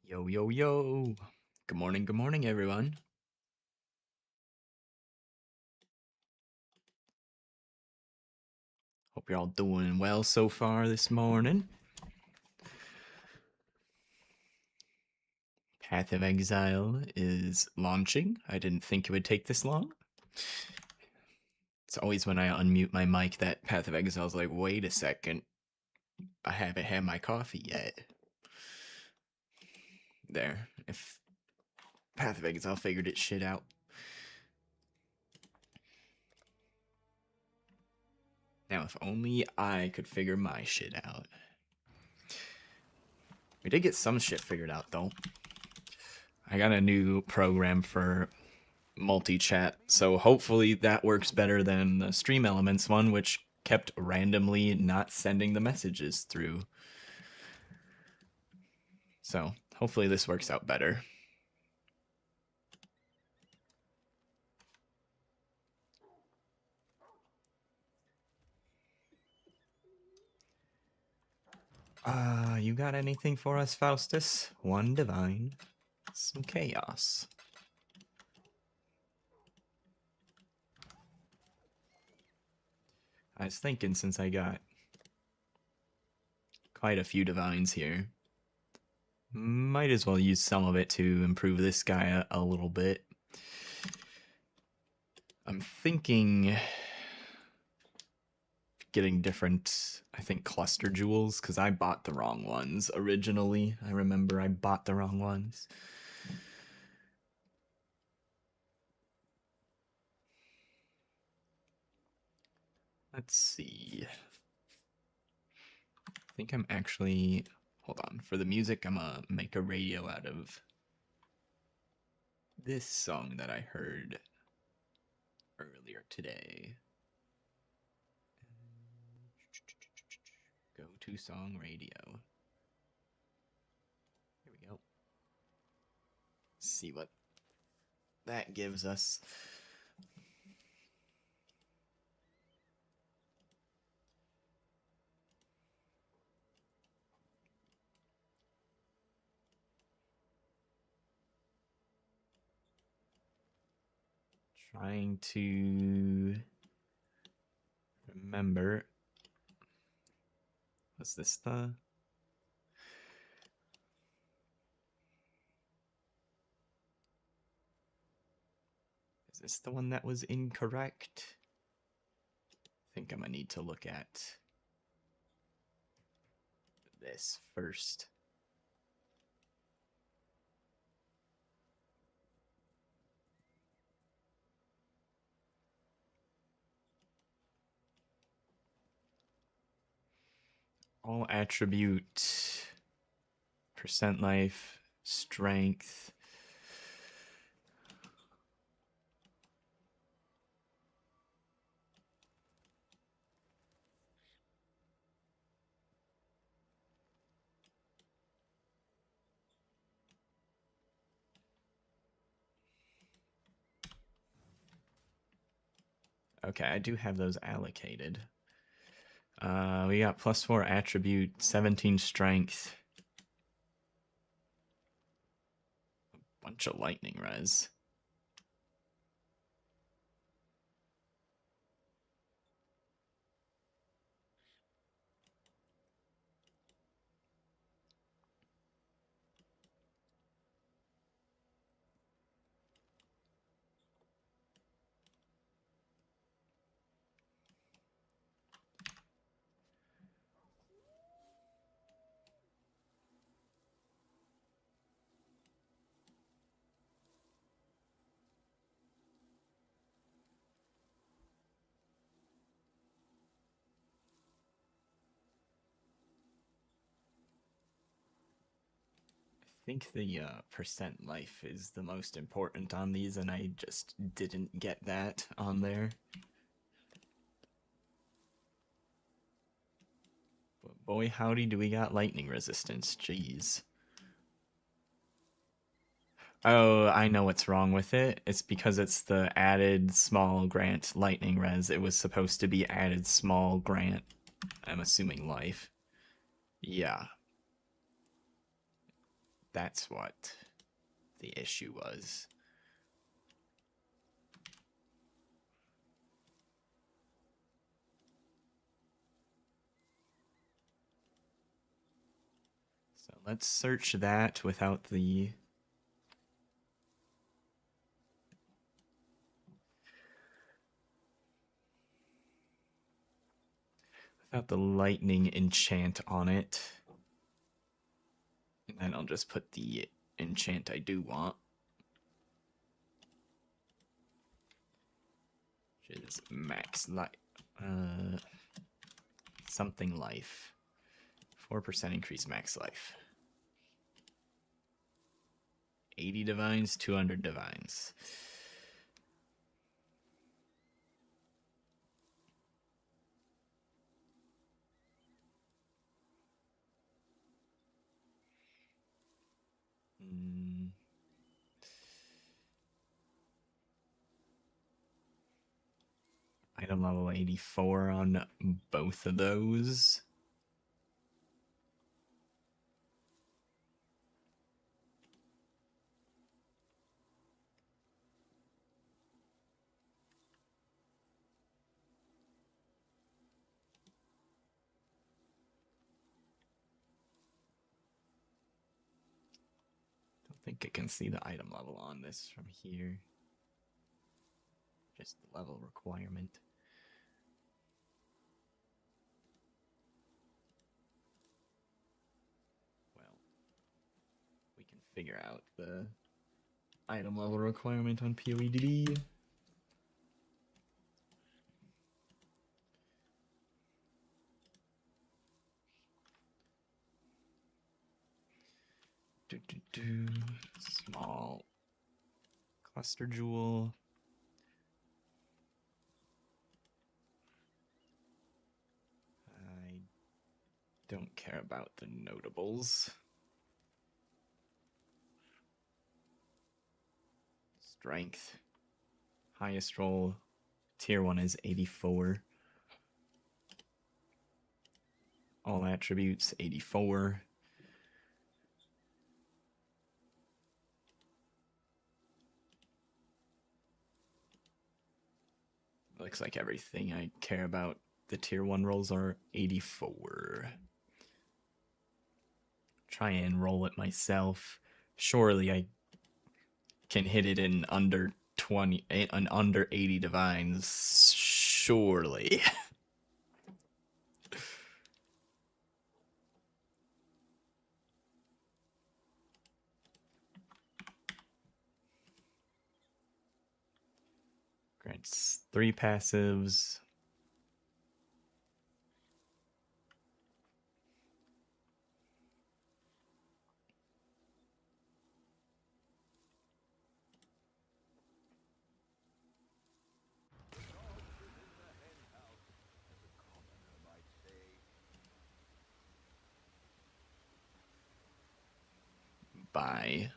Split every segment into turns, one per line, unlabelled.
Yo, yo, yo. Good morning, everyone. Hope you're all doing well so far this morning. Path of Exile is launching. I didn't think it would take this long. It's always when I unmute my mic that Path of Exile's like, wait a second, I haven't had my coffee yet. There, if Path of Exile figured its shit out. Now, if only I could figure my shit out. We did get some shit figured out, though. I got a new program for multi-chat, so hopefully that works better than the Stream Elements one, which kept randomly not sending the messages through. So hopefully this works out better. You got anything for us, Faustus? One divine, some chaos. I was thinking, since I got quite a few divines here, might as well use some of it to improve this guy a little bit. I'm thinking getting different, I think, cluster jewels, because I bought the wrong ones originally. I remember I bought the wrong ones. Let's see. I think I'm actually, hold on, for the music, I'm gonna make a radio out of this song that I heard earlier today. Go to song radio. Here we go. See what that gives us. Trying to remember. Was this the... Is this the one that was incorrect? I think I'm gonna need to look at this first. All attribute, percent life, strength. Okay, I do have those allocated. We got +4 attribute, 17 strength. A bunch of lightning res. I think the percent life is the most important on these, and I just didn't get that on there. But boy, howdy, do we got lightning resistance. Jeez. Oh, I know what's wrong with it. It's because it's the added small grant lightning res. It was supposed to be added small grant, I'm assuming, life. Yeah. That's what the issue was. So let's search that without the lightning enchant on it. And then I'll just put the enchant I do want, which is max life. Something life. 4% increase max life. 80 divines, 200 divines. Item level 84 on both of those. Don't think I can see the item level on this from here. Just the level requirement. Well, we can figure out the item level requirement on PoE. Small cluster jewel. I don't care about the notables. Strength. Highest roll. Tier 1 is 84. All attributes, 84. Looks like everything I care about the tier 1 rolls are 84. Try and roll it myself. Surely I can hit it in under 20 and under 80 divines. Surely. Grants 3 passives. Buy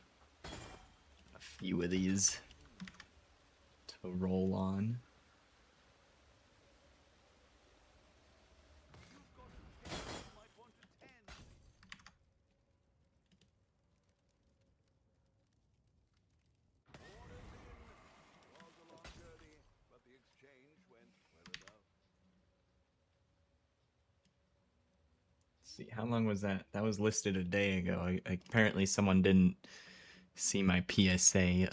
a few of these to roll on. See, how long was that? That was listed a day ago. Apparently someone didn't see my PSA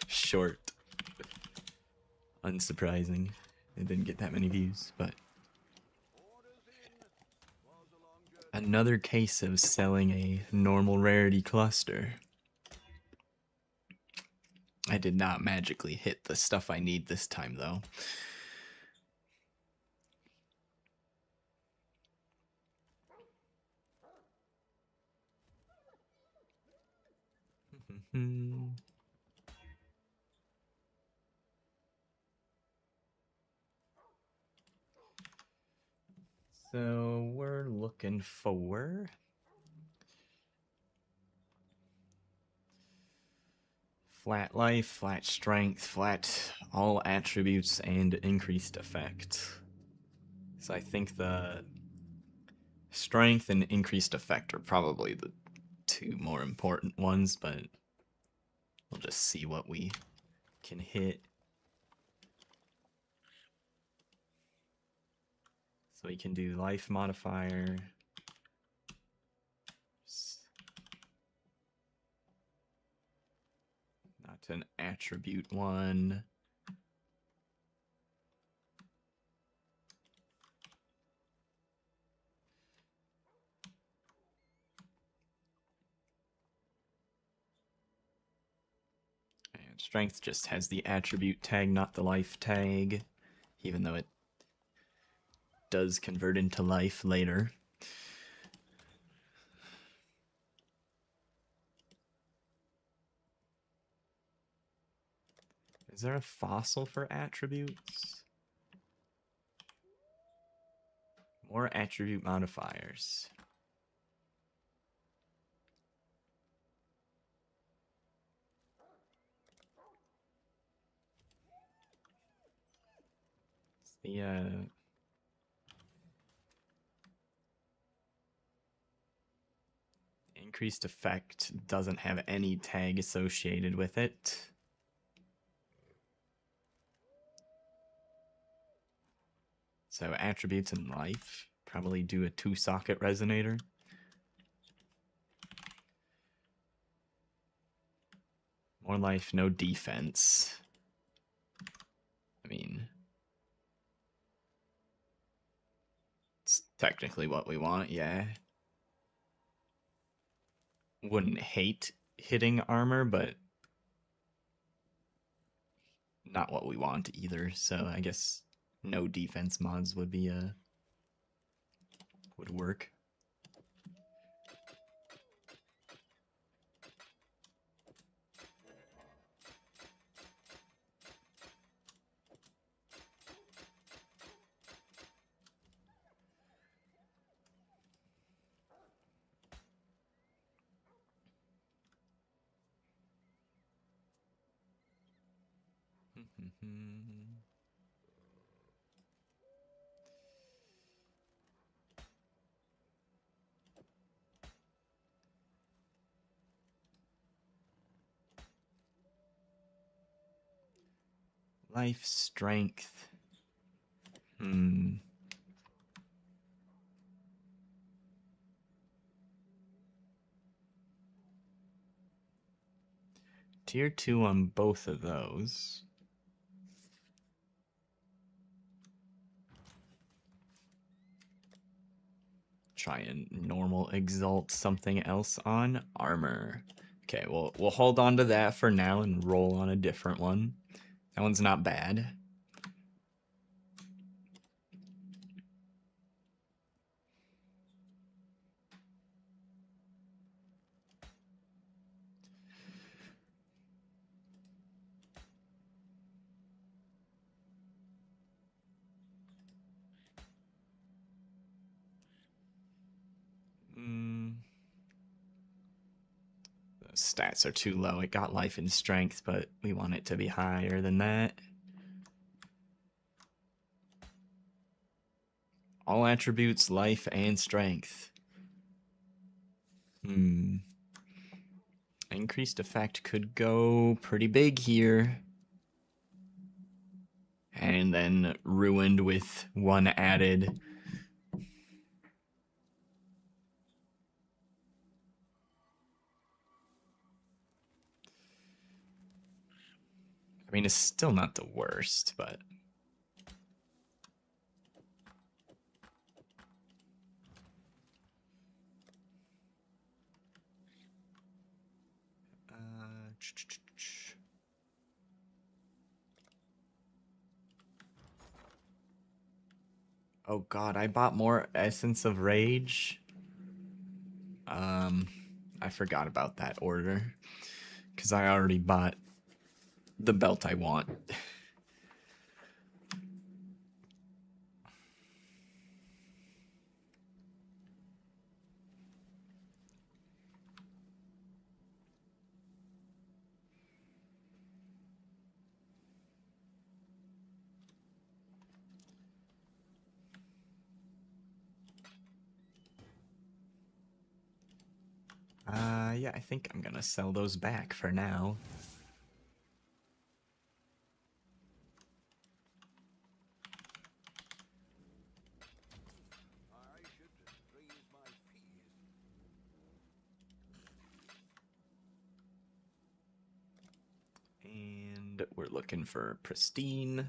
short. Unsurprising. It didn't get that many views, but another case of selling a normal rarity cluster. I did not magically hit the stuff I need this time, though. So we're looking for flat life, flat strength, flat all attributes, and increased effect. So I think the strength and increased effect are probably the two more important ones, but we'll just see what we can hit. So we can do life modifier. Not an attribute one. And strength just has the attribute tag, not the life tag, even though it does convert into life later. Is there a fossil for attributes? More attribute modifiers. The increased effect doesn't have any tag associated with it. So attributes and life probably do a 2-socket resonator. More life, no defense. I mean, it's technically what we want, yeah. Wouldn't hate hitting armor, but not what we want either. So I guess no defense mods would be would work. Life, strength. Tier 2 on both of those. Try and normal exalt something else on armor. Okay, we'll hold on to that for now and roll on a different one. That one's not bad. The stats are too low. It got life and strength, but we want it to be higher than that. All attributes, life and strength. Increased effect could go pretty big here. And then ruined with one added. I mean, it's still not the worst, but... Oh god, I bought more Essence of Rage. I forgot about that order. Because I already bought the belt I want. Yeah, I think I'm gonna sell those back for now. And we're looking for pristine.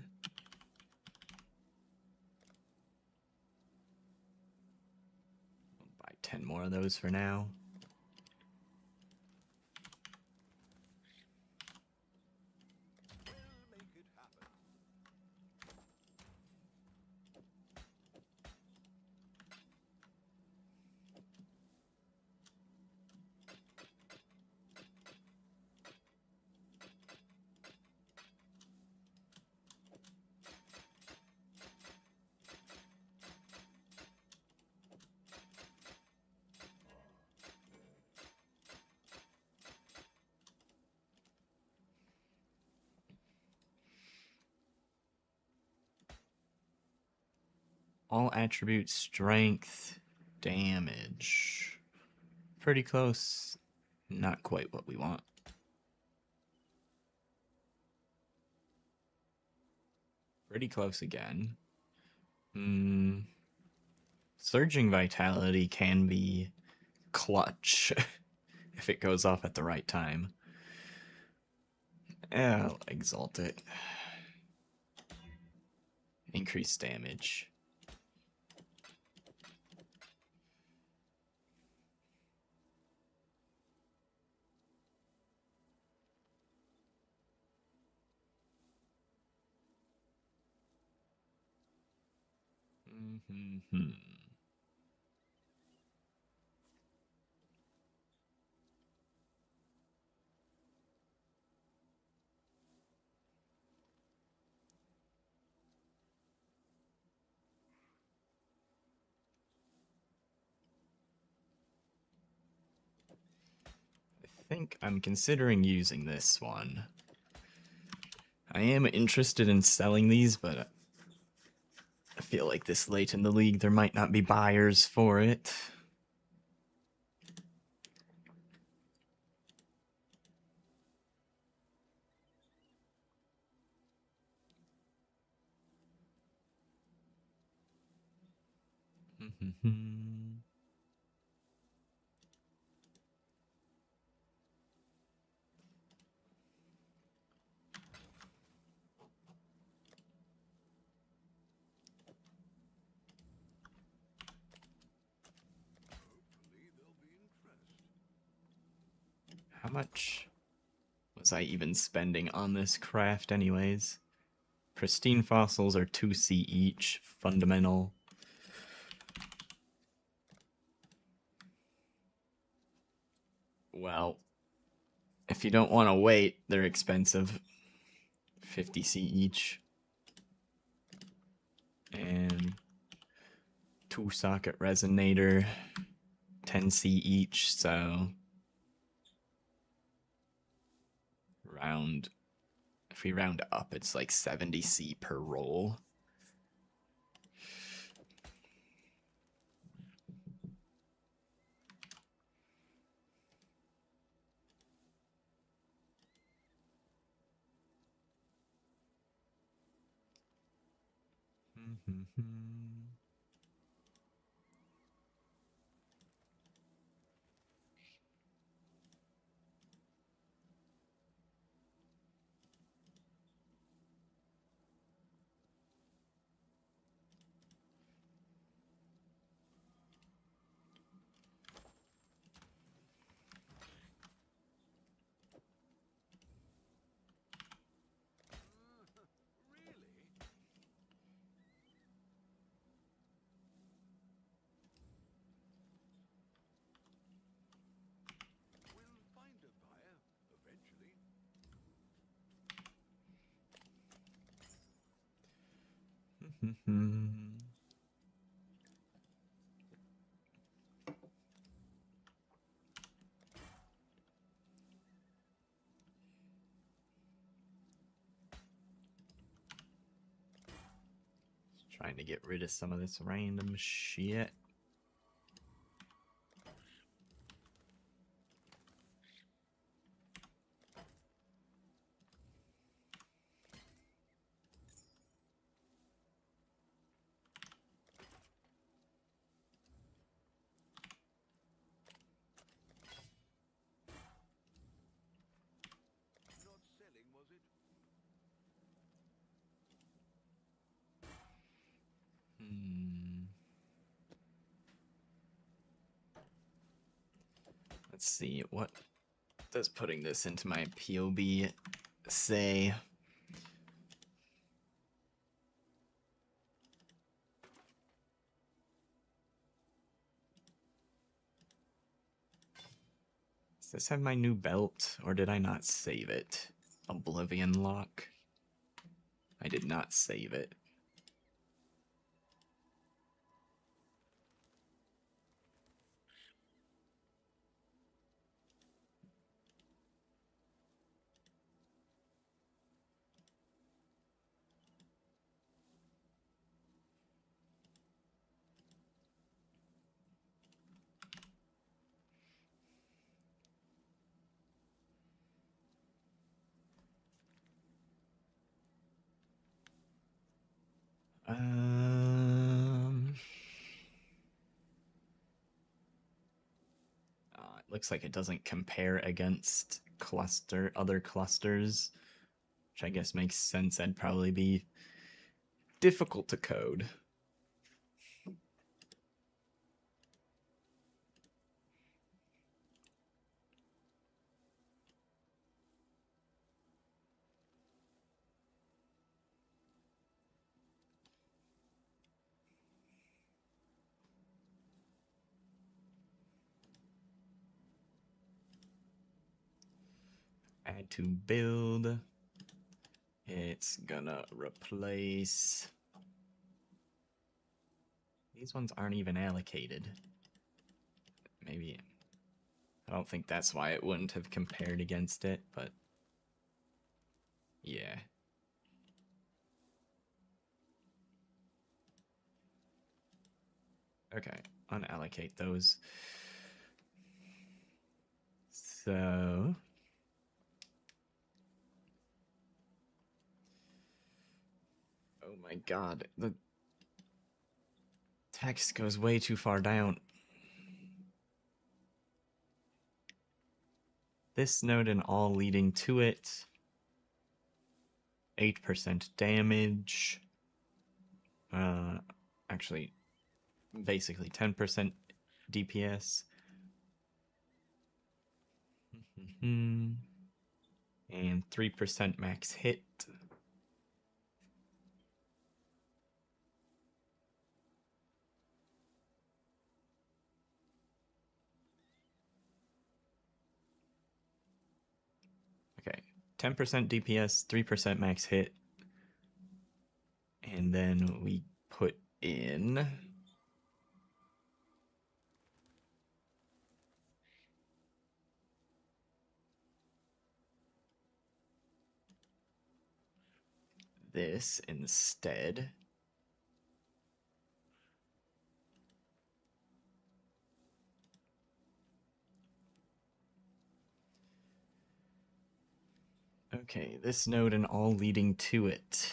I'll buy 10 more of those for now. All attributes, strength, damage. Pretty close. Not quite what we want. Pretty close again. Surging vitality can be clutch if it goes off at the right time. I'll exalt it. Increase damage. I think I'm considering using this one. I am interested in selling these, but I feel like this late in the league there might not be buyers for it. How much was I even spending on this craft anyways? Pristine fossils are 2C each. Fundamental. Well, if you don't want to wait, they're expensive. 50C each. And 2-socket resonator. 10C each, so if we round up, it's like 70C per roll. Trying to get rid of some of this random shit. Let's see, what does putting this into my POB say? Does this have my new belt, or did I not save it? Oblivion Lock? I did not save it. It looks like it doesn't compare against other clusters, which I guess makes sense. That'd probably be difficult to code. Add to build. It's gonna replace... These ones aren't even allocated. Maybe... I don't think that's why it wouldn't have compared against it, but... Yeah. Okay, unallocate those. So... Oh my god, the text goes way too far down. This node and all leading to it. 8% damage. Actually, basically 10% DPS. And 3% max hit. Okay, 10% DPS, 3% max hit. And then we put in... this instead. Okay, this node and all leading to it.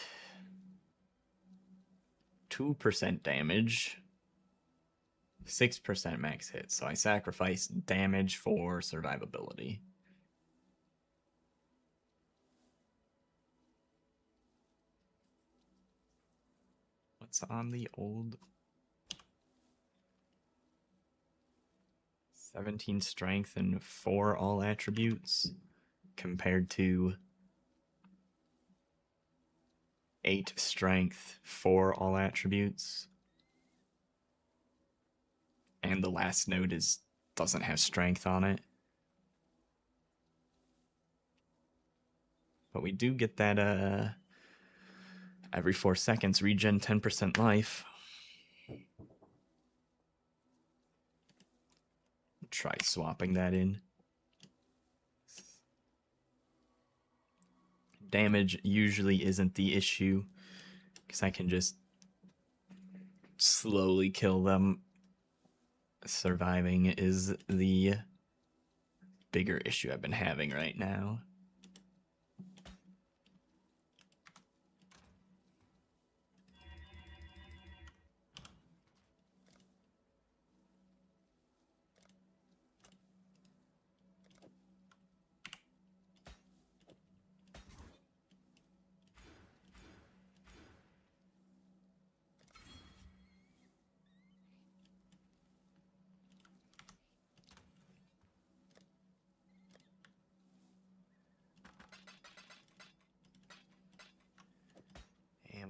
2% damage, 6% max hit, so I sacrifice damage for survivability. What's on the old? 17 strength and 4 all attributes compared to 8 strength, 4 all attributes. And the last node doesn't have strength on it. But we do get that every 4 seconds regen 10% life. Try swapping that in. Damage usually isn't the issue, because I can just slowly kill them. Surviving is the bigger issue I've been having right now.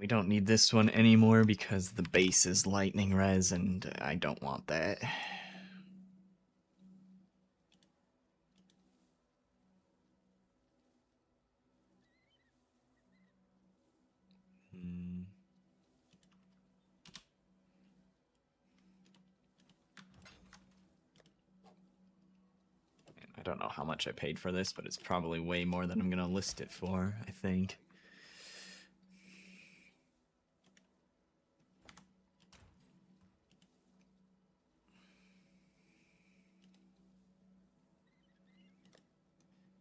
We don't need this one anymore because the base is lightning res and I don't want that. I don't know how much I paid for this, but it's probably way more than I'm going to list it for, I think.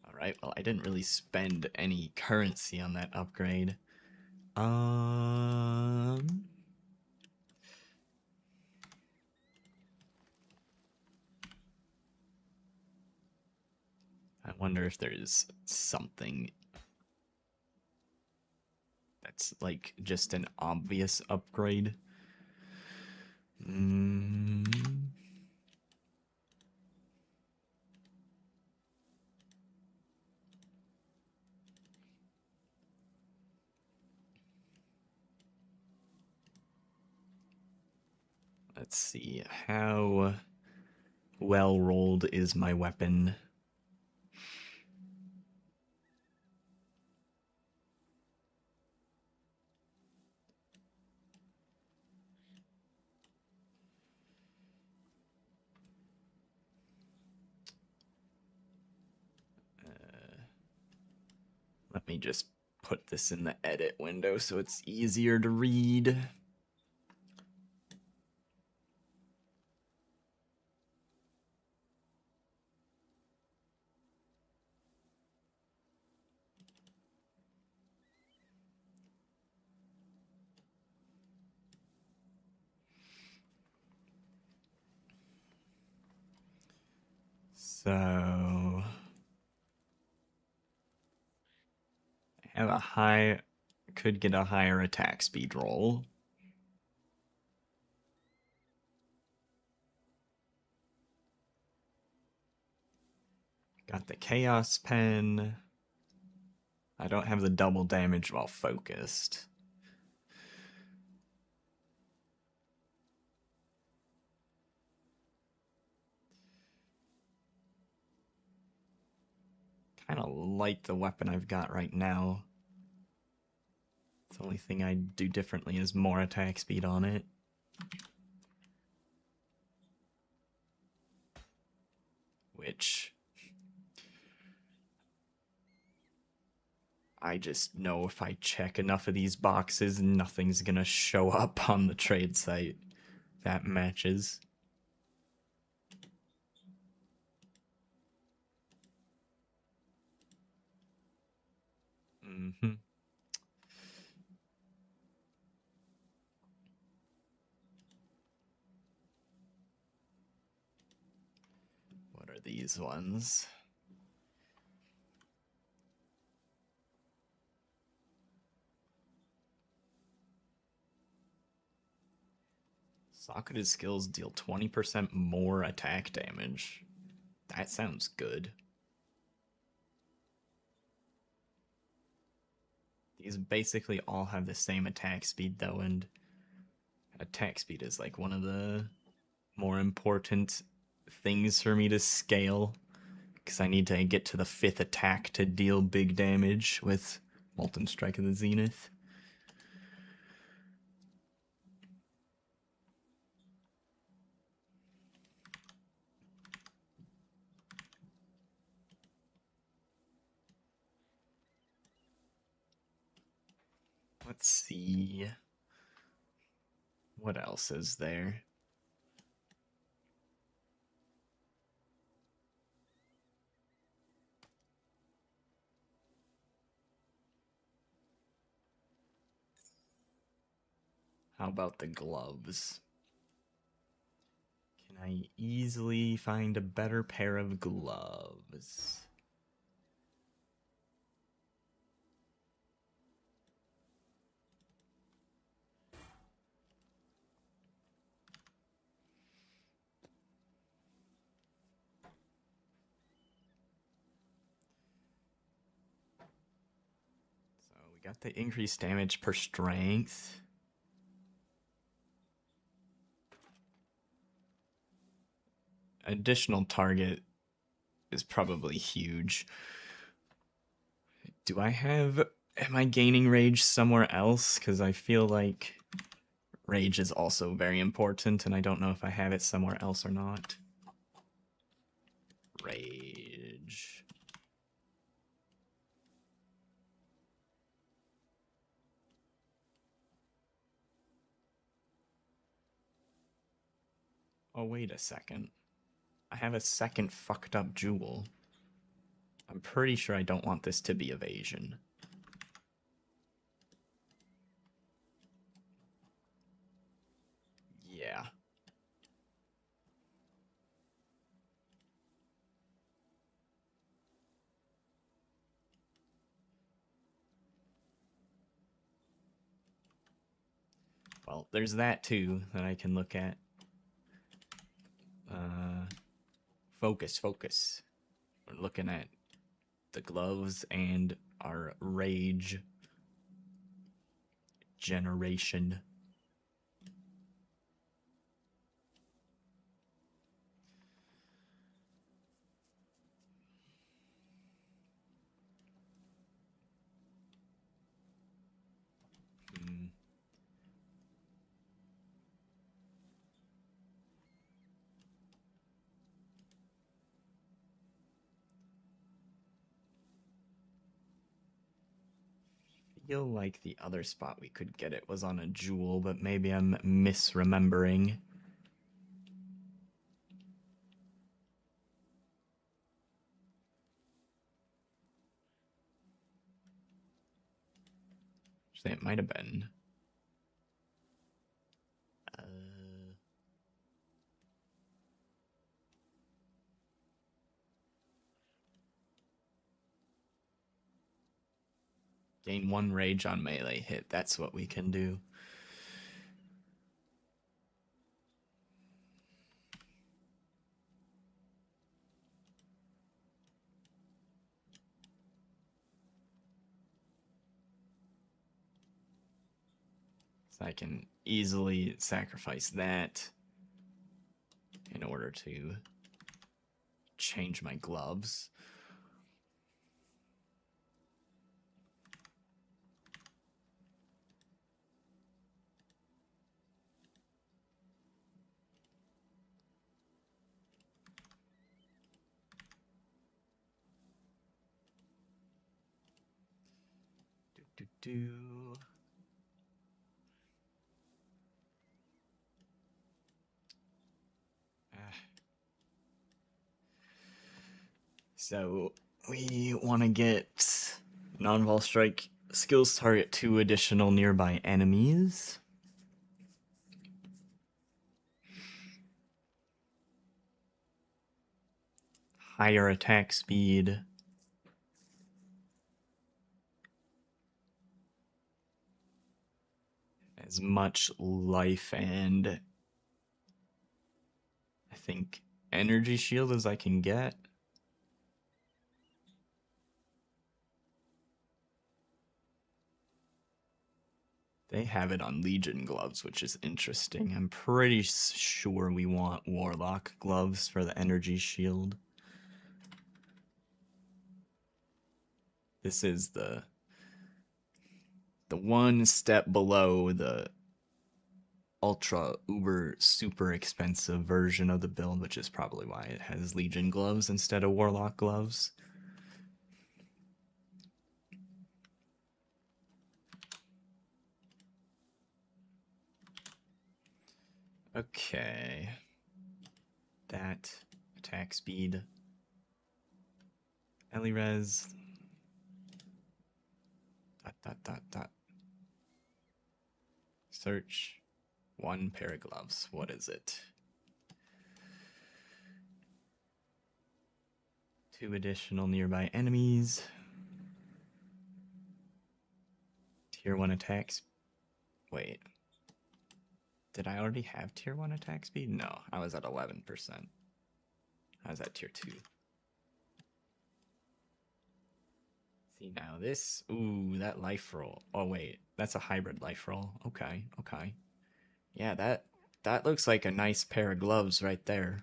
Alright, well, I didn't really spend any currency on that upgrade. I wonder if there's something that's like just an obvious upgrade. Let's see, how well rolled is my weapon? Let me just put this in the edit window so it's easier to read. So I have could get a higher attack speed roll. Got the Chaos Pen. I don't have the double damage while focused. Kind of like the weapon I've got right now. The only thing I'd do differently is more attack speed on it. Which I just know if I check enough of these boxes, nothing's gonna show up on the trade site that matches. What are these ones? Socketed skills deal 20% more attack damage. That sounds good. These basically all have the same attack speed though, and attack speed is like one of the more important things for me to scale, because I need to get to the 5th attack to deal big damage with Molten Strike of the Zenith. Let's see. What else is there? How about the gloves? Can I easily find a better pair of gloves? We got the increased damage per strength. Additional target is probably huge. Do I have... Am I gaining rage somewhere else? Because I feel like rage is also very important, and I don't know if I have it somewhere else or not. Rage. Oh, wait a second. I have a second fucked up jewel. I'm pretty sure I don't want this to be evasion. Yeah. Well, there's that too that I can look at. Focus. We're looking at the gloves and our rage generation. Feel like the other spot we could get it was on a jewel, but maybe I'm misremembering. Actually, it might have been. Gain 1 rage on melee hit. That's what we can do. So I can easily sacrifice that in order to change my gloves. So we want to get non-vol strike skills target 2 additional nearby enemies. Higher attack speed. As much life and I think energy shield as I can get. They have it on Legion gloves, which is interesting. I'm pretty sure we want Warlock gloves for the energy shield. This is the one step below the ultra uber super expensive version of the build, which is probably why it has Legion gloves instead of Warlock gloves. Okay. That attack speed. Elirez. Dot. Search 1 pair of gloves. What is it? 2 additional nearby enemies. Tier 1 attacks. Wait. Did I already have tier 1 attack speed? No, I was at 11%. I was at tier 2. See now this, ooh, that life roll. Oh wait, that's a hybrid life roll. Okay, okay. Yeah, that looks like a nice pair of gloves right there.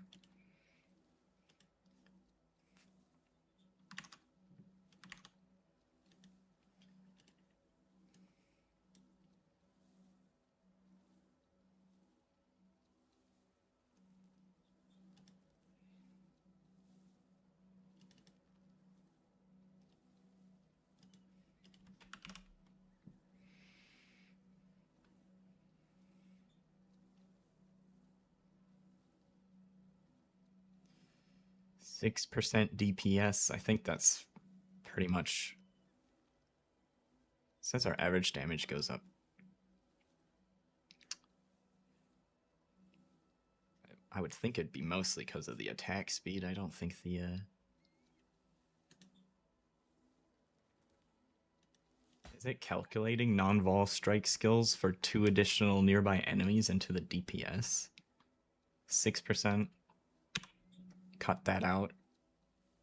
%6 DPS. I think that's pretty much. Says our average damage goes up. I would think it'd be mostly because of the attack speed. I don't think the Is it calculating non-vol strike skills for 2 additional nearby enemies into the DPS? 6%? Cut that out.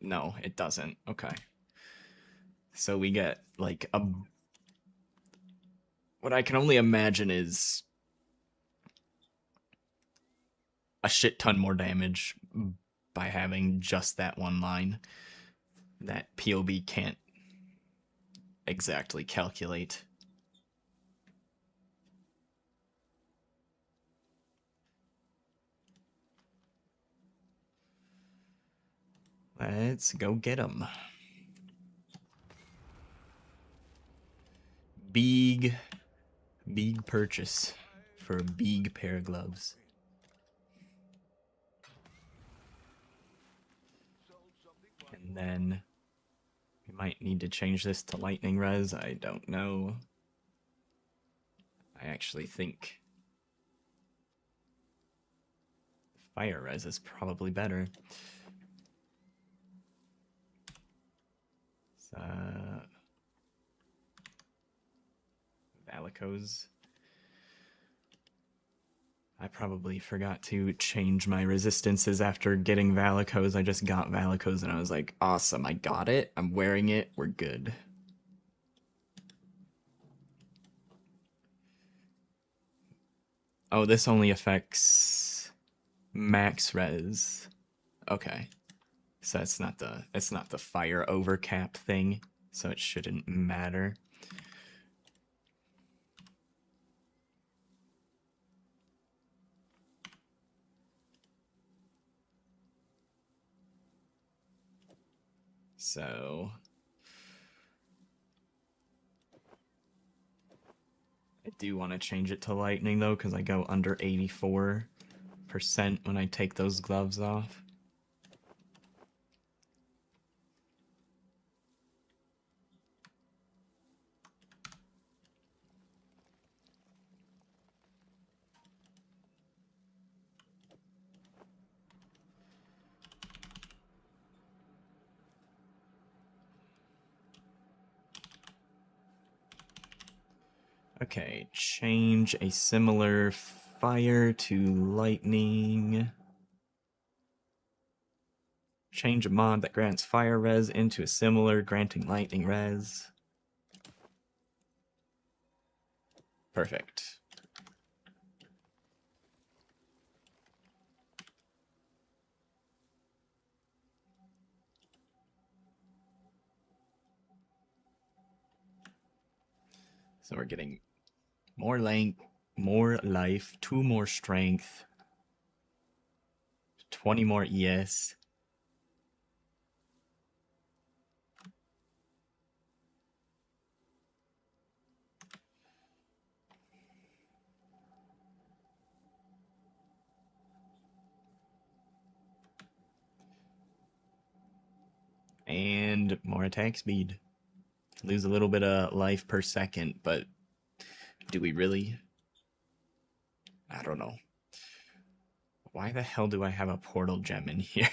No, it doesn't. Okay. So we get like a. What I can only imagine is a shit ton more damage by having just that one line that PoE can't exactly calculate. Let's go get them. Big purchase for a big pair of gloves. And then we might need to change this to lightning res. I don't know. I actually think fire res is probably better. Valakos. I probably forgot to change my resistances after getting Valakos. I just got Valakos and I was like, awesome, I got it. I'm wearing it. We're good. Oh, this only affects max res. Okay. So it's not the fire overcap thing, so it shouldn't matter. So I do want to change it to lightning though, because I go under 84% when I take those gloves off. Okay, change a similar fire to lightning. Change a mod that grants fire res into a similar granting lightning res. Perfect. So we're getting more length, more life, 2 more strength, 20 more ES. And more attack speed. Lose a little bit of life per second, but do we really? I don't know. Why the hell do I have a portal gem in here?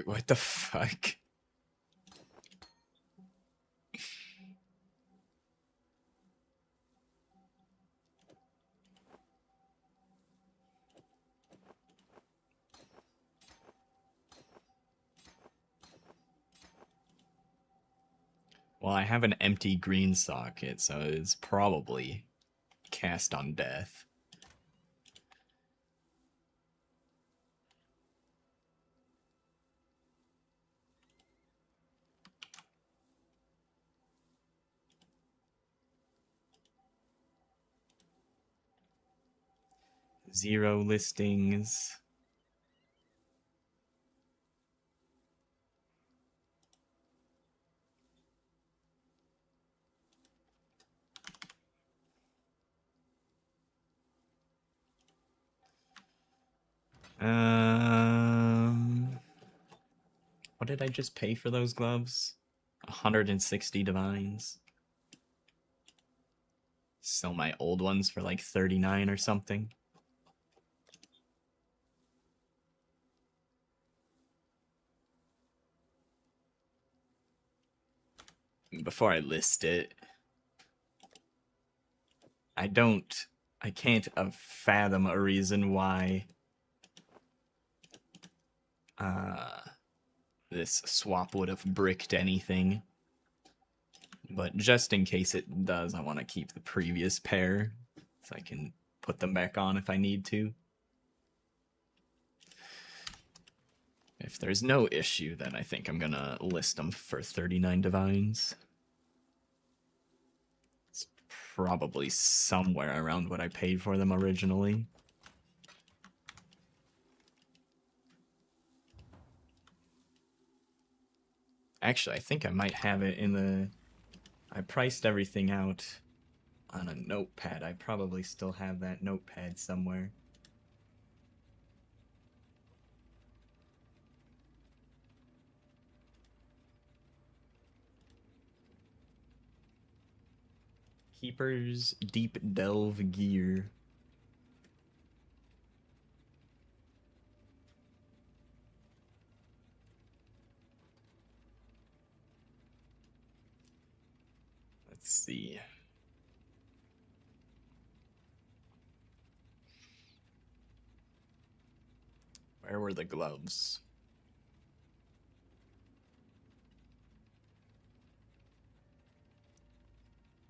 What the fuck? Well, I have an empty green socket, so it's probably cast on death. Zero listings. What did I just pay for those gloves? 160 divines. Sell my old ones for like 39 or something. Before I list it, I can't fathom a reason why this swap would have bricked anything. But just in case it does, I want to keep the previous pair so I can put them back on if I need to. If there's no issue, then I think I'm gonna list them for 39 divines. It's probably somewhere around what I paid for them originally. Actually, I think I might have it in the... I priced everything out on a notepad. I probably still have that notepad somewhere. Keeper's Deep Delve Gear. Let's see. Where were the gloves?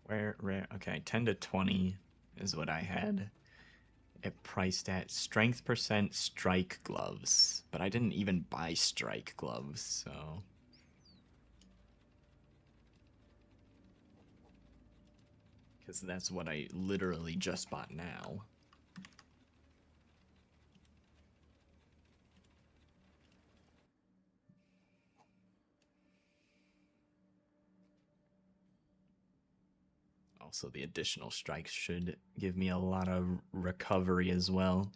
Where? Okay, 10 to 20 is what I had. It priced at strength percent strike gloves, but I didn't even buy strike gloves, so... Because that's what I literally just bought now. Also, the additional strikes should give me a lot of recovery as well.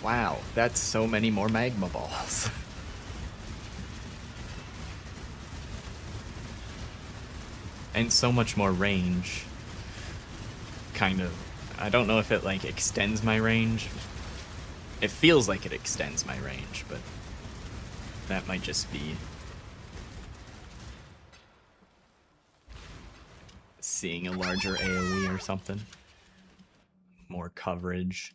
Wow, that's so many more magma balls. And so much more range. Kind of. I don't know if it, like, extends my range. It feels like it extends my range, but that might just be seeing a larger AoE or something. More coverage.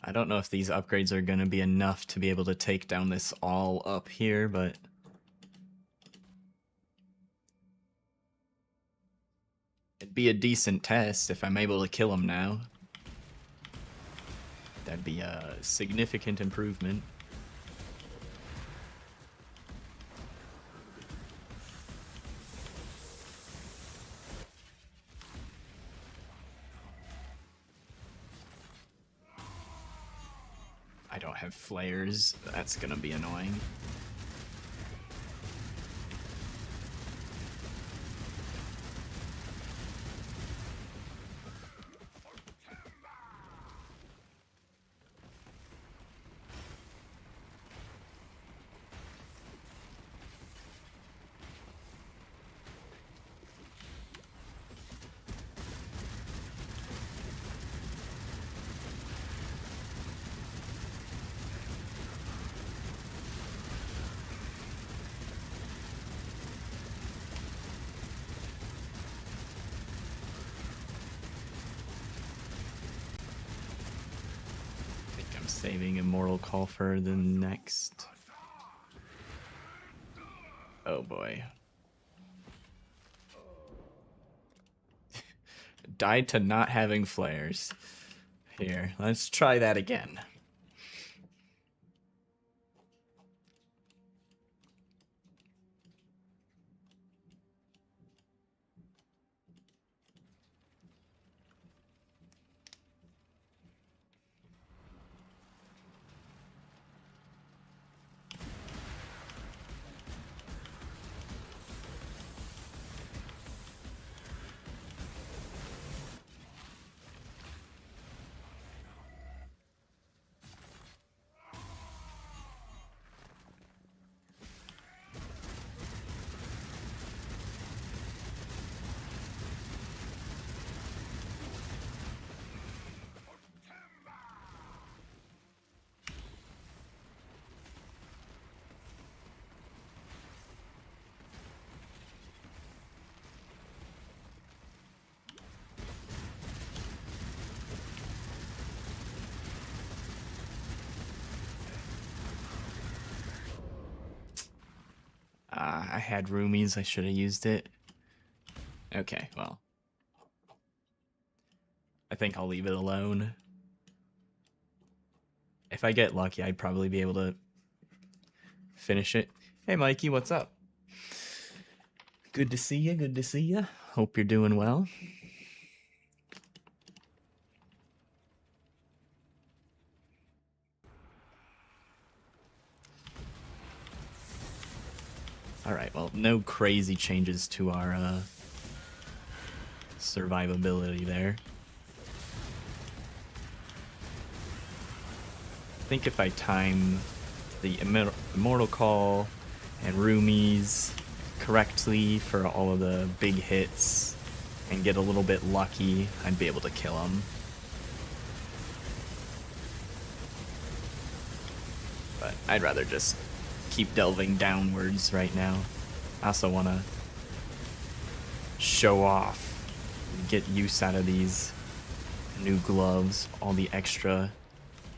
I don't know if these upgrades are going to be enough to be able to take down this all up here, but... It'd be a decent test if I'm able to kill him now. That'd be a significant improvement. I don't have flares. That's gonna be annoying. Saving Immortal Call for the next. Oh boy. Died to not having flares. Here, let's try that again. I had roomies, I should have used it. Okay, well. I think I'll leave it alone. If I get lucky, I'd probably be able to finish it. Hey Mikey, what's up? Good to see you, good to see you. Hope you're doing well. Alright, well, no crazy changes to our survivability there. I think if I time the Immortal Call and roomies correctly for all of the big hits and get a little bit lucky, I'd be able to kill him. But I'd rather just keep delving downwards right now. I also want to show off, get use out of these new gloves, all the extra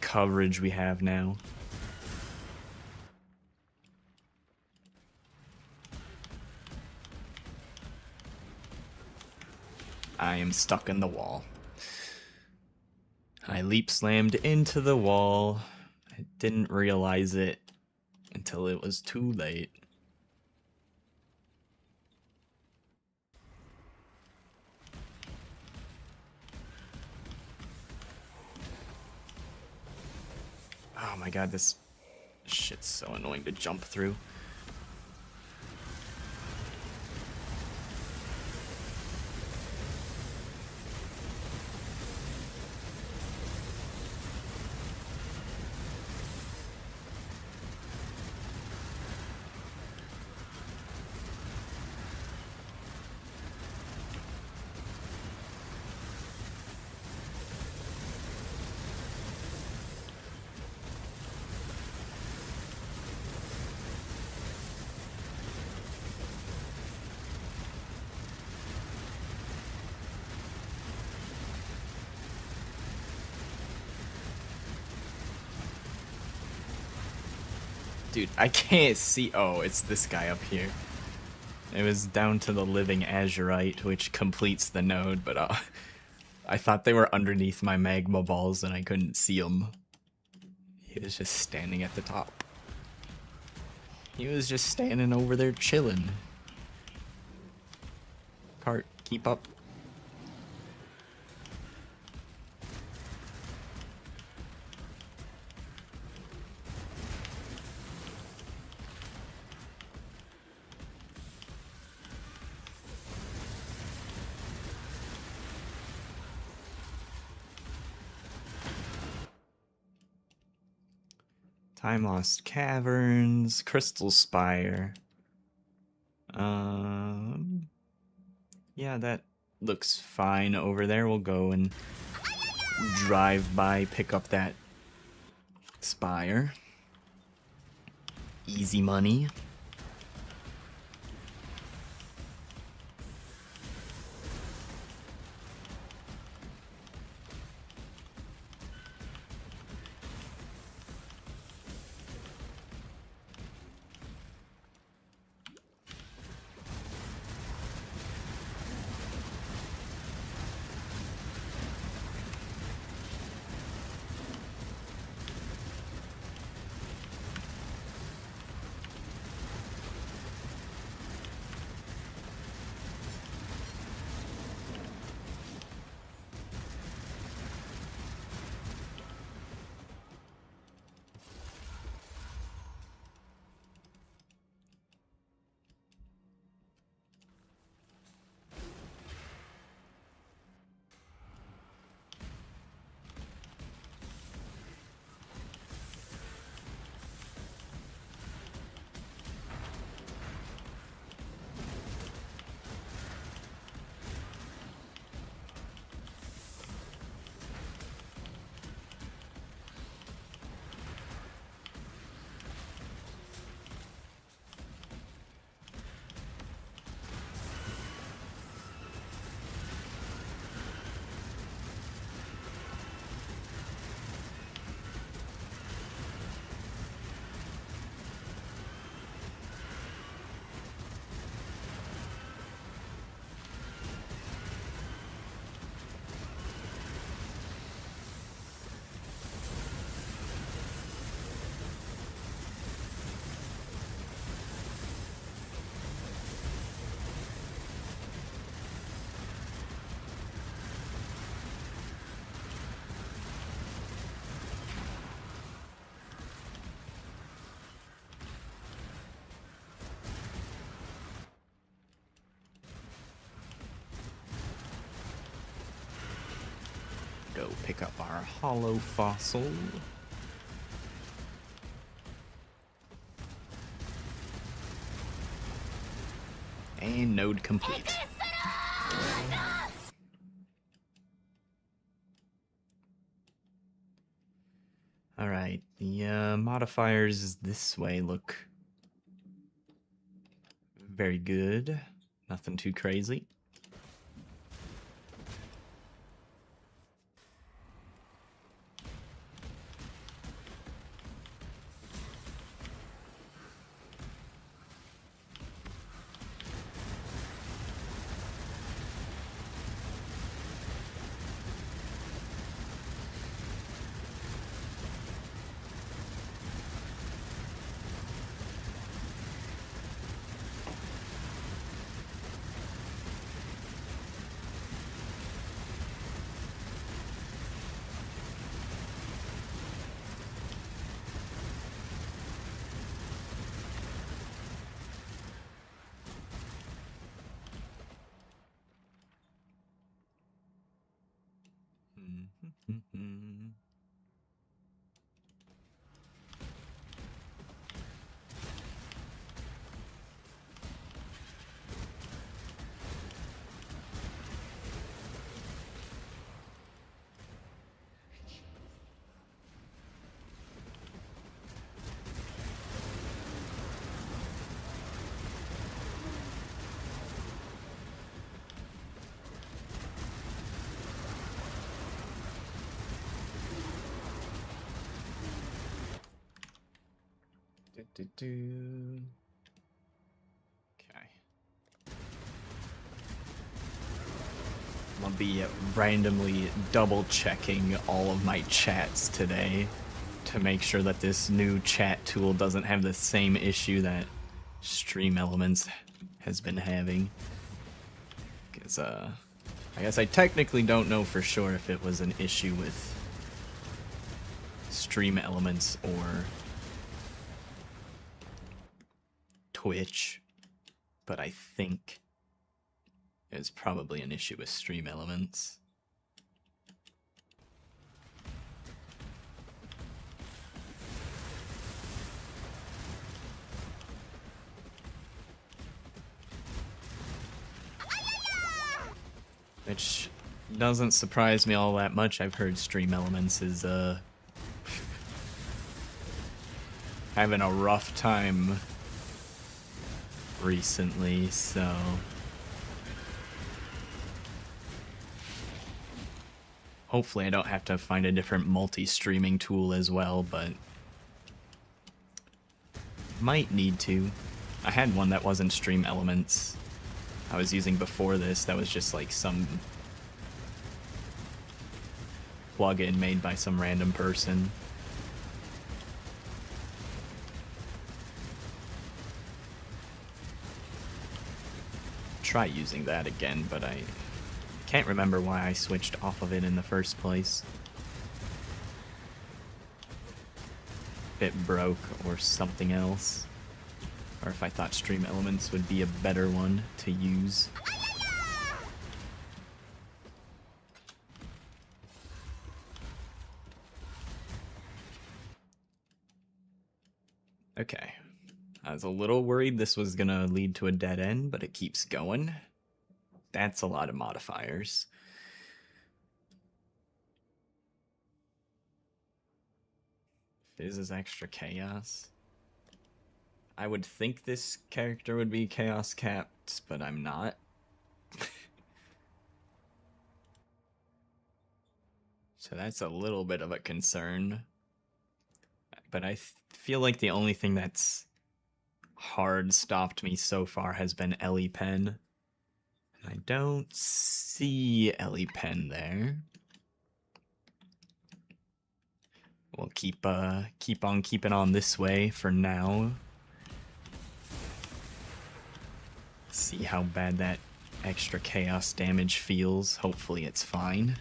coverage we have now. I am stuck in the wall. I leap slammed into the wall. I didn't realize it until it was too late. Oh my god, this shit's so annoying to jump through. Dude, I can't see. Oh, it's this guy up here. It was down to the living azurite, which completes the node, but I thought they were underneath my magma balls and I couldn't see them. He was just standing at the top. He was just standing over there chilling. Cart, keep up. Time Lost Caverns, Crystal Spire. Yeah, that looks fine over there. We'll go and drive by, pick up that spire. Easy money. pick up our hollow fossil. And node complete. Alright, the modifiers this way look very good. Nothing too crazy. Okay. I'll be randomly double checking all of my chats today to make sure that this new chat tool doesn't have the same issue that Stream Elements has been having. Because, I guess I technically don't know for sure if it was an issue with Stream Elements or Twitch, but I think it's probably an issue with Stream Elements. Which doesn't surprise me all that much. I've heard Stream Elements is having a rough time recently, so hopefully I don't have to find a different multi-streaming tool as well, but might need to. I had one that wasn't Stream Elements I was using before this that was just like some plugin made by some random person. Try using that again, but I can't remember why I switched off of it in the first place. If it broke or something else, or if I thought Stream Elements would be a better one to use. Okay. I was a little worried this was gonna lead to a dead end, but it keeps going. That's a lot of modifiers. Fizz is extra chaos. I would think this character would be chaos capped, but I'm not. So that's a little bit of a concern. But I feel like the only thing that's hard stopped me so far has been Ellie Pen. And I don't see Ellie Pen there. We'll keep on keeping on this way for now. See how bad that extra chaos damage feels. Hopefully it's fine.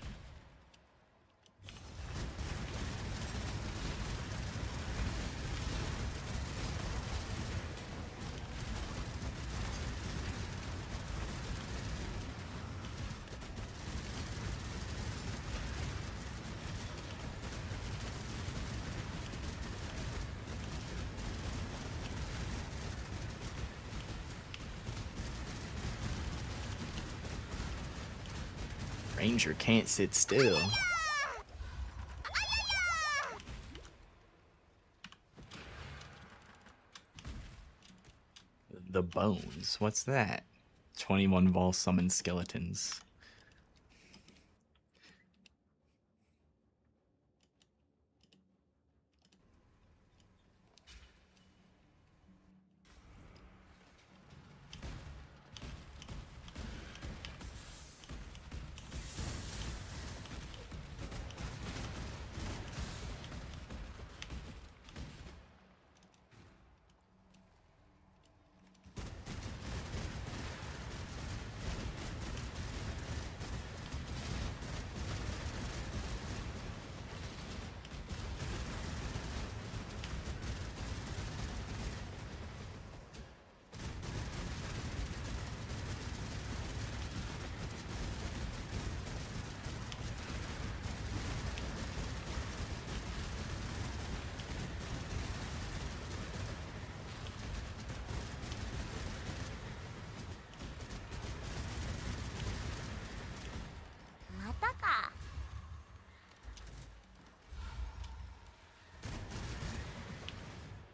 Ranger can't sit still. The Bones. What's that? 21 Vol summon skeletons.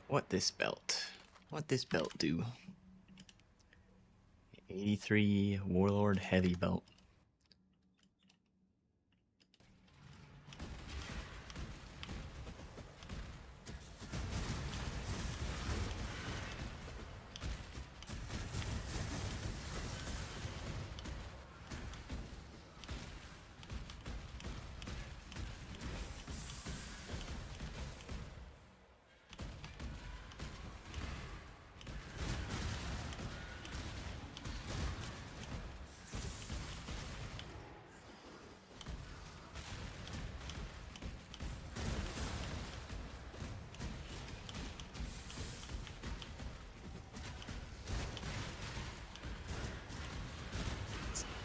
What this belt? What this belt do? 83 Warlord Heavy Belt.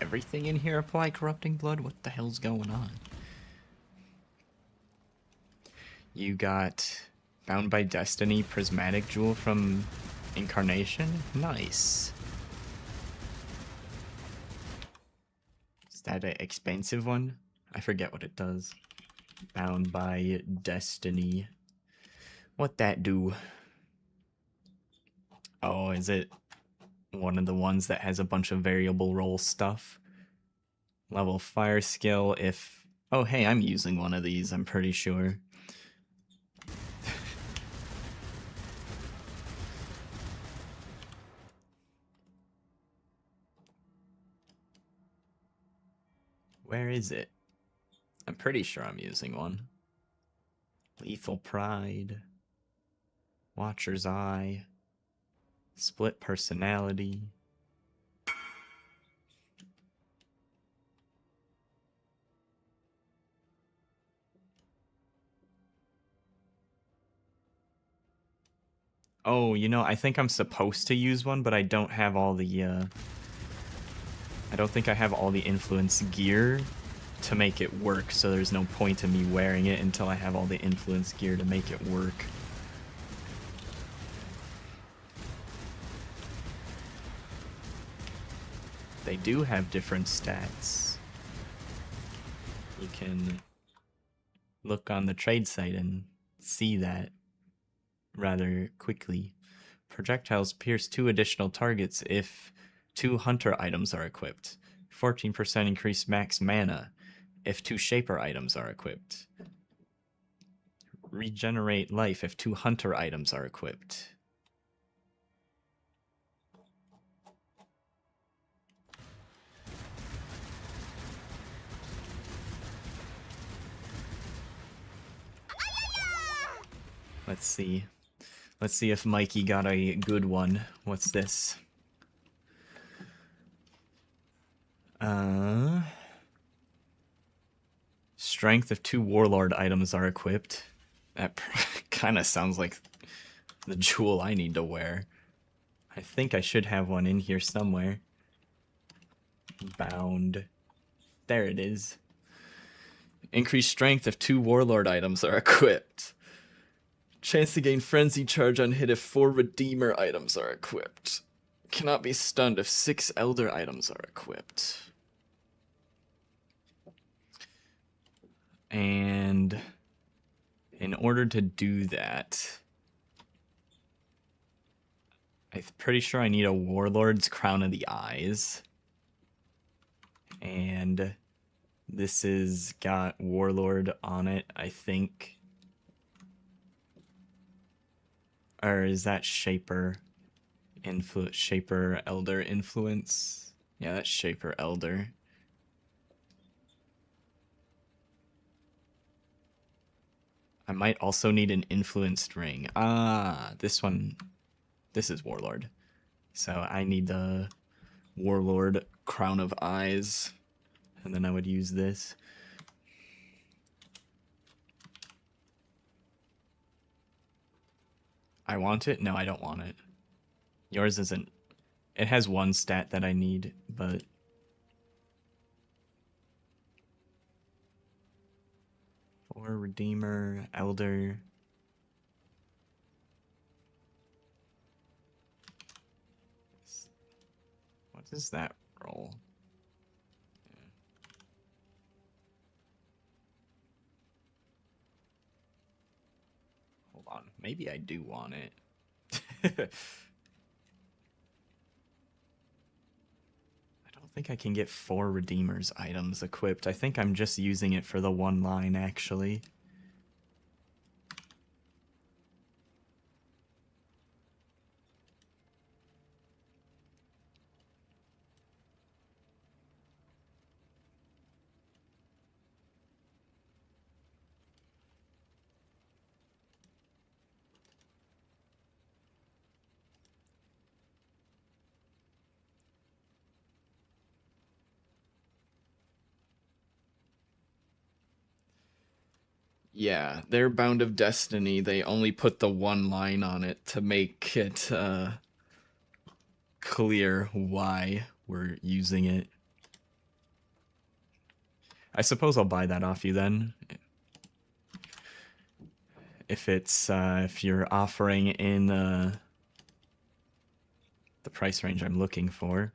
Everything in here apply Corrupting Blood? What the hell's going on? You got Bound by Destiny Prismatic Jewel from Incarnation? Nice. Is that an expensive one? I forget what it does. Bound by Destiny. What that do? Oh, is it one of the ones that has a bunch of variable roll stuff? Level fire skill if... Oh, hey, I'm using one of these, I'm pretty sure. Where is it? I'm pretty sure I'm using one. Lethal Pride. Watcher's Eye. Split Personality. Oh, you know, I think I'm supposed to use one, but I don't have all the, I don't think I have all the influence gear to make it work, so there's no point in me wearing it until I have all the influence gear to make it work. They do have different stats. You can look on the trade site and see that rather quickly. Projectiles pierce 2 additional targets if 2 hunter items are equipped. 14% increased max mana if 2 shaper items are equipped. Regenerate life if 2 hunter items are equipped. Let's see. Let's see if Mikey got a good one. What's this? Strength if 2 warlord items are equipped. That kind of sounds like the jewel I need to wear. I think I should have one in here somewhere. Bound. There it is. Increased strength if 2 warlord items are equipped. Chance to gain frenzy charge on hit if 4 redeemer items are equipped. Cannot be stunned if 6 elder items are equipped. And in order to do that, I'm pretty sure I need a Warlord's Crown of the Eyes. And this has got Warlord on it, I think. Or is that Shaper? Shaper Elder Influence? Yeah, that's Shaper Elder. I might also need an Influenced Ring. Ah, this one. This is Warlord. So I need the Warlord Crown of Eyes. And then I would use this. I want it? No, I don't want it. Yours isn't. It has one stat that I need, but... For Redeemer, Elder... What does that roll? Hold on. Maybe I do want it. I don't think I can get 4 Redeemer's items equipped. I think I'm just using it for the one line, actually. Yeah, their Bound of Destiny, they only put the one line on it to make it clear why we're using it. I suppose I'll buy that off you then. If it's if you're offering in the price range I'm looking for.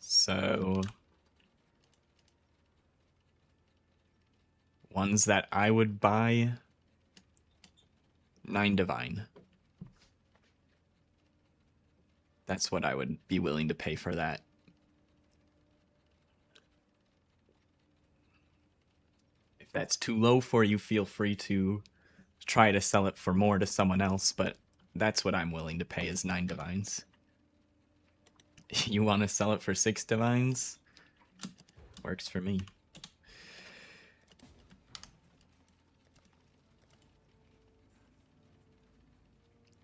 So ones that I would buy, 9 Divine. That's what I would be willing to pay for that. If that's too low for you, feel free to try to sell it for more to someone else, but that's what I'm willing to pay is 9 Divines. You want to sell it for 6 Divines? Works for me.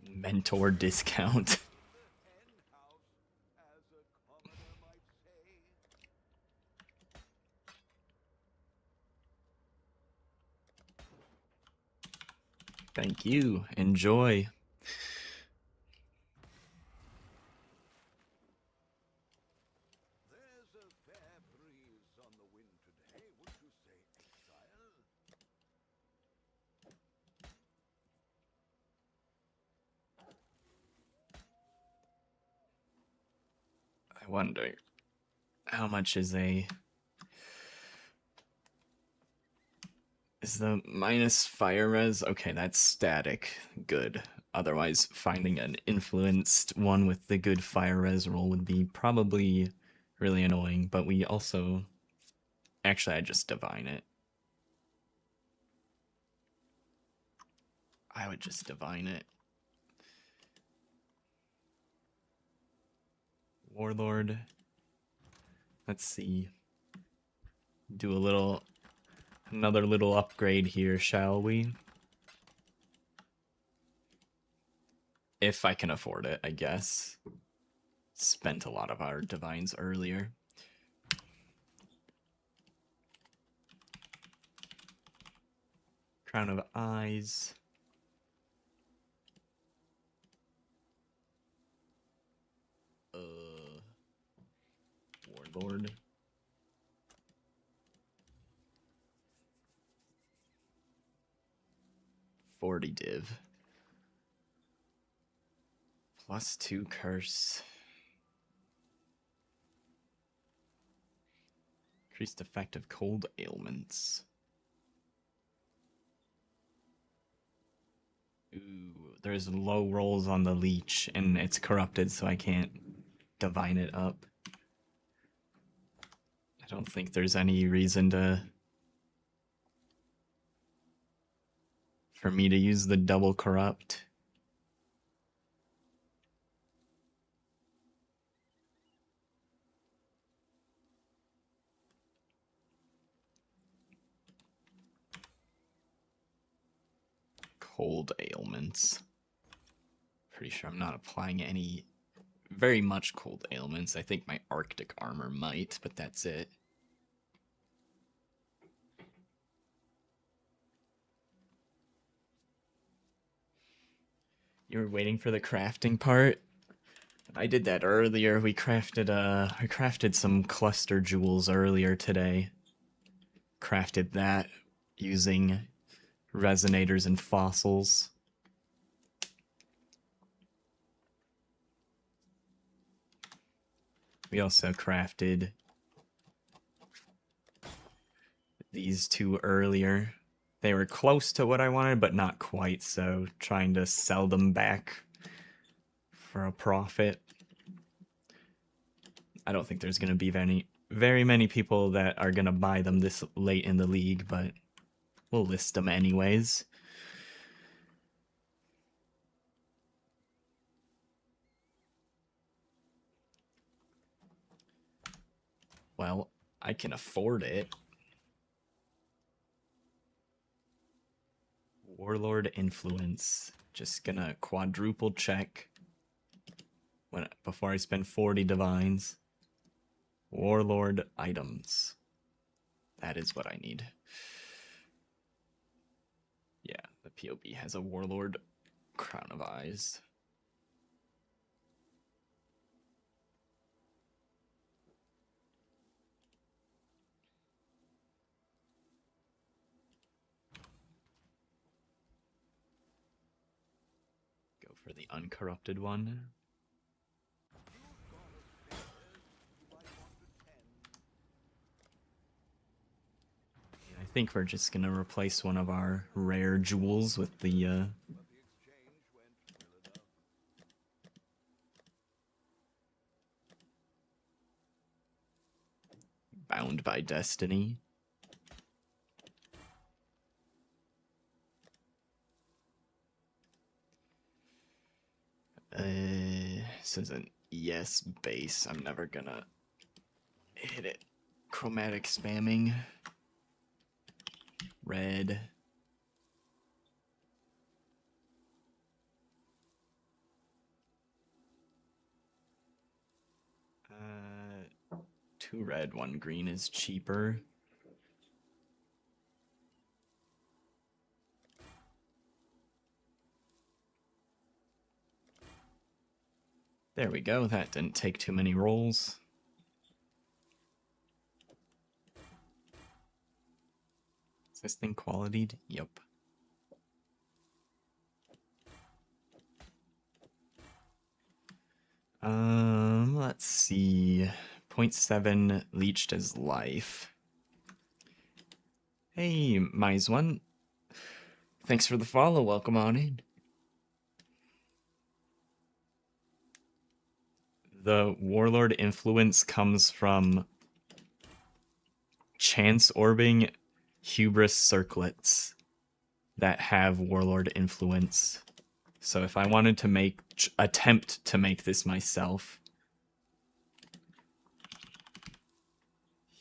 Mentor discount. Thank you. Enjoy. I wonder how much is the minus fire res? Okay, that's static. Good. Otherwise, finding an influenced one with the good fire res roll would be probably really annoying, but we also... Actually, I just divine it. I would just divine it. Warlord. Let's see. Do another little upgrade here, shall we? If I can afford it, I guess. Spent a lot of our divines earlier. Crown of Eyes. Warlord. +40 div. +2 curse. Increased effect of cold ailments. Ooh, there's low rolls on the leech, and it's corrupted, so I can't divine it up. I don't think there's any reason for me to use the double corrupt. Cold ailments. Pretty sure I'm not applying any very much cold ailments. I think my Arctic armor might, but that's it. You were waiting for the crafting part? I did that earlier. We crafted some cluster jewels earlier today. Crafted that using resonators and fossils. We also crafted these two earlier. They were close to what I wanted, but not quite, so trying to sell them back for a profit. I don't think there's going to be very many people that are going to buy them this late in the league, but we'll list them anyways. Well, I can afford it. Warlord influence. Just gonna quadruple check before I spend 40 divines. Warlord items. That is what I need. Yeah, the PoE has a Warlord Crown of Eyes. Go for the uncorrupted one. I think we're just gonna replace one of our rare jewels with the Bound by Destiny. This is an ES base. I'm never gonna hit it. Chromatic spamming. Red. Two red, one green is cheaper. There we go. That didn't take too many rolls. Is this thing qualitied? Yep. Let's see. 0.7 leached as life. Hey, Mize1. Thanks for the follow. Welcome on in. The Warlord influence comes from chance orbing hubris circlets that have Warlord influence. So if I wanted to attempt to make this myself,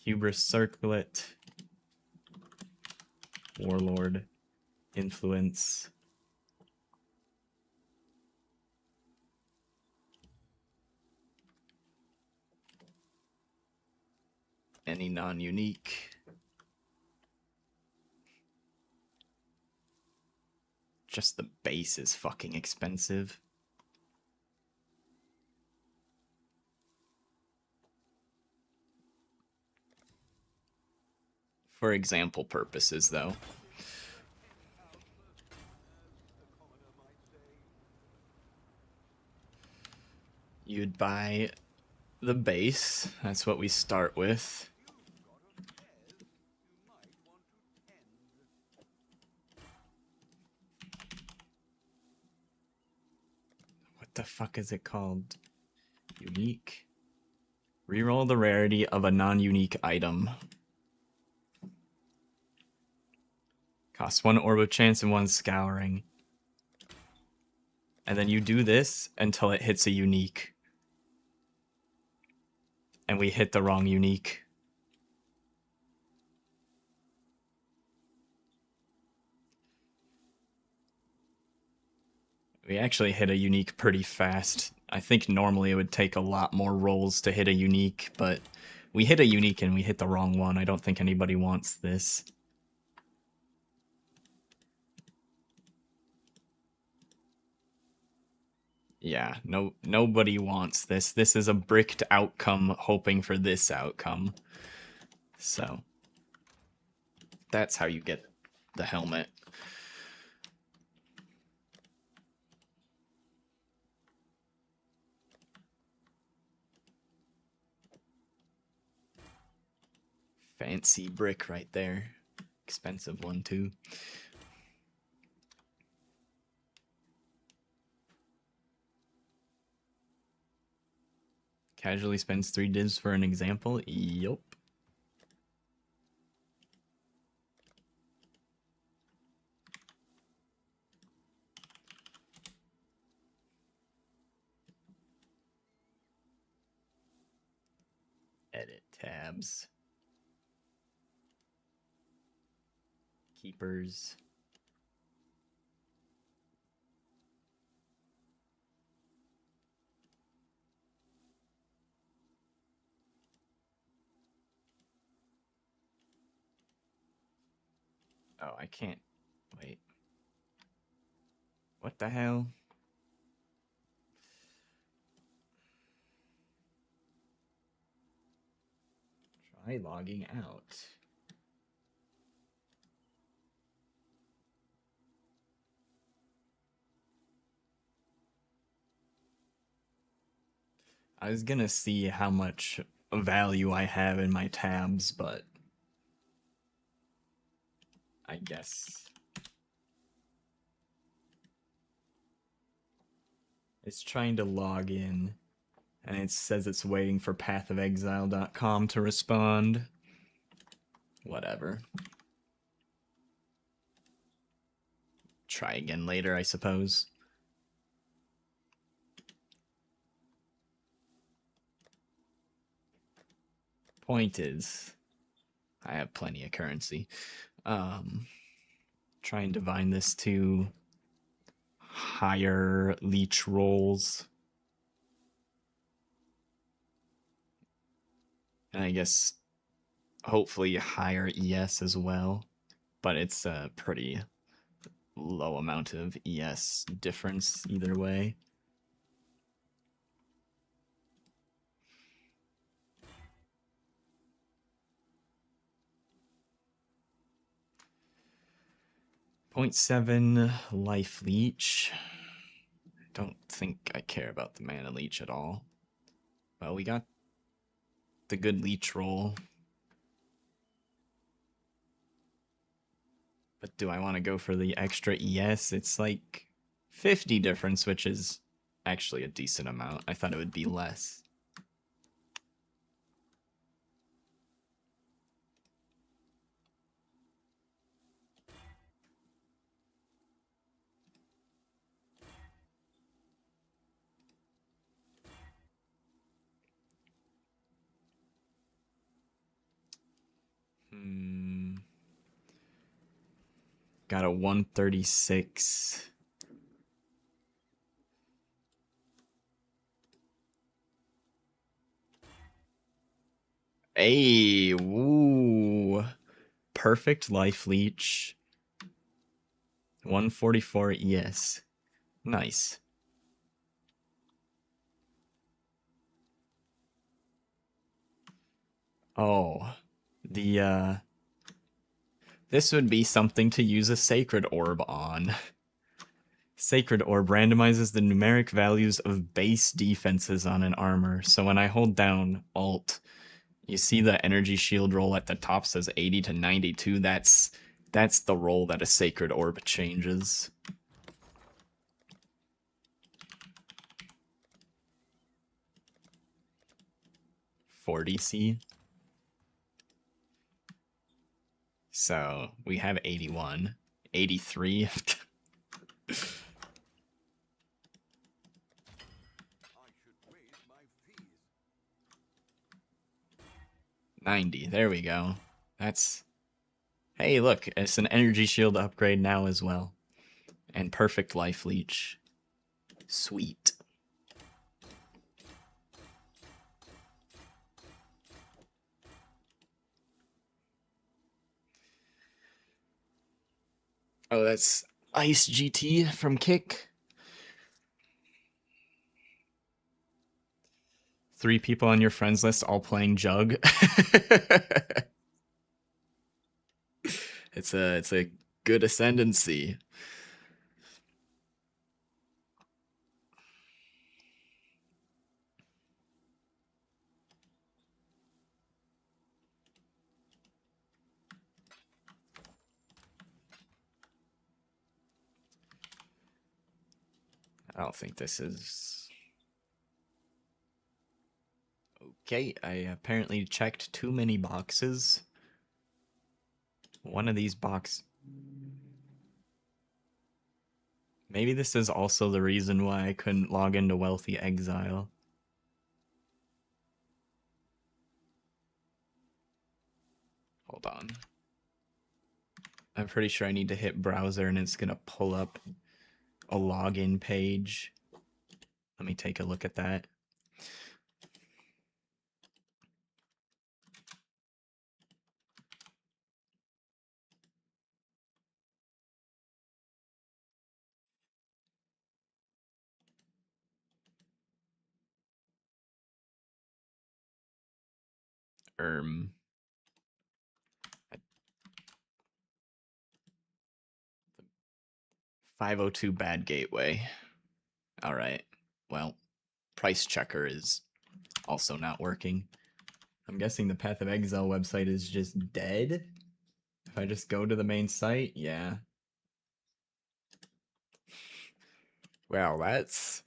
hubris circlet, Warlord influence. Any non-unique. Just the base is fucking expensive. For example purposes, though. You'd buy the base. That's what we start with. What the fuck is it called? Unique. Reroll the rarity of a non-unique item. Costs 1 orb of chance and 1 scouring. And then you do this until it hits a unique. And we hit the wrong unique. We actually hit a unique pretty fast. I think normally it would take a lot more rolls to hit a unique, but we hit a unique and we hit the wrong one. I don't think anybody wants this. Yeah, nobody wants this. This is a bricked outcome hoping for this outcome. So that's how you get the helmet. Fancy brick right there. Expensive one too. Casually spends 3 divs for an example. Yup. Edit tabs. Keepers. Oh, I can't. Wait. What the hell? Try logging out. I was gonna see how much value I have in my tabs, but I guess it's trying to log in, and it says it's waiting for pathofexile.com to respond. Whatever. Try again later, I suppose. Point is, I have plenty of currency. Try and divine this to higher leech rolls. And I guess hopefully higher ES as well. But it's a pretty low amount of ES difference either way. .7 life leech. Don't think I care about the mana leech at all. Well, we got the good leech roll. But do I want to go for the extra ES? It's like 50 difference, which is actually a decent amount. I thought it would be less. Got a 136. Hey, woo. Perfect life leech. 144 ES. Nice. Oh, the This would be something to use a Sacred Orb on. Sacred Orb randomizes the numeric values of base defenses on an armor. So when I hold down Alt, you see the energy shield roll at the top says 80 to 92. That's the roll that a Sacred Orb changes. DC. So we have 81, 83. 90. There we go. That's... Hey, look, it's an energy shield upgrade now as well. And perfect life leech. Sweet. Oh, that's Ice GT from Kick. 3 people on your friends list all playing Jug. It's a good ascendancy. I don't think this is... Okay, I apparently checked too many boxes. One of these boxes... Maybe this is also the reason why I couldn't log into Wealthy Exile. Hold on. I'm pretty sure I need to hit browser and it's gonna pull up a login page. Let me take a look at that. Um, 502 bad gateway. All right. Well, price checker is also not working. I'm guessing the Path of Exile website is just dead. If I just go to the main site, yeah. Well, that's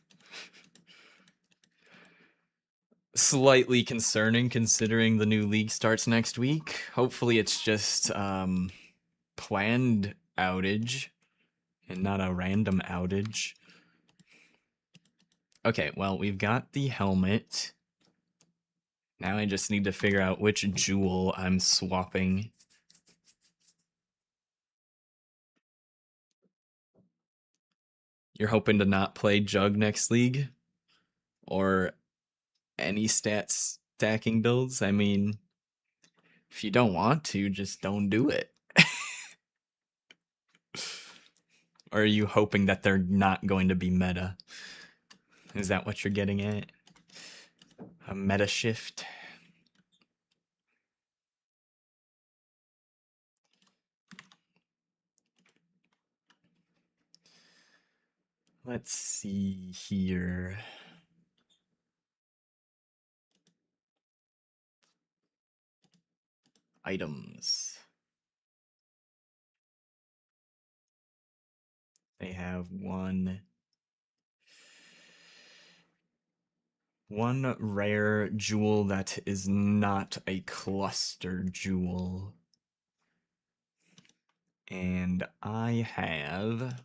slightly concerning considering the new league starts next week. Hopefully it's just planned outage and not a random outage. Okay, well, we've got the helmet. Now I just need to figure out which jewel I'm swapping. You're hoping to not play Jug next league? Or any stats stacking builds? I mean, if you don't want to, just don't do it. Or are you hoping that they're not going to be meta? Is that what you're getting at? A meta shift? Let's see here. Items. They have one rare jewel that is not a cluster jewel. And I have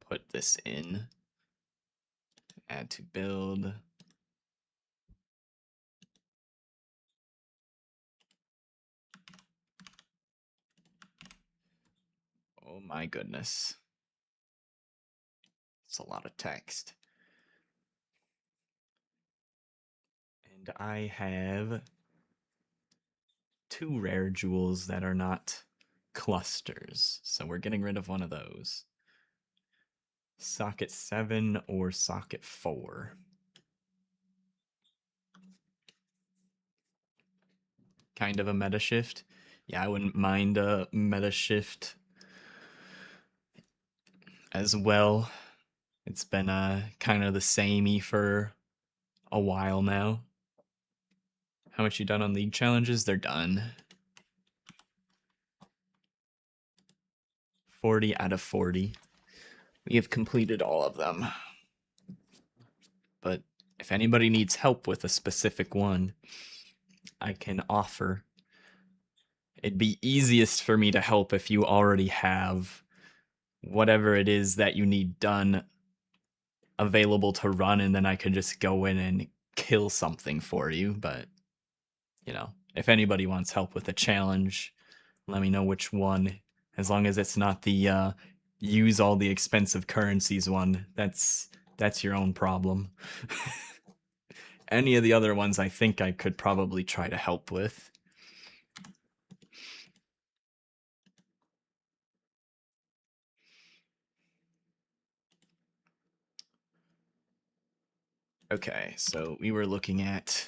put this in. Add to build. Oh my goodness. It's a lot of text. And I have 2 rare jewels that are not clusters. So we're getting rid of one of those. Socket 7 or socket 4. kind of a meta shift. Yeah, I wouldn't mind a meta shift as well. It's been kind of the samey for a while now. How much you done on league challenges? They're done. 40 out of 40. We have completed all of them. But if anybody needs help with a specific one, I can offer. It'd be easiest for me to help if you already have whatever it is that you need done available to run, and then I could just go in and kill something for you. But, you know, if anybody wants help with a challenge, let me know which one. As long as it's not the use all the expensive currencies one, that's your own problem. Any of the other ones I think I could probably try to help with. Okay, so we were looking at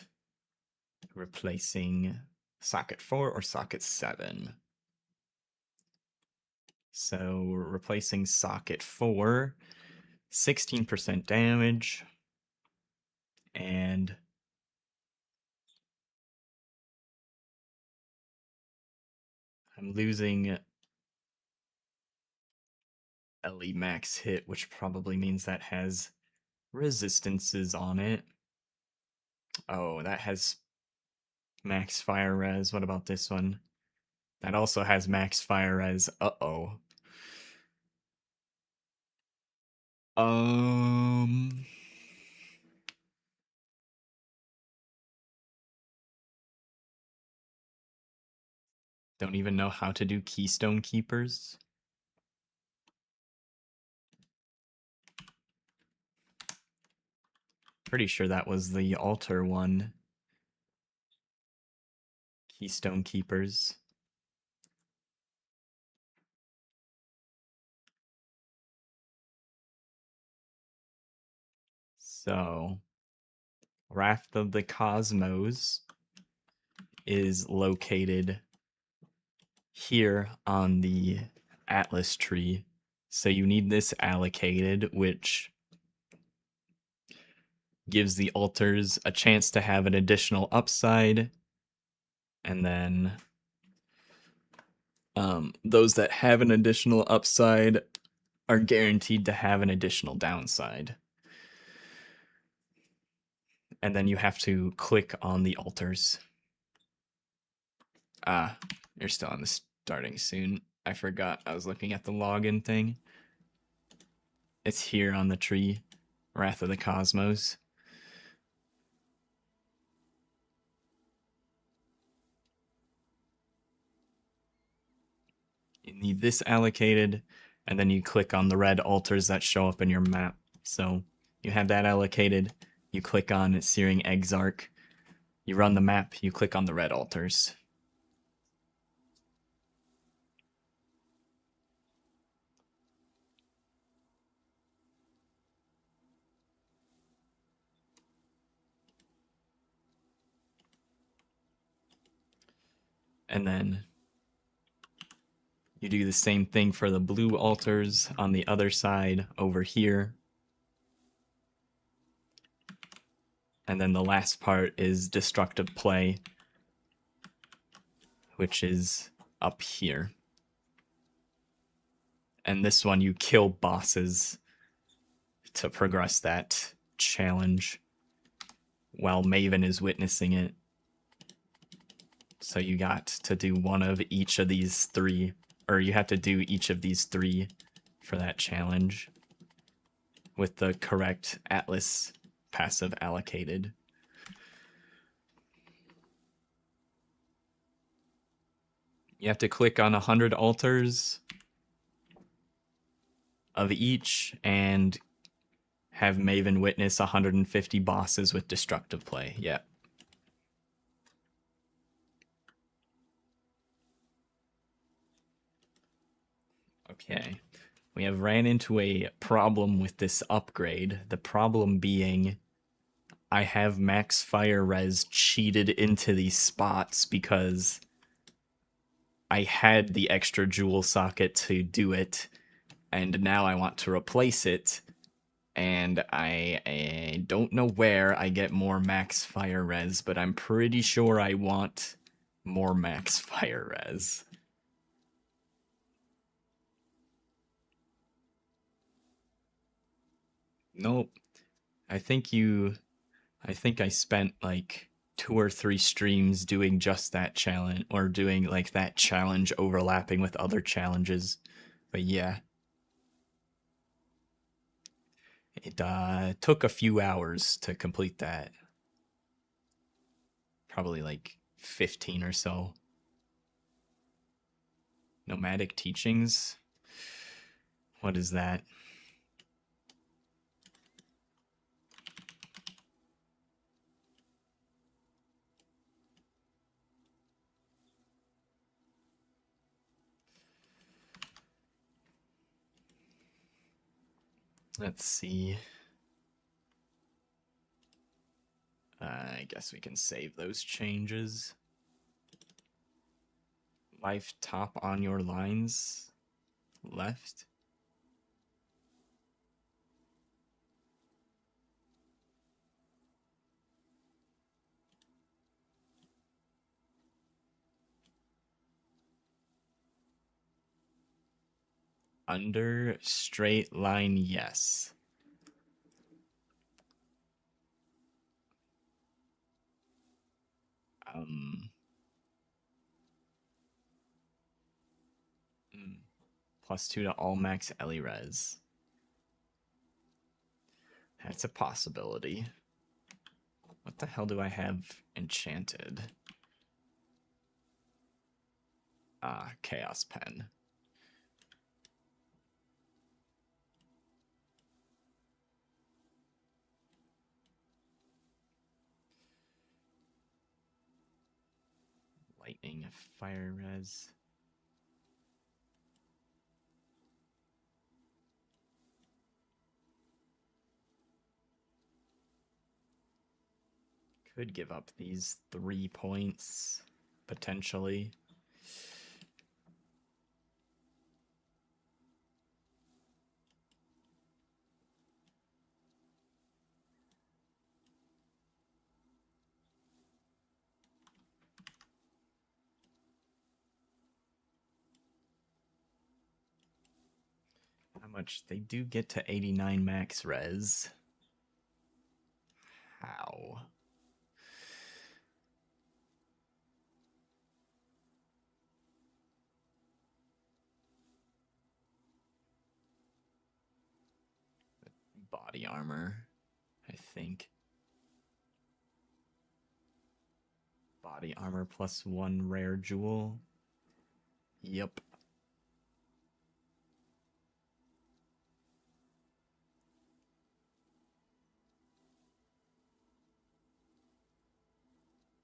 replacing socket 4 or socket 7. So we're replacing socket 4, 16% damage, and I'm losing LE max hit, which probably means that has resistances on it. Oh, that has max fire res. What about this one? That also has max fire res. Uh-oh. Don't even know how to do Keystone Keepers. Pretty sure that was the altar one. Keystone Keepers. So, Wrath of the Cosmos is located here on the Atlas tree. So you need this allocated, which gives the altars a chance to have an additional upside. And then those that have an additional upside are guaranteed to have an additional downside. And then you have to click on the altars. Ah, you're still on the starting soon. I forgot I was looking at the login thing. It's here on the tree, Wrath of the Cosmos. You need this allocated, and then you click on the red altars that show up in your map. So you have that allocated, you click on Searing Exarch, you run the map, you click on the red altars. And then you do the same thing for the blue altars on the other side over here. And then the last part is destructive play, which is up here. And this one you kill bosses to progress that challenge while Maven is witnessing it. So you got to do one of each of these three, or you have to do each of these three for that challenge with the correct Atlas passive allocated. You have to click on 100 altars of each and have Maven witness 150 bosses with destructive play. Yeah. Okay. We have ran into a problem with this upgrade. The problem being I have max fire res cheated into these spots because I had the extra jewel socket to do it, and now I want to replace it, and I don't know where I get more max fire res, but I'm pretty sure I want more max fire res. Nope. I think I spent like 2 or 3 streams doing just that challenge, or doing like that challenge overlapping with other challenges. But yeah, it took a few hours to complete that. Probably like 15 or so. Nomadic teachings? What is that? Let's see. I guess we can save those changes. Life top on your lines left. Under straight line, yes. Um, +2 to all max Ellie res. That's a possibility. What the hell do I have enchanted? Ah, Chaos Pen. Lightning, fire res. Could give up these 3 points, potentially. How much? They do get to 89 max res. How? Body armor, I think. Body armor +1 rare jewel. Yep.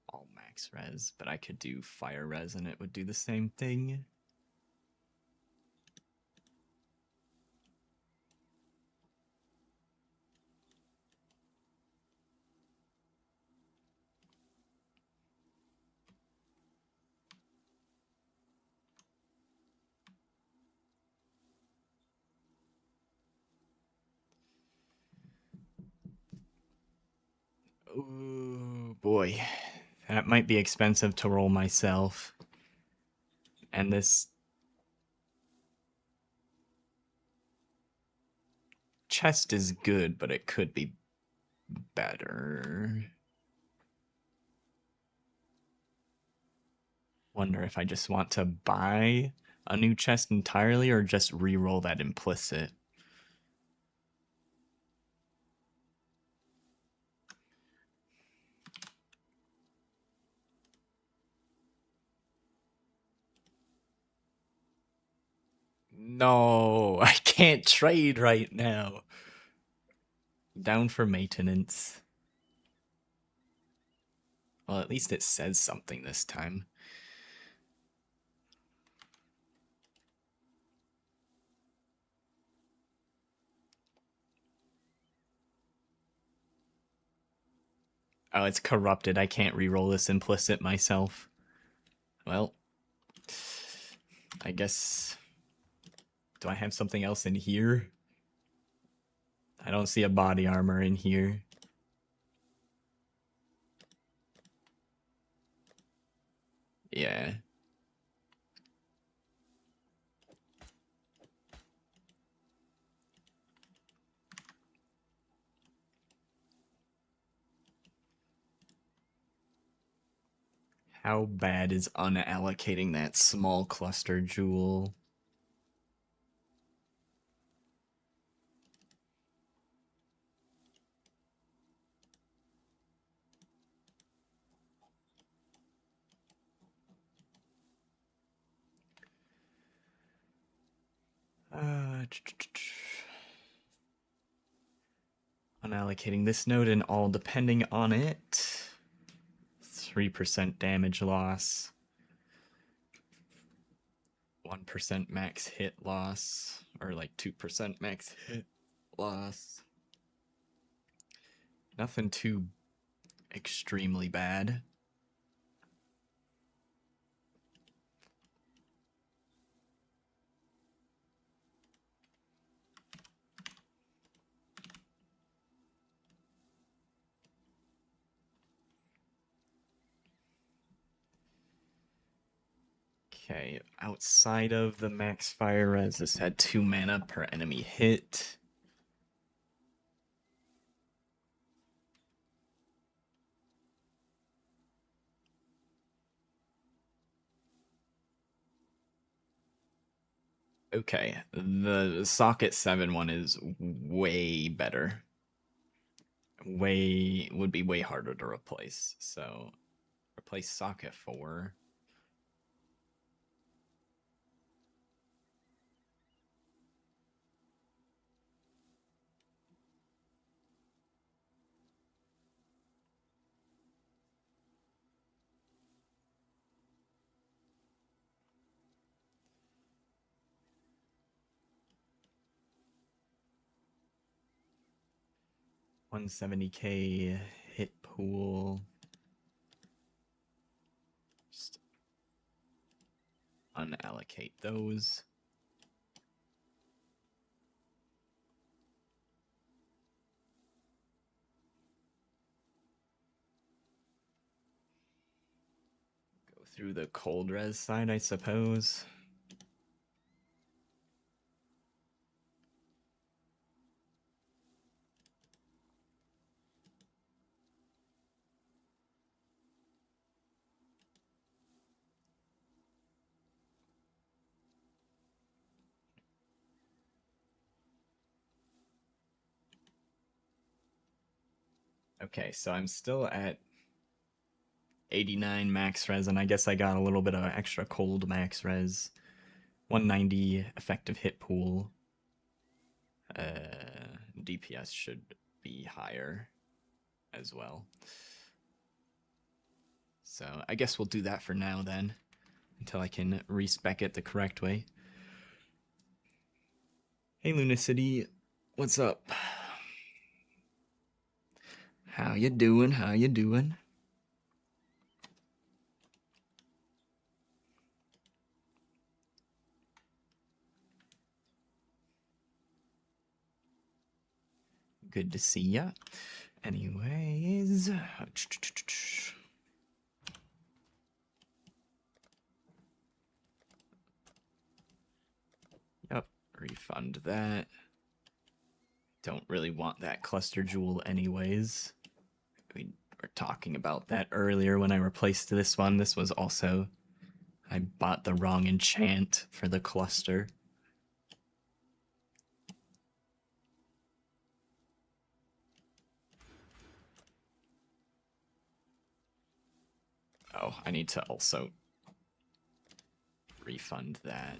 All max res, but I could do fire res and it would do the same thing. Oh boy, that might be expensive to roll myself. And this chest is good, but it could be better. Wonder if I just want to buy a new chest entirely or just re-roll that implicit. No, I can't trade right now. Down for maintenance. Well, at least it says something this time. Oh, it's corrupted. I can't re-roll this implicit myself. Well, I guess... Do I have something else in here? I don't see a body armor in here. Yeah. How bad is unallocating that small cluster jewel? Unallocating this node and all depending on it. 3% damage loss. 1% max hit loss. Or like 2% max hit loss. Nothing too extremely bad. Okay, outside of the max fire res, this had 2 mana per enemy hit. Okay, the socket 7 one is way better. Would be way harder to replace. So replace socket 4. $170k hit pool. Just unallocate those. Go through the cold res side, I suppose. Okay, so I'm still at 89 max res, and I guess I got a little bit of extra cold max res. 190 effective hit pool. DPS should be higher as well. So I guess we'll do that for now then, until I can respec it the correct way. Hey Lunicity, what's up? How you doing? How you doing? Good to see ya. Anyways, yep, refund that. Don't really want that cluster jewel anyways. We were talking about that earlier when I replaced this one. This was also, I bought the wrong enchant for the cluster. Oh, I need to also refund that.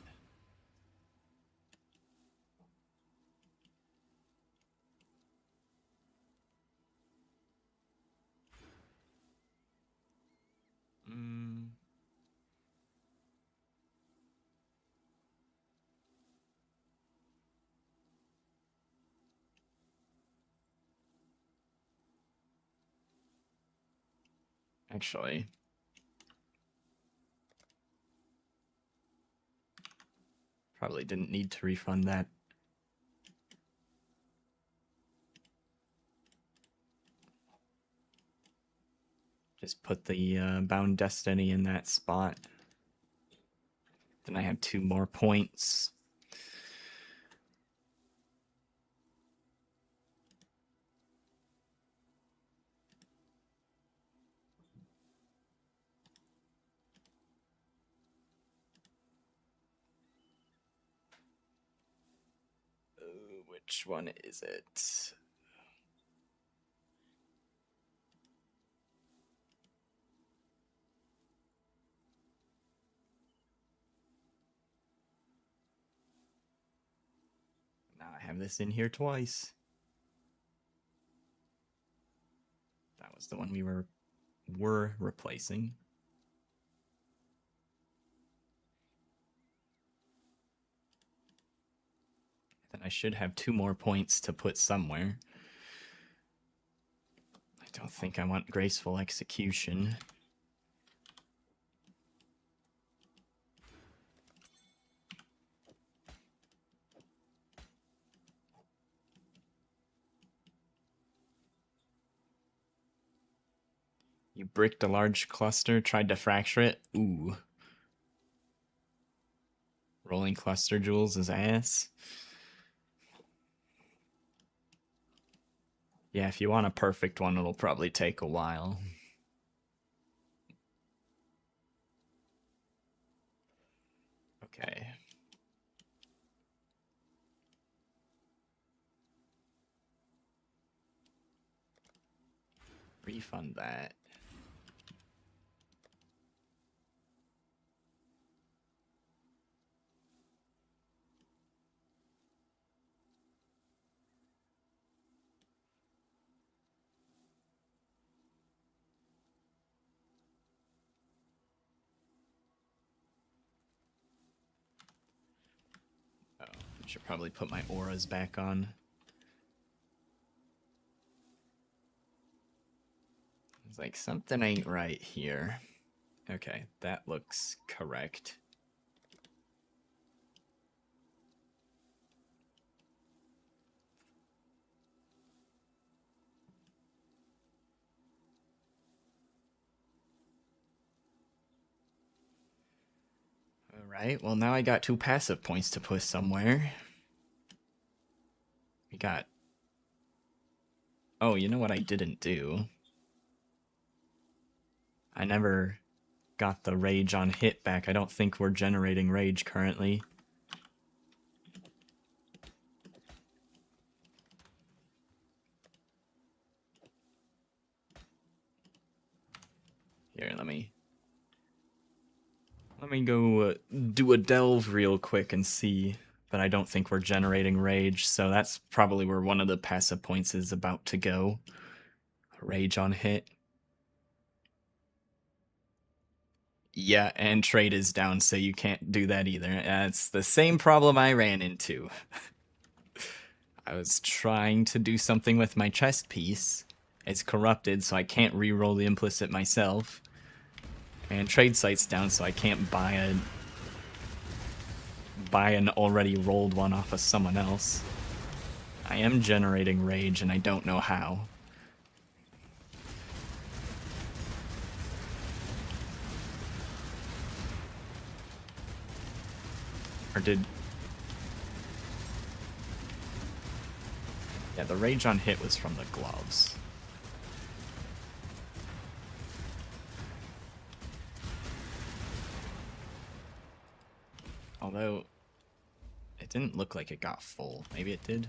Actually, probably didn't need to refund that. Just put the Bound Destiny in that spot. Then I have 2 more points. Which one is it? Now I have this in here twice. That was the one we were replacing. Then I should have 2 more points to put somewhere. I don't think I want Graceful Execution. You bricked a large cluster, tried to fracture it. Ooh. Rolling cluster jewels is ass. Yeah, if you want a perfect one, it'll probably take a while. Okay. Refund that. Oh, I should probably put my auras back on. It's like something ain't right here. Okay, that looks correct. Alright, well now I got 2 passive points to put somewhere. We got... Oh, you know what I didn't do? I never got the rage on hit back. I don't think we're generating rage currently. Here, let me go do a delve real quick and see. But I don't think we're generating rage, so that's probably where one of the passive points is about to go. Rage on hit. Yeah, and trade is down, so you can't do that either. It's the same problem I ran into. I was trying to do something with my chest piece. It's corrupted, so I can't re-roll the implicit myself. And trade site's down, so I can't buy an already rolled one off of someone else. I am generating rage, and I don't know how. Or did... Yeah, the rage on hit was from the gloves. Although, it didn't look like it got full. Maybe it did?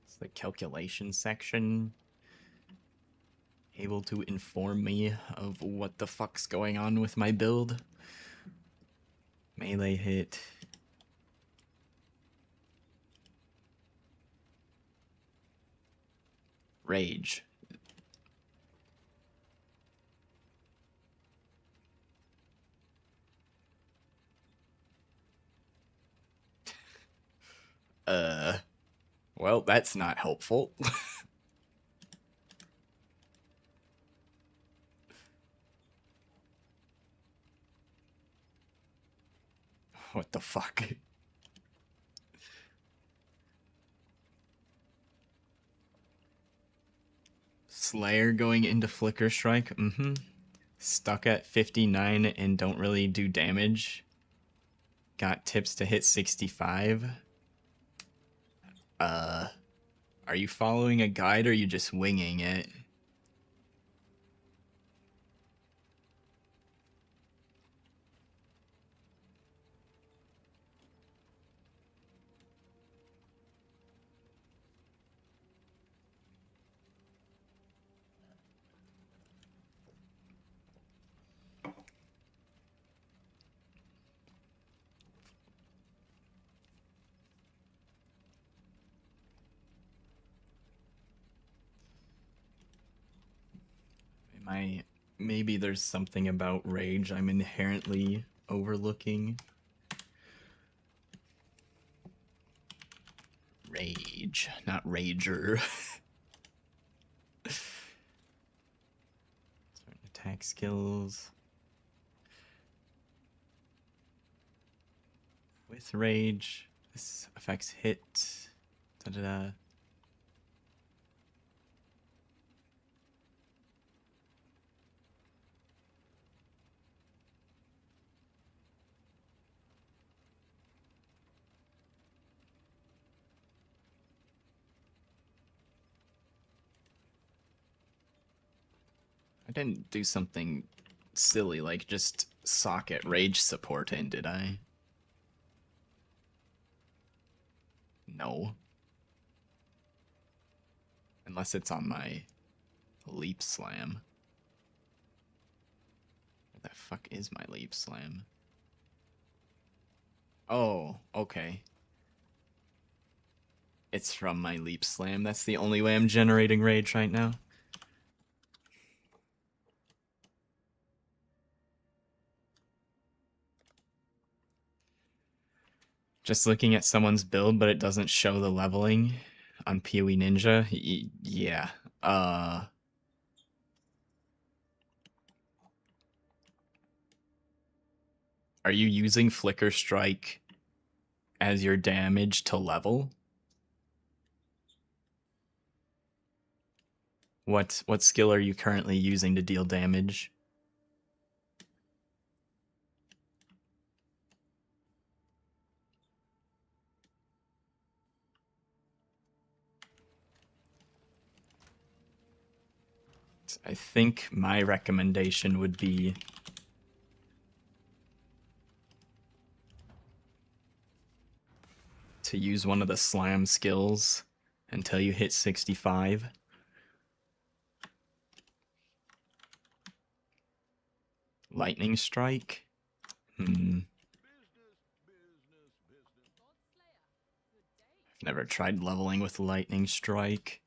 It's the calculation section. Able to inform me of what the fuck's going on with my build. Melee hit. Rage. Well, that's not helpful. What the fuck? Slayer going into Flicker Strike? Mm-hmm. Stuck at 59 and don't really do damage. Got tips to hit 65. Are you following a guide or are you just winging it? Maybe there's something about rage I'm inherently overlooking. Rage, not rager. Certain attack skills. With rage, this affects hit. Da-da-da. I didn't do something silly like just socket rage support in, did I? No. Unless it's on my leap slam. Where the fuck is my leap slam? Oh, okay. It's from my leap slam. That's the only way I'm generating rage right now. Just looking at someone's build, but it doesn't show the leveling on PoE Ninja. Yeah. Are you using Flicker Strike as your damage to level? What skill are you currently using to deal damage? I think my recommendation would be to use one of the slam skills until you hit 65. Lightning Strike? I've never tried leveling with Lightning Strike.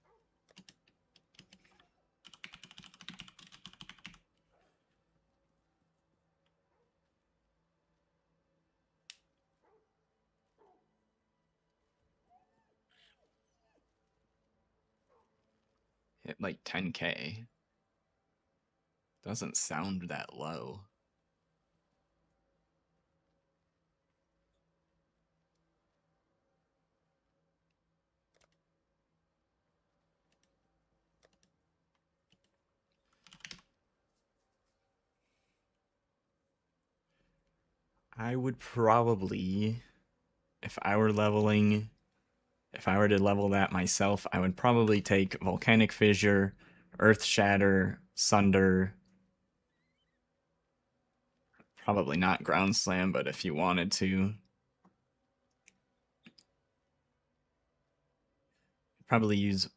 Hit like 10k. Doesn't sound that low. I would probably, if I were to level that myself, I would probably take Volcanic Fissure, Earth Shatter, Sunder. Probably not Ground Slam, but if you wanted to. Probably use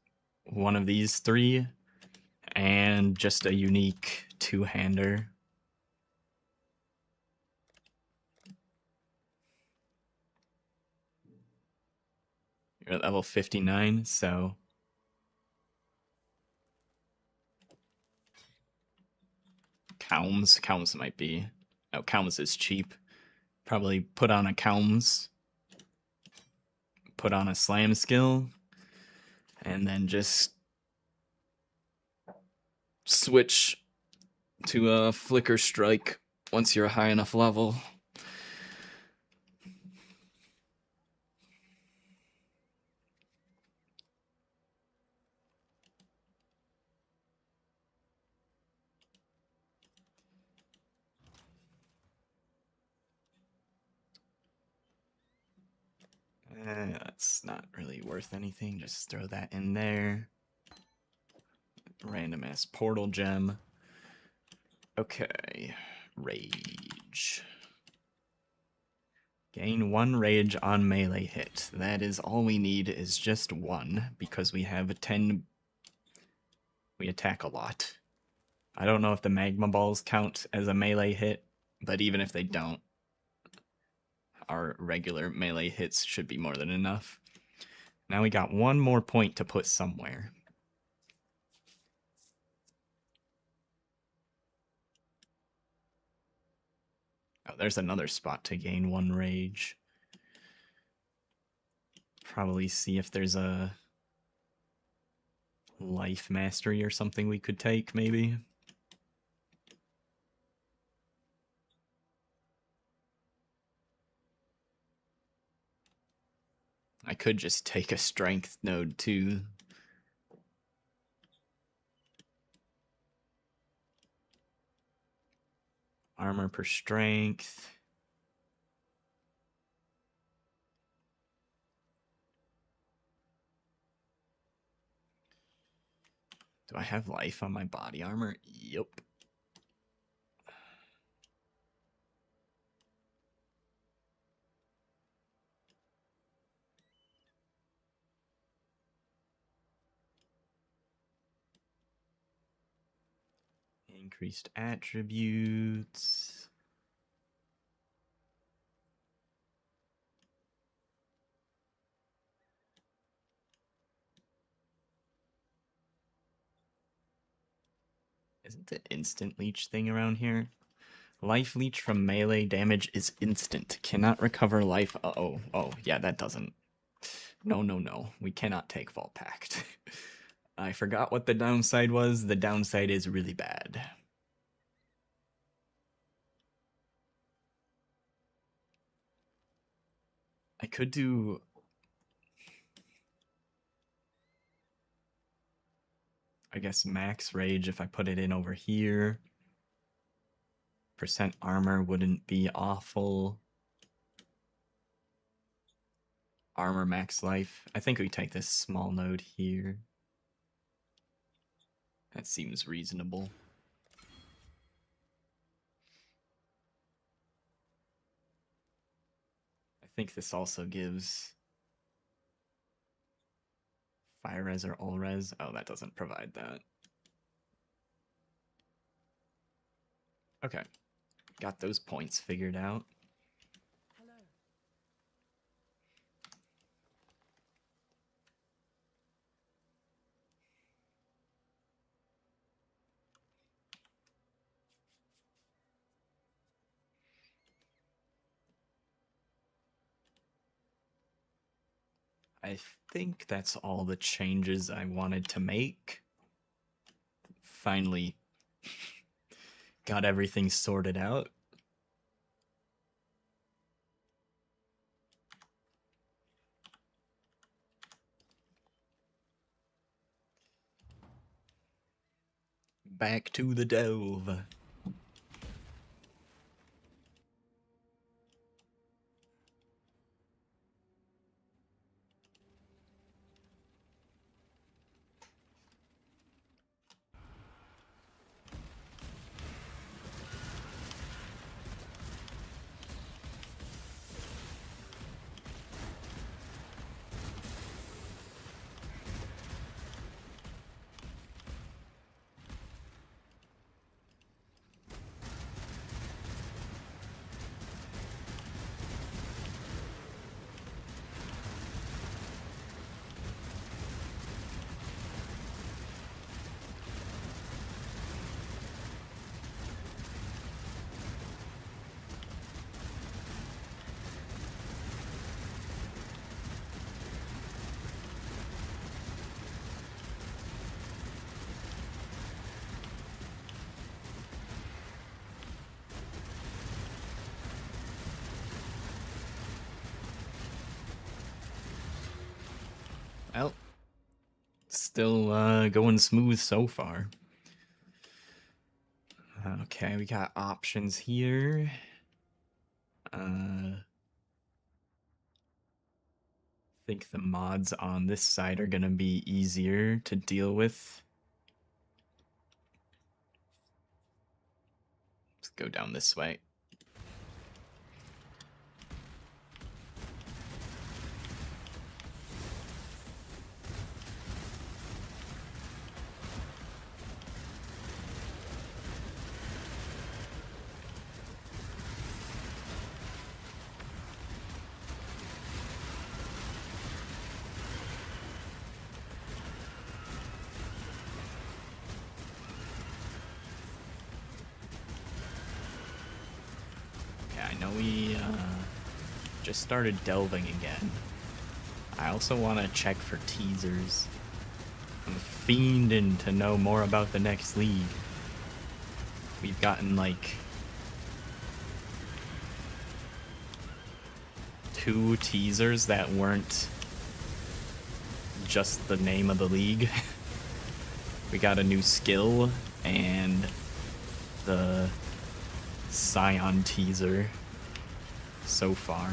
one of these three and just a unique two-hander. You're at level 59, so Calms might be. Oh, Calms is cheap. Probably put on a Calms put on a slam skill, and then just switch to a flicker strike once you're a high enough level. That's not really worth anything. Just throw that in there. Random ass portal gem. Okay. Rage. Gain 1 rage on melee hit. That is all we need, is just 1, because we have 10. We attack a lot. I don't know if the magma balls count as a melee hit, but even if they don't, our regular melee hits should be more than enough. Now we got 1 more point to put somewhere. Oh, there's another spot to gain 1 rage. Probably see if there's a life mastery or something we could take, maybe. I could just take a strength node too. Armor per strength. Do I have life on my body armor? Yep. Increased attributes. Isn't the instant leech thing around here? Life leech from melee damage is instant. Cannot recover life. Oh, yeah, that doesn't. No. We cannot take Vault Pact. I forgot what the downside was. The downside is really bad. I could do... I guess max rage if I put it in over here. Percent armor wouldn't be awful. Armor max life. I think we take this small node here. That seems reasonable. I think this also gives fire res or ul res. Oh, that doesn't provide that. Okay. Got those points figured out. I think that's all the changes I wanted to make. Finally got everything sorted out. Back to the Dove. Still going smooth so far. Okay, we got options here. I think the mods on this side are gonna be easier to deal with. Let's go down this way. I know we just started delving again. I also want to check for teasers. I'm fiending to know more about the next league. We've gotten like 2 teasers that weren't just the name of the league. We got a new skill and the Scion teaser so far.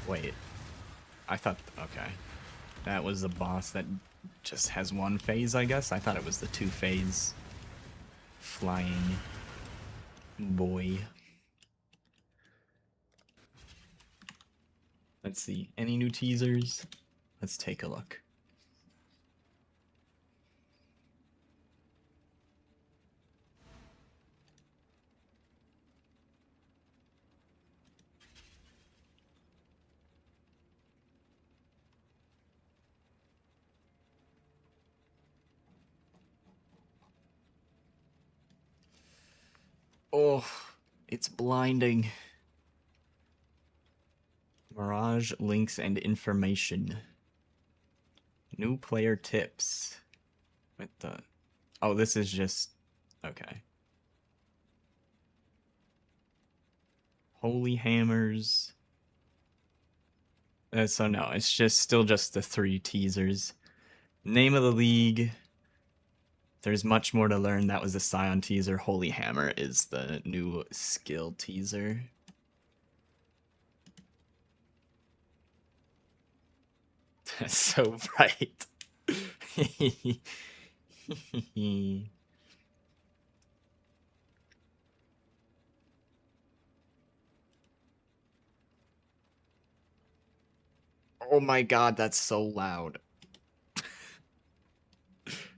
Wait, I thought, okay, that was the boss that just has 1 phase, I guess? I thought it was the 2 phase flying boy. Let's see, any new teasers? Let's take a look. Oh, it's blinding. Mirage links and information. New player tips. What the? Oh, this is just... okay. Holy hammers. So no, it's just still just the 3 teasers. Name of the league. There's much more to learn. That was the Scion teaser. Holy Hammer is the new skill teaser. That's so bright. Oh my god, that's so loud.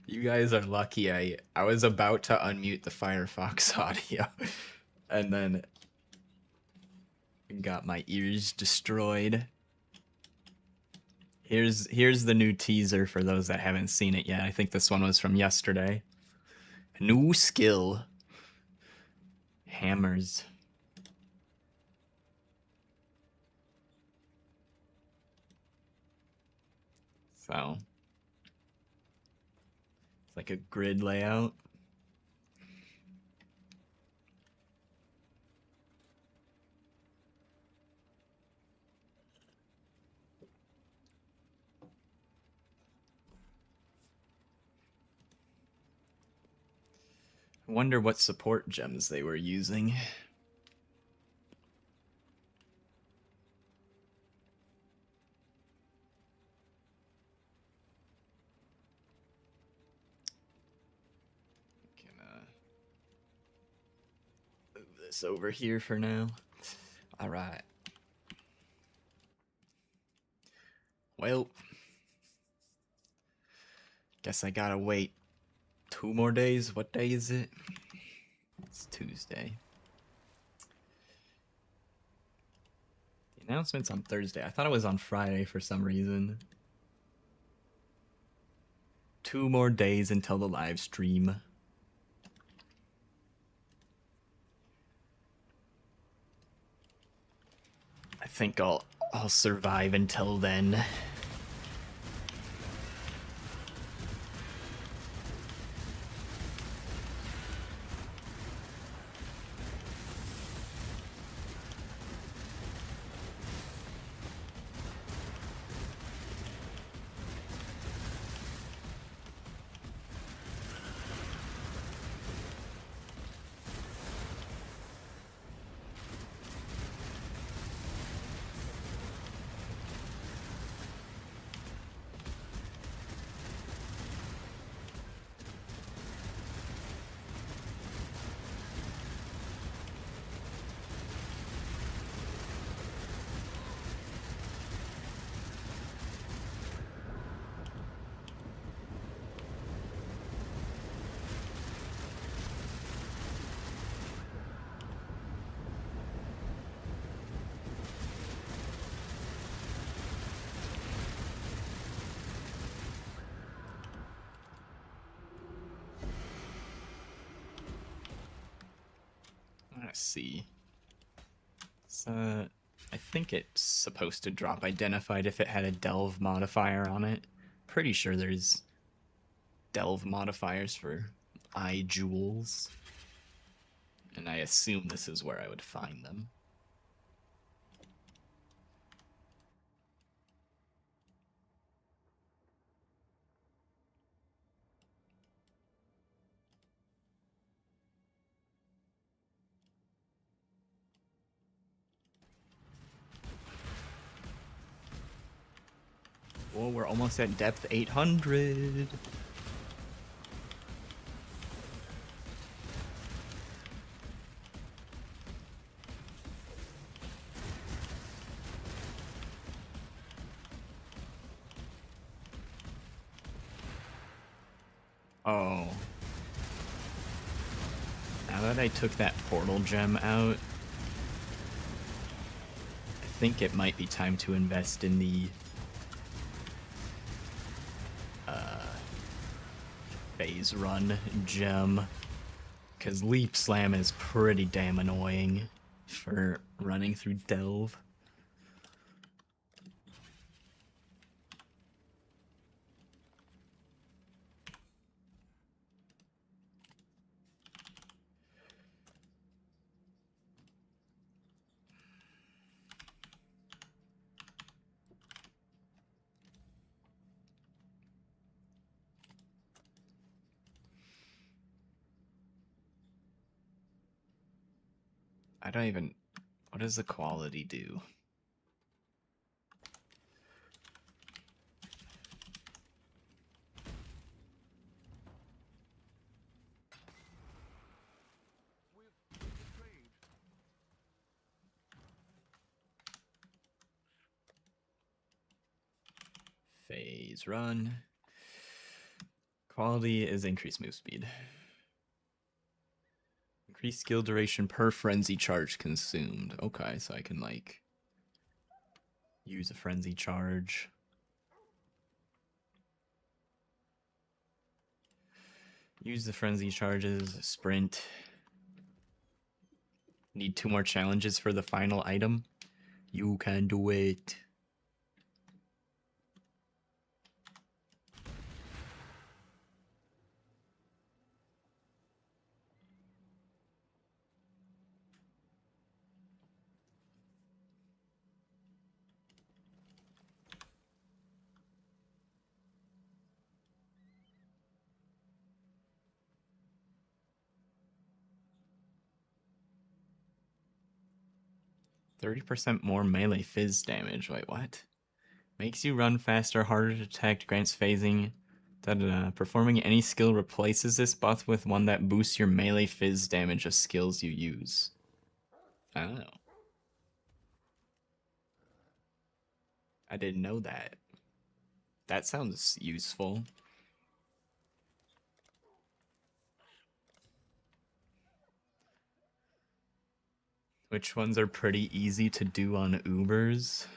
You guys are lucky. I was about to unmute the Firefox audio and then got my ears destroyed. Here's the new teaser for those that haven't seen it yet. I think this one was from yesterday. New skill. Hammers. So it's like a grid layout. I wonder what support gems they were using. Move this over here for now. All right. Well, guess I gotta wait 2 more days. What day is it? It's Tuesday. The announcement's on Thursday. I thought it was on Friday for some reason. 2 more days until the live stream. I think I'll survive until then. see. So, I think it's supposed to drop identified if it had a delve modifier on it. Pretty sure there's delve modifiers for eye jewels. And I assume this is where I would find them. Whoa, we're almost at depth 800. Oh. Now that I took that portal gem out, I think it might be time to invest in the phase run gem, because leap slam is pretty damn annoying for running through delve. I don't even... What does the quality do? Phase run. Quality is increased move speed. Increased skill duration per frenzy charge consumed. Okay, so I can, like, use a frenzy charge. Use the frenzy charges, sprint. Need 2 more challenges for the final item. You can do it. %30 more melee fizz damage. Wait, what? Makes you run faster, harder to detect, grants phasing. Da-da-da. Performing any skill replaces this buff with one that boosts your melee fizz damage of skills you use. Oh. I didn't know that. That sounds useful. Which ones are pretty easy to do on Ubers?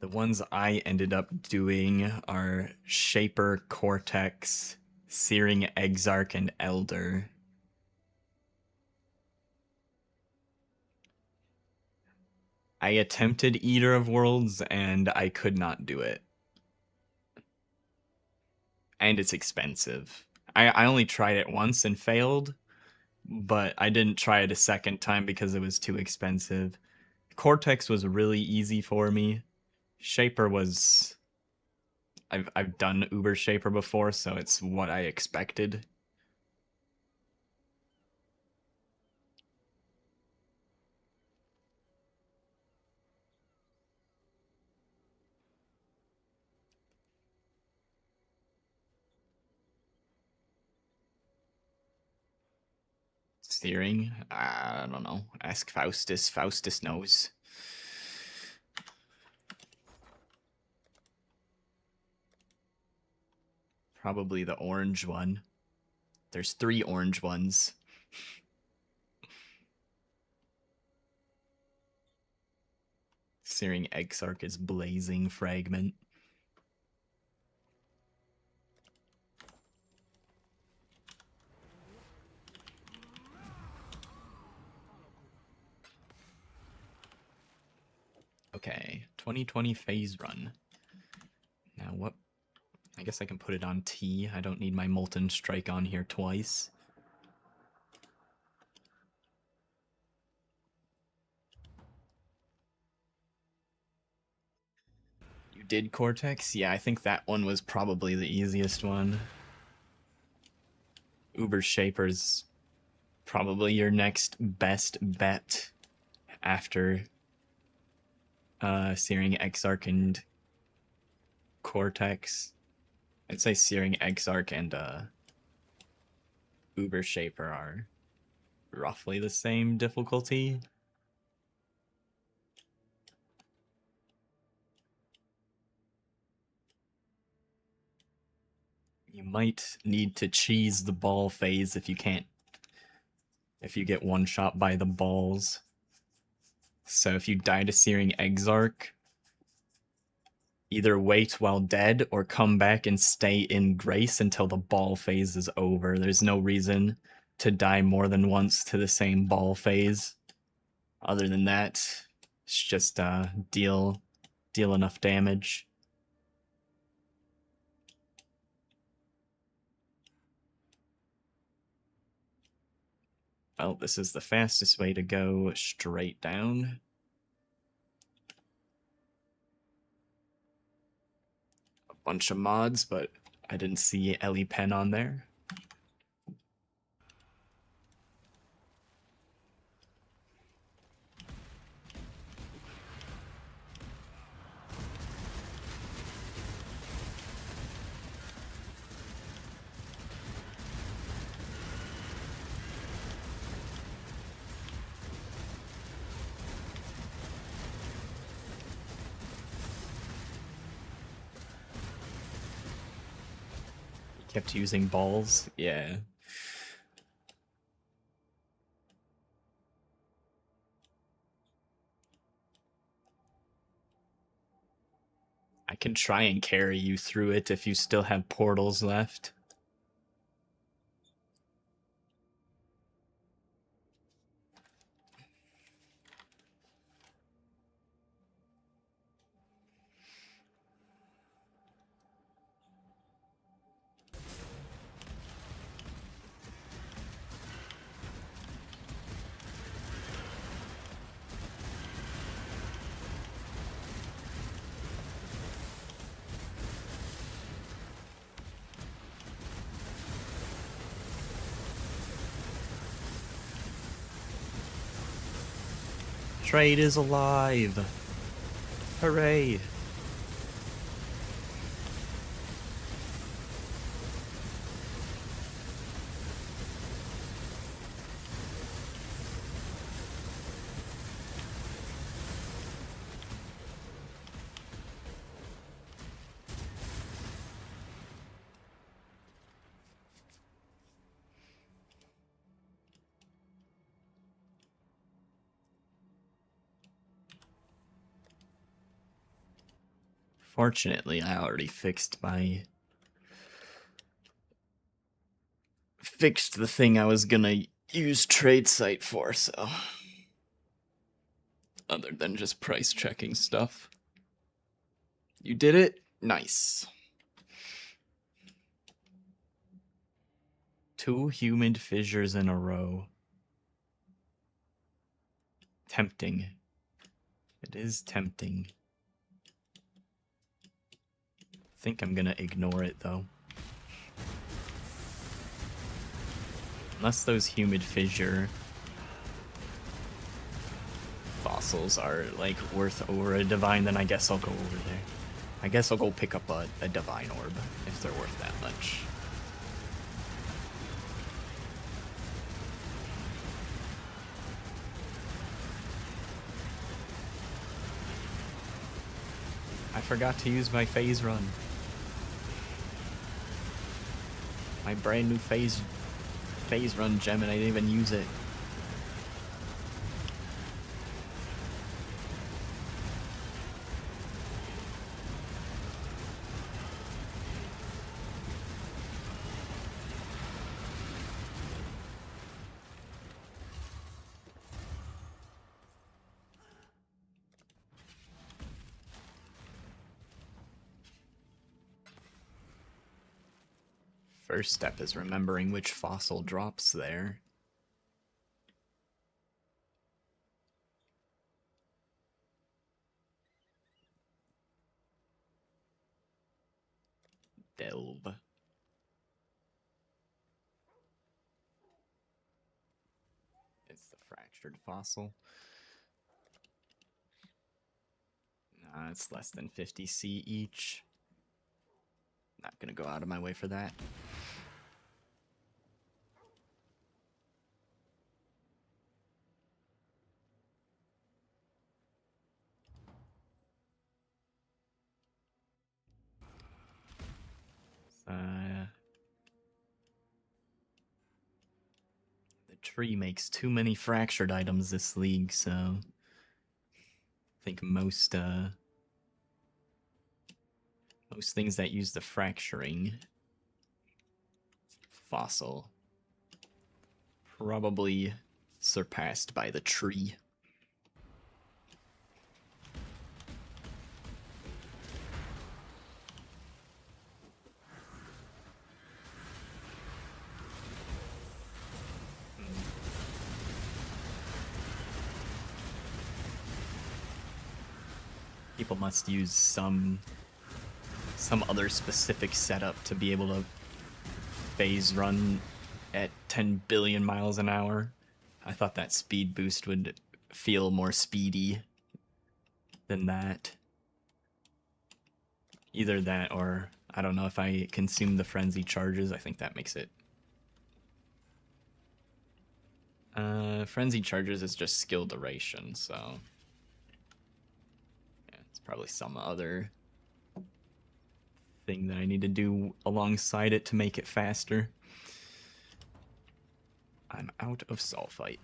The ones I ended up doing are Shaper, Cortex, Searing Exarch, and Elder. I attempted Eater of Worlds, and I could not do it. And it's expensive. I only tried it once and failed, but I didn't try it a second time because it was too expensive. Cortex was really easy for me. Shaper was... I've done Uber Shaper before, so it's what I expected. Steering? I don't know. Ask Faustus. Faustus knows. Probably the orange one. There's 3 orange ones. Searing Exarch is Blazing Fragment. 2020 phase run. Now what? I guess I can put it on T. I don't need my Molten Strike on here twice. You did Cortex? Yeah, I think that one was probably the easiest one. Uber Shaper's probably your next best bet after Searing Exarch and Cortex. I'd say Searing Exarch and Uber Shaper are roughly the same difficulty. You might need to cheese the ball phase if you can't, if you get one shot by the balls. So if you die to Searing Exarch, either wait while dead or come back and stay in Grace until the ball phase is over. There's no reason to die more than once to the same ball phase. Other than that, it's just deal enough damage. Well, this is the fastest way to go straight down. A bunch of mods, but I didn't see Ellie Pen on there. Kept using balls, yeah. I can try and carry you through it if you still have portals left. Trade is alive! Hooray! Fortunately, I already fixed the thing I was gonna use trade site for, so other than just price checking stuff. You did it? Nice. 2 humid fissures in a row. Tempting. It is tempting. I think I'm gonna ignore it though. Unless those humid fissure fossils are like worth over a divine, then I guess I'll go over there. I guess I'll go pick up a divine orb if they're worth that much. I forgot to use my phase run. My brand new phase run gem, and I didn't even use it. First step is remembering which fossil drops there. Delve. It's the fractured fossil. Nah, it's less than 50 C each. Not gonna go out of my way for that. The tree makes too many fractured items this league, so I think most things that use the fracturing fossil probably surpassed by the tree. People must use some other specific setup to be able to phase run at 10 billion miles an hour. I thought that speed boost would feel more speedy than that. Either that or, I don't know, if I consume the frenzy charges, I think that makes it. Frenzy charges is just skill duration, so yeah, it's probably some other thing that I need to do alongside it to make it faster. I'm out of sulfite.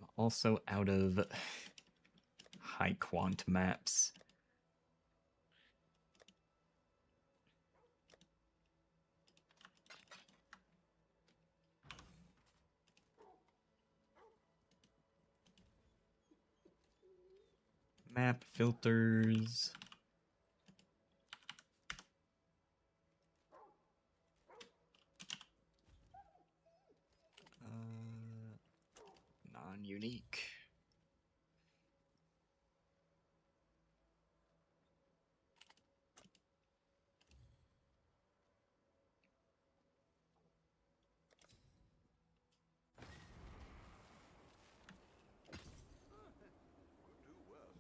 I'm also out of high quant maps. Map filters. Non-unique.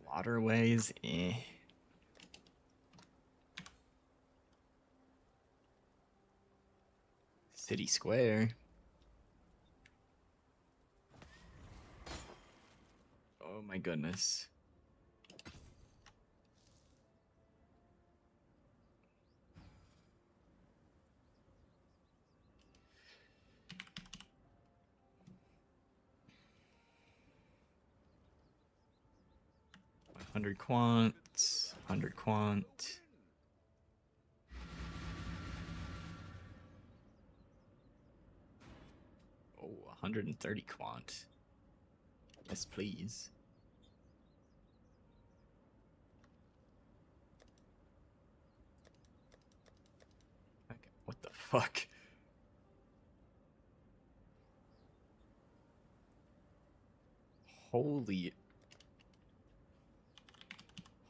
Waterways, eh. City Square. Oh my goodness. $100 quant, 100 quant. Oh, 130 quant. Yes, please. Okay, what the fuck?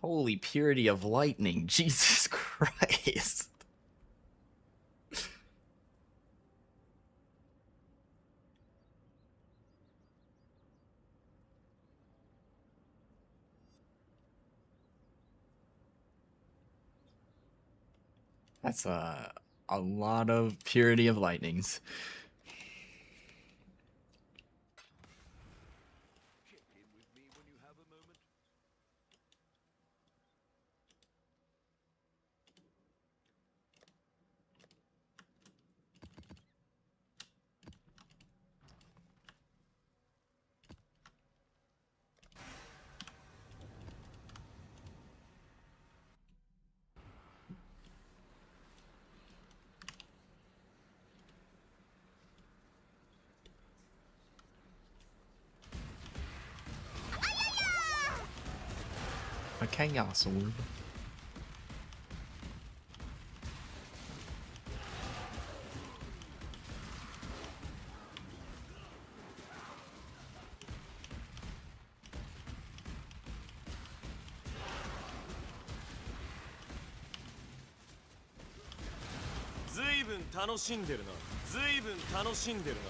Holy purity of lightning, Jesus Christ. That's a lot of purity of lightnings. A chaos orb.
楽しんでるな。ずいぶん楽しんでるな。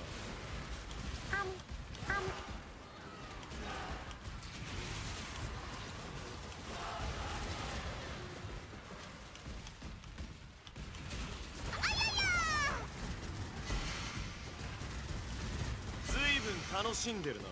ずいぶん楽しんでるな。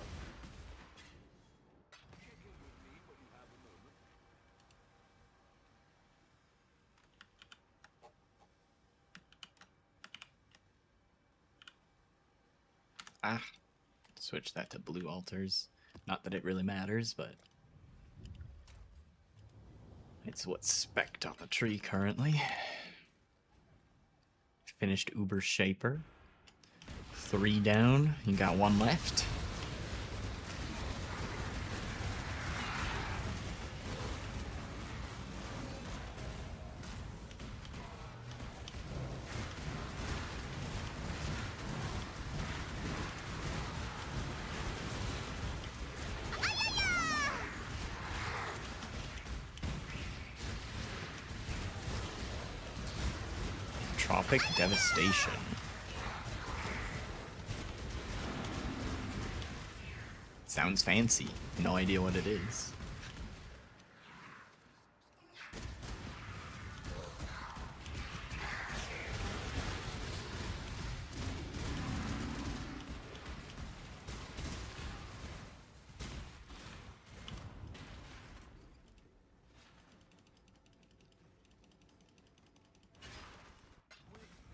Ah, switch that to blue altars. Not that it really matters, but it's what's spec'd on the tree currently. Finished Uber Shaper. 3 down. You got 1 left. Tropic Devastation. Sounds fancy. No idea what it is.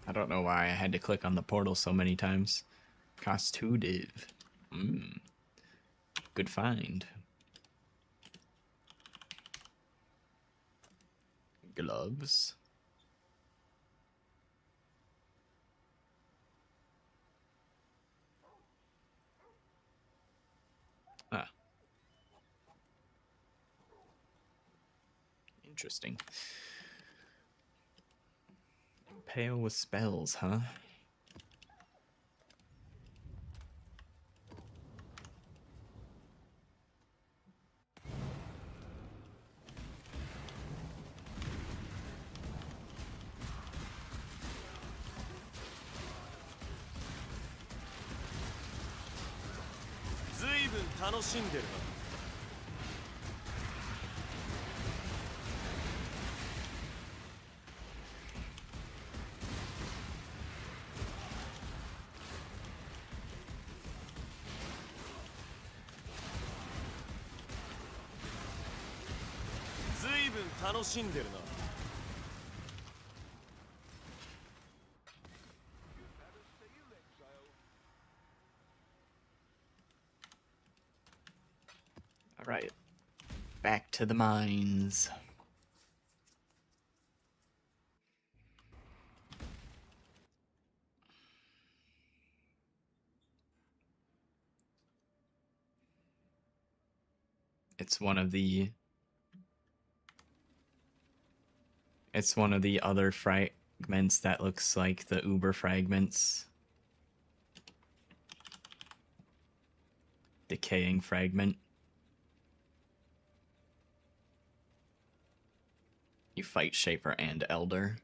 I don't know why I had to click on the portal so many times. Cost 2 div. Good find. Gloves. Ah. Interesting. Pale with spells, huh? All right. Back to the mines. It's one of the other fragments that looks like the Uber fragments. Decaying fragment. You fight Shaper and Elder.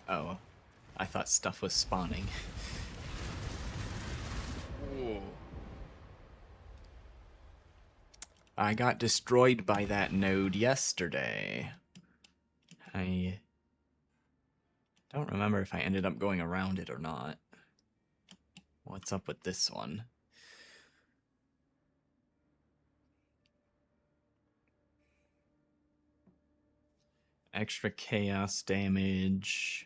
Oh, I thought stuff was spawning. Whoa. I got destroyed by that node yesterday. I don't remember if I ended up going around it or not. What's up with this one? Extra chaos damage.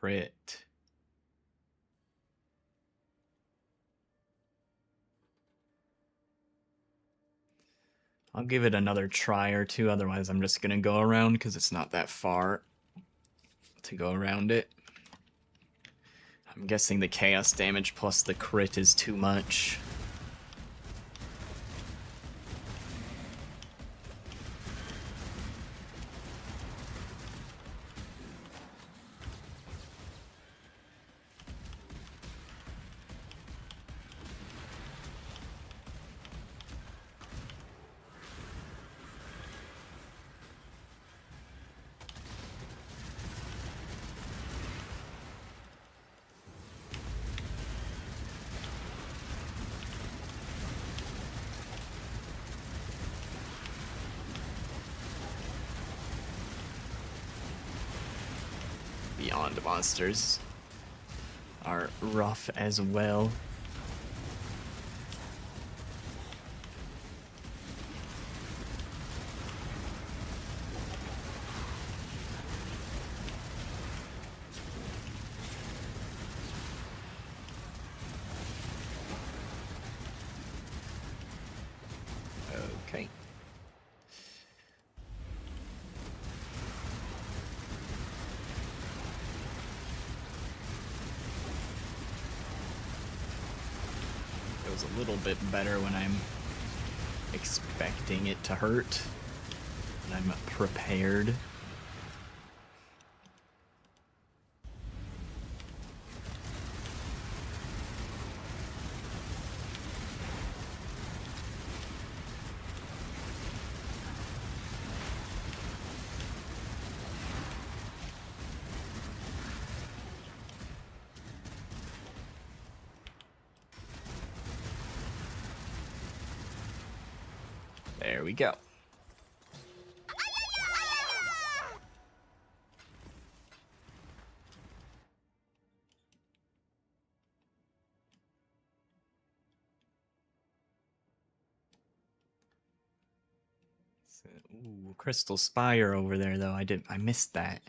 Crit. I'll give it another try or two, otherwise I'm just gonna go around because it's not that far to go around it. I'm guessing the chaos damage plus the crit is too much. Beyond monsters are rough as well. Okay. Feels a little bit better when I'm expecting it to hurt and I'm prepared. There we go. Ooh, Crystal Spire over there though. I missed that.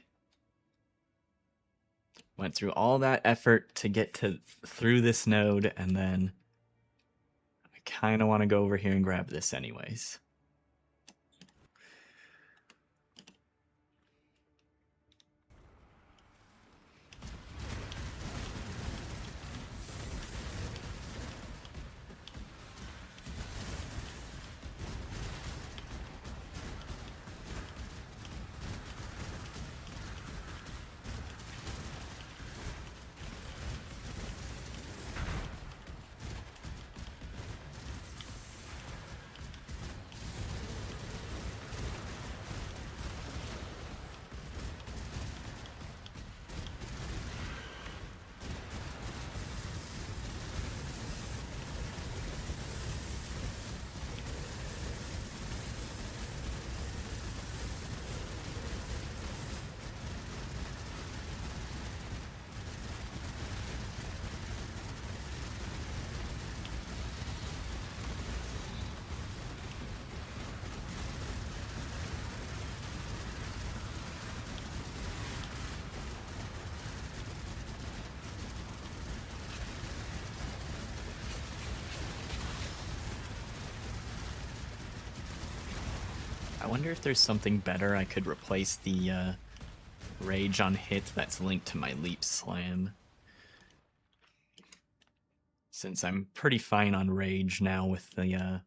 Went through all that effort to get through this node, and then I kind of want to go over here and grab this anyways. I wonder if there's something better I could replace the rage on hit that's linked to my leap slam. Since I'm pretty fine on rage now with the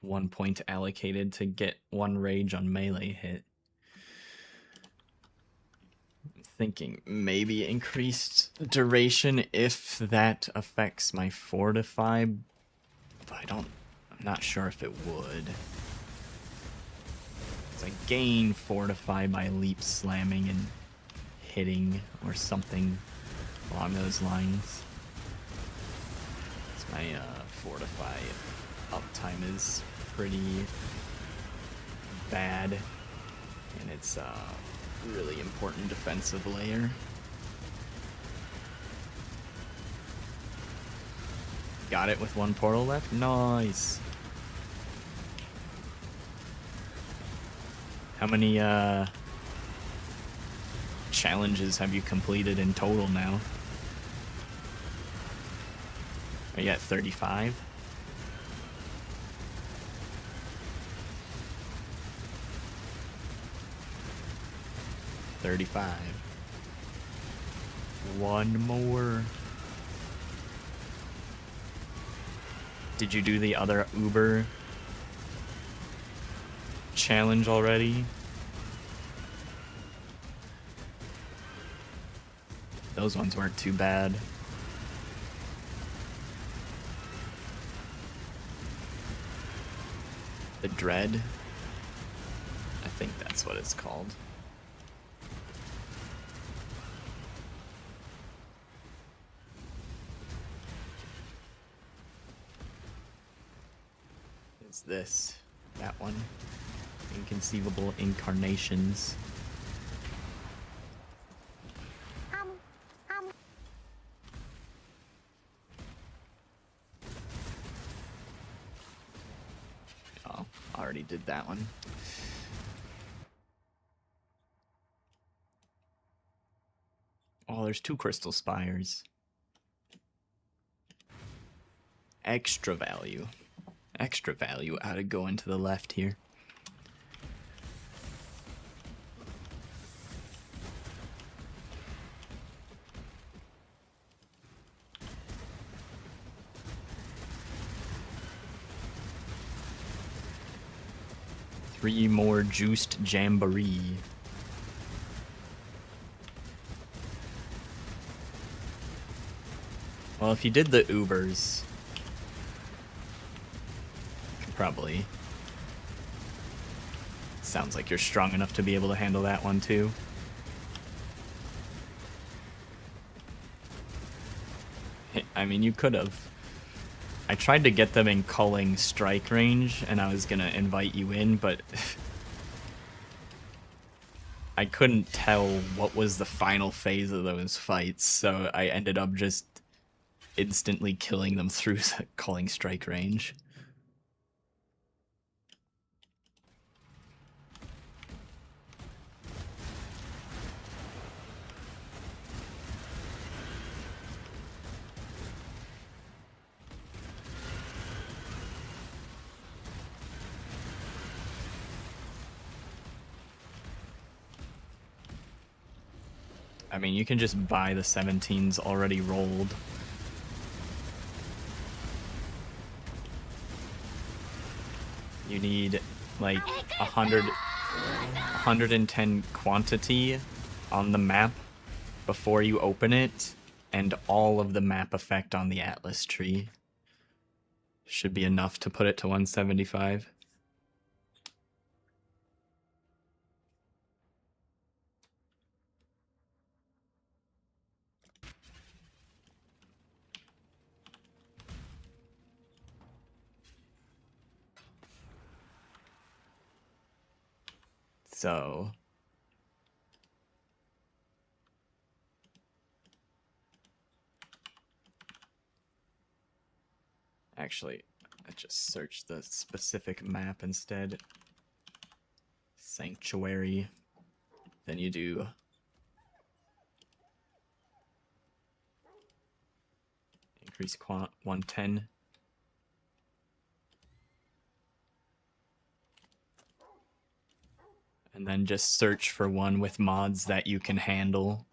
1 point allocated to get 1 rage on melee hit. I'm thinking maybe increased duration if that affects my fortify, but I'm not sure if it would. I gain fortify by leap slamming and hitting or something along those lines. So my fortify uptime is pretty bad, and it's a really important defensive layer. Got it with 1 portal left? Nice. How many challenges have you completed in total now? Are you at 35? 35. One more. Did you do the other Uber challenge already? Those ones weren't too bad. The Dread? I think that's what it's called. Is this that one? Inconceivable Incarnations. Oh, already did that one. Oh, there's 2 Crystal Spires. Extra value. Extra value out of going to the left here. Three more juiced jamboree. Well, if you did the Ubers, you could probably... Sounds like you're strong enough to be able to handle that one too. I mean, you could have. I tried to get them in culling strike range, and I was gonna invite you in, but I couldn't tell what was the final phase of those fights, so I ended up just instantly killing them through the culling strike range. I mean, you can just buy the 17s already rolled. You need like 110 quantity on the map before you open it, and all of the map effect on the Atlas tree should be enough to put it to 175. So actually, I just searched the specific map instead. Sanctuary. Then you do increase quant 110. And then just search for one with mods that you can handle.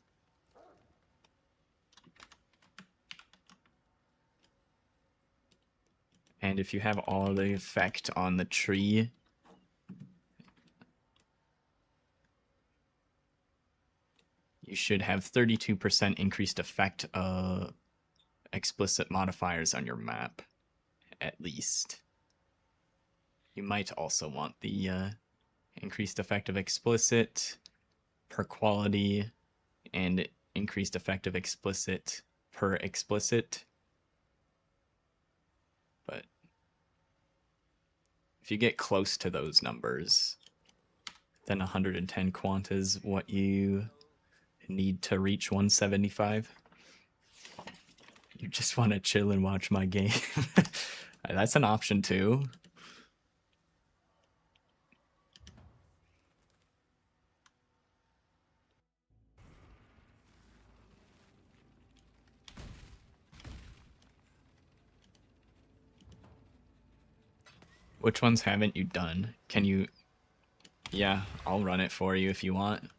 And if you have all of the effect on the tree, you should have 32% increased effect of explicit modifiers on your map, at least. You might also want the increased effect of explicit per quality and increased effect of explicit per explicit. But if you get close to those numbers, then 110 quant is what you need to reach 175. You just want to chill and watch my game. That's an option too. Which ones haven't you done? Can you... Yeah, I'll run it for you if you want.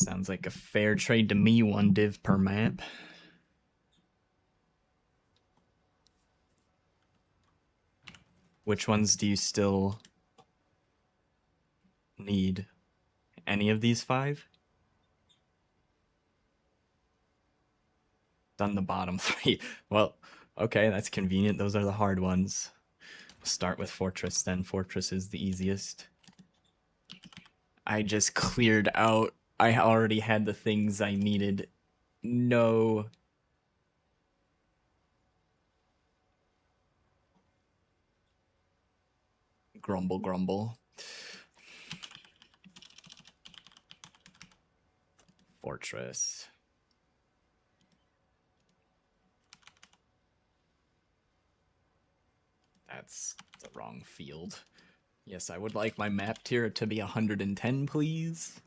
Sounds like a fair trade to me, 1 div per map. Which ones do you still need? Any of these 5? Done the bottom 3. Well, okay, that's convenient. Those are the hard ones. We'll start with Fortress then. Fortress is the easiest. I just cleared out. I already had the things I needed. No. Grumble, grumble. Fortress. That's the wrong field. Yes, I would like my map tier to be 110, please.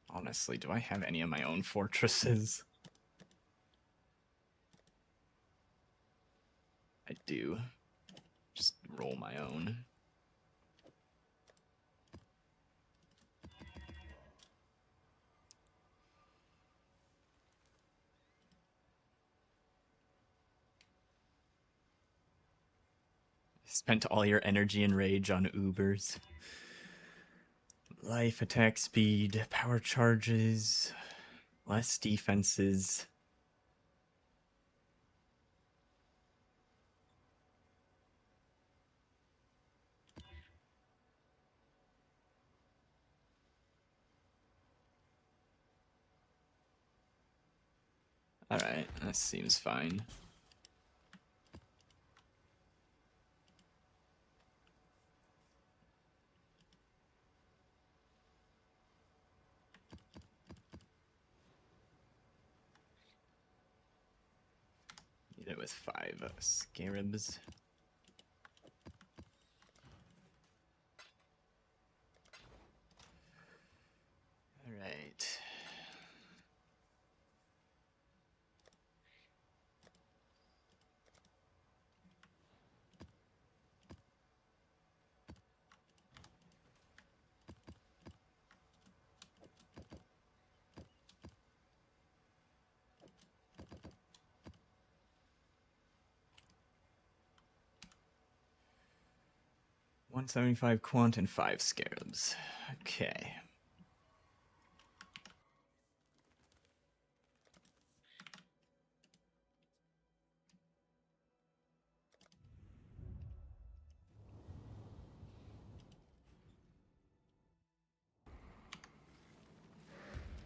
Honestly, do I have any of my own fortresses? I do. Just roll my own. Spent all your energy and rage on Ubers. Life, attack speed, power charges, less defenses. Alright, that seems fine. Need it with 5 scarabs. Alright. $175 quant and 5 scarabs. Okay.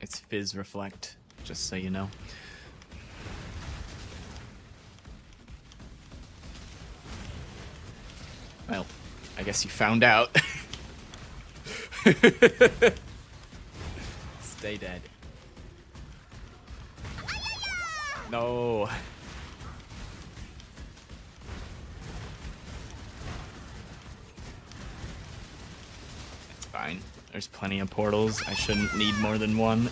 It's Fizz Reflect, just so you know. Well, I guess you found out. Stay dead. No. That's fine. There's plenty of portals. I shouldn't need more than one.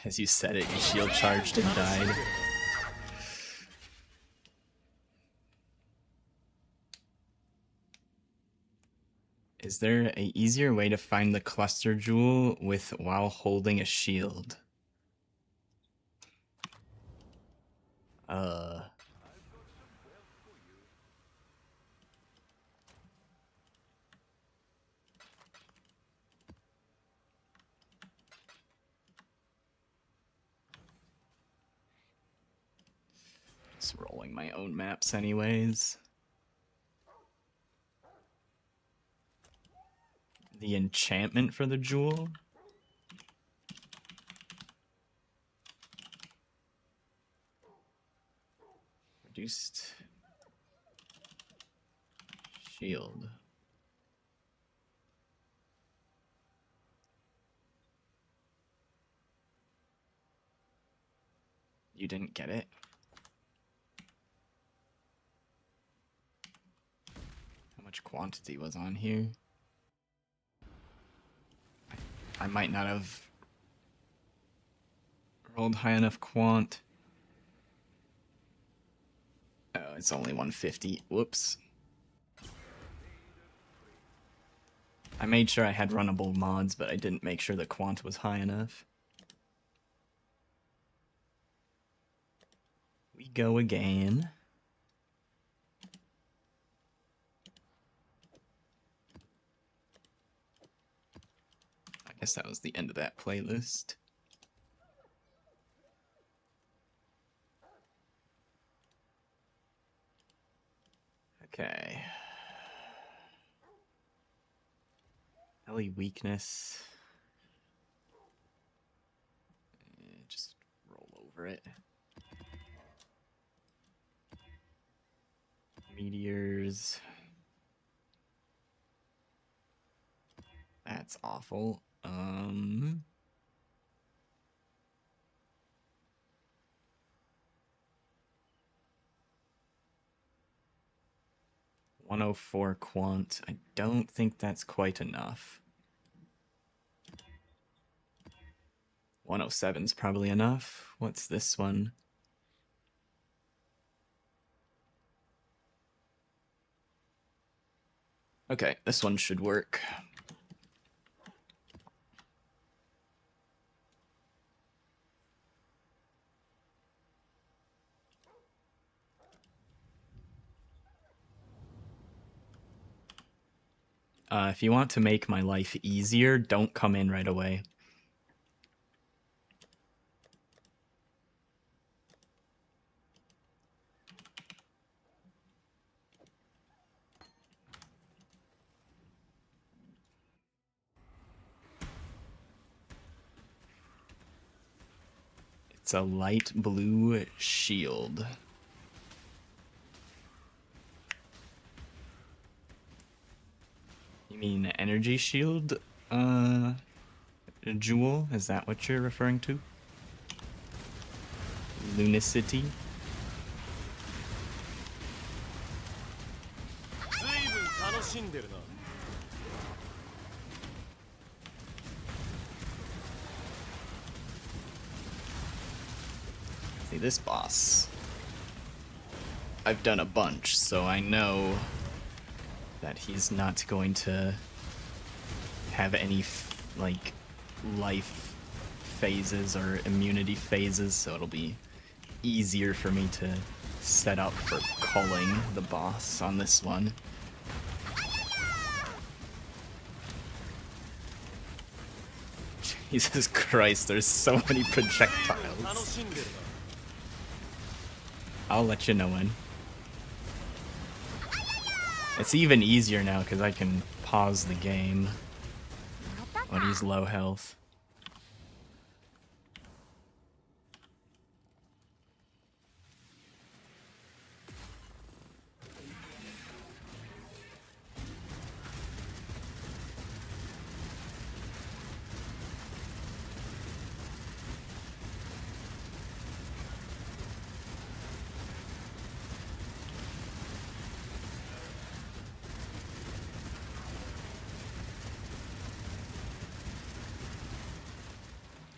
As you said it, you shield charged and died. Is there a easier way to find the cluster jewel while holding a shield? Just rolling my own maps anyways. The enchantment for the jewel? Reduced shield. You didn't get it? How much quantity was on here? I might not have rolled high enough quant. Oh, it's only 150. Whoops. I made sure I had runnable mods, but I didn't make sure the quant was high enough. We go again. I guess that was the end of that playlist. Okay. Ellie weakness. Just roll over it. Meteors. That's awful. 104 quant. I don't think that's quite enough. 107's probably enough. What's this one? Okay, this one should work. If you want to make my life easier, don't come in right away. It's a light blue shield. You mean energy shield? Jewel? Is that what you're referring to? Lunicity?
ずいぶん楽しんでるな。
See, this boss I've done a bunch, so I know that he's not going to have any like life phases or immunity phases, so it'll be easier for me to set up for culling the boss on this one. Jesus Christ, there's so many projectiles. I'll let you know when. It's even easier now because I can pause the game when he's low health.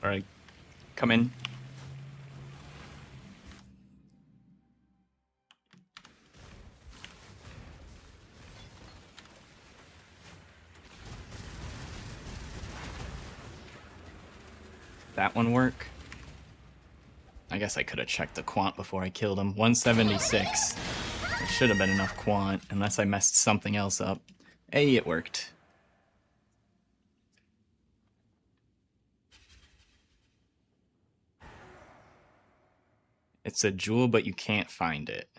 Alright, come in. that one work? I guess I could have checked the quant before I killed him. 176. It should have been enough quant, unless I messed something else up. Hey, it worked. It's a jewel, but you can't find it.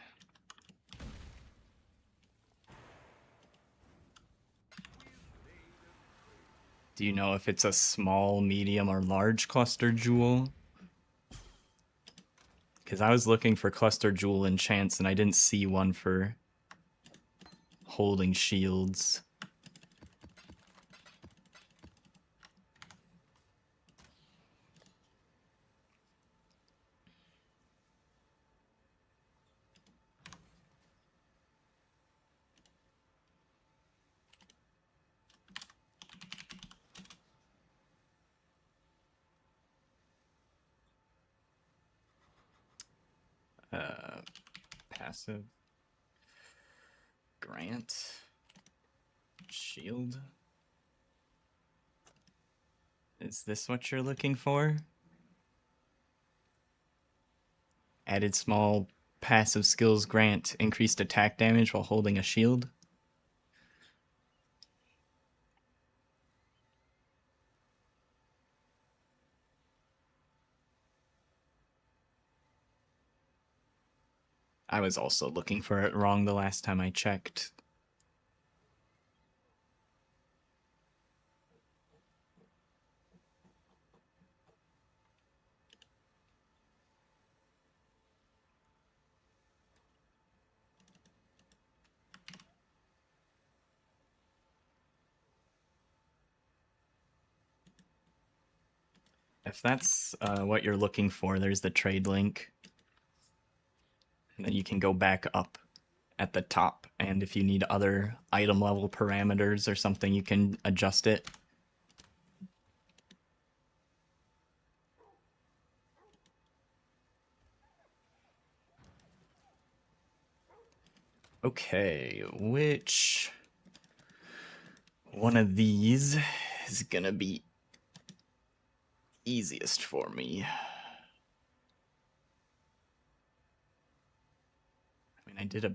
Do you know if it's a small, medium, or large cluster jewel? Because I was looking for cluster jewel enchants and I didn't see one for holding shields. Passive. Grant. Shield. Is this what you're looking for? Added small passive skills grant increased attack damage while holding a shield. I was also looking for it wrong the last time I checked. If that's what you're looking for, there's the trade link. And then you can go back up at the top. And if you need other item level parameters or something, you can adjust it. Okay, which one of these is gonna be easiest for me? I mean, I did a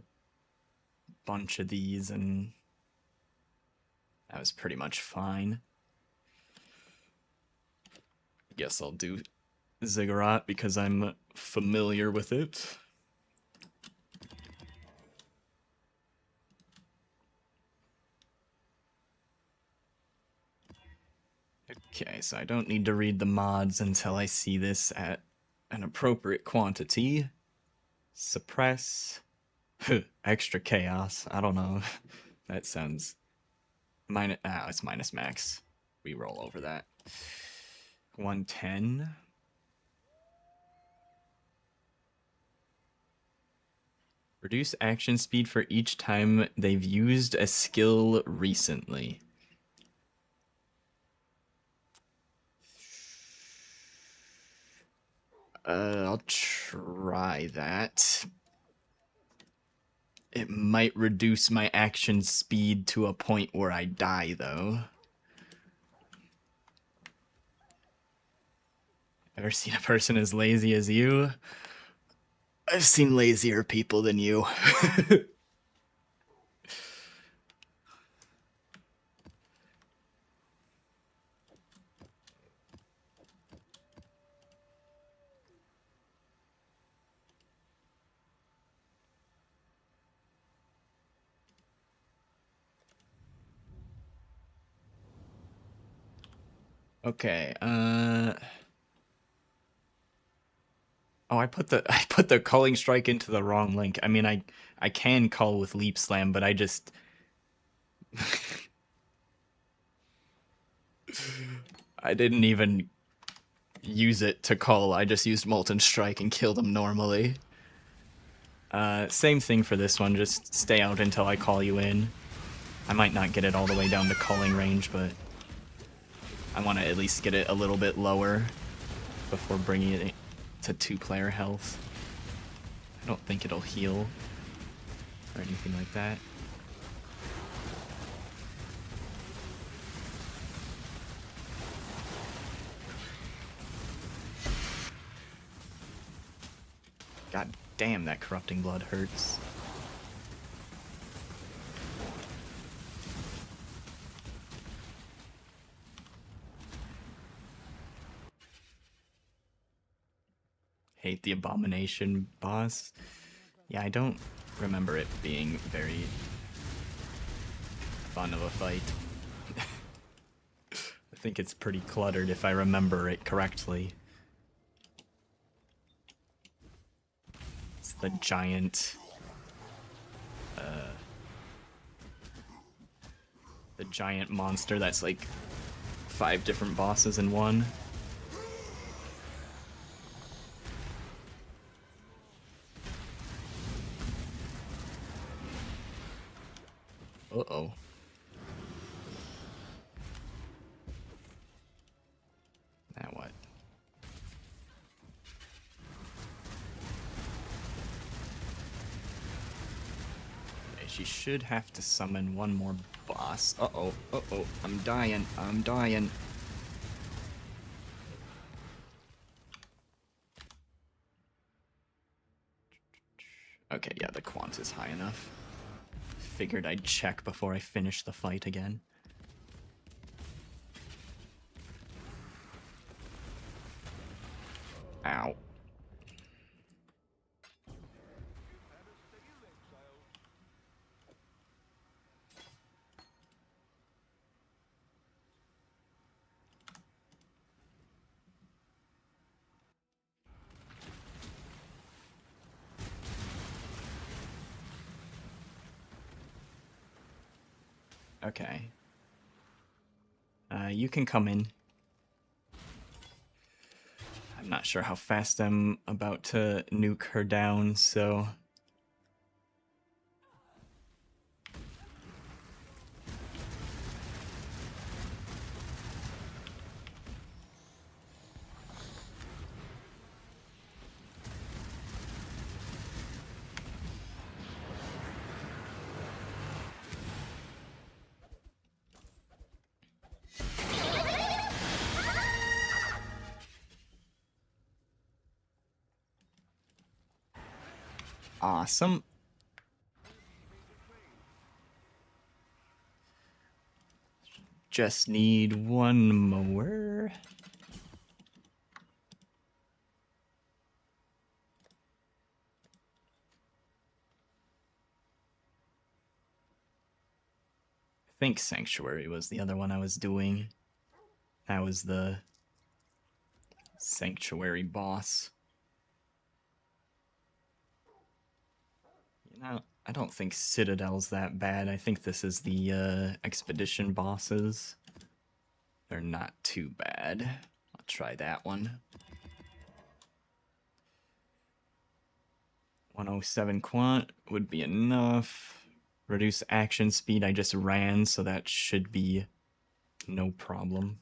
bunch of these and that was pretty much fine. Guess I'll do Ziggurat because I'm familiar with it. Okay, so I don't need to read the mods until I see this at an appropriate quantity. Suppress. Extra chaos. I don't know. That sounds... it's minus max. We roll over that. 110. Reduce action speed for each time they've used a skill recently. I'll try that. It might reduce my action speed to a point where I die, though. Ever seen a person as lazy as you? I've seen lazier people than you. Okay, oh, I put the culling strike into the wrong link. I mean, I can cull with leap slam, but I just I didn't even use it to cull. I just used molten strike and killed him normally. Same thing for this one. Just stay out until I call you in. I might not get it all the way down to culling range, but I want to at least get it a little bit lower before bringing it to 2-player health. I don't think it'll heal or anything like that. God damn, that corrupting blood hurts. Hate the abomination boss. Yeah, I don't remember it being very fun of a fight. I think it's pretty cluttered if I remember it correctly. It's the giant... the giant monster that's like 5 different bosses in one. Uh-oh. Now what? Okay, she should have to summon one more boss. Uh-oh, uh-oh, I'm dying, I'm dying. Okay, yeah, the quant is high enough. Figured I'd check before I finish the fight again. Ow. Okay. You can come in. I'm not sure how fast I'm about to nuke her down, so... Awesome. Just need one more. I think Sanctuary was the other one I was doing. That was the Sanctuary boss. You know, I don't think Citadel's that bad. I think this is the Expedition bosses. They're not too bad. I'll try that one. 107 quant would be enough. Reduce action speed, I just ran, so that should be no problem.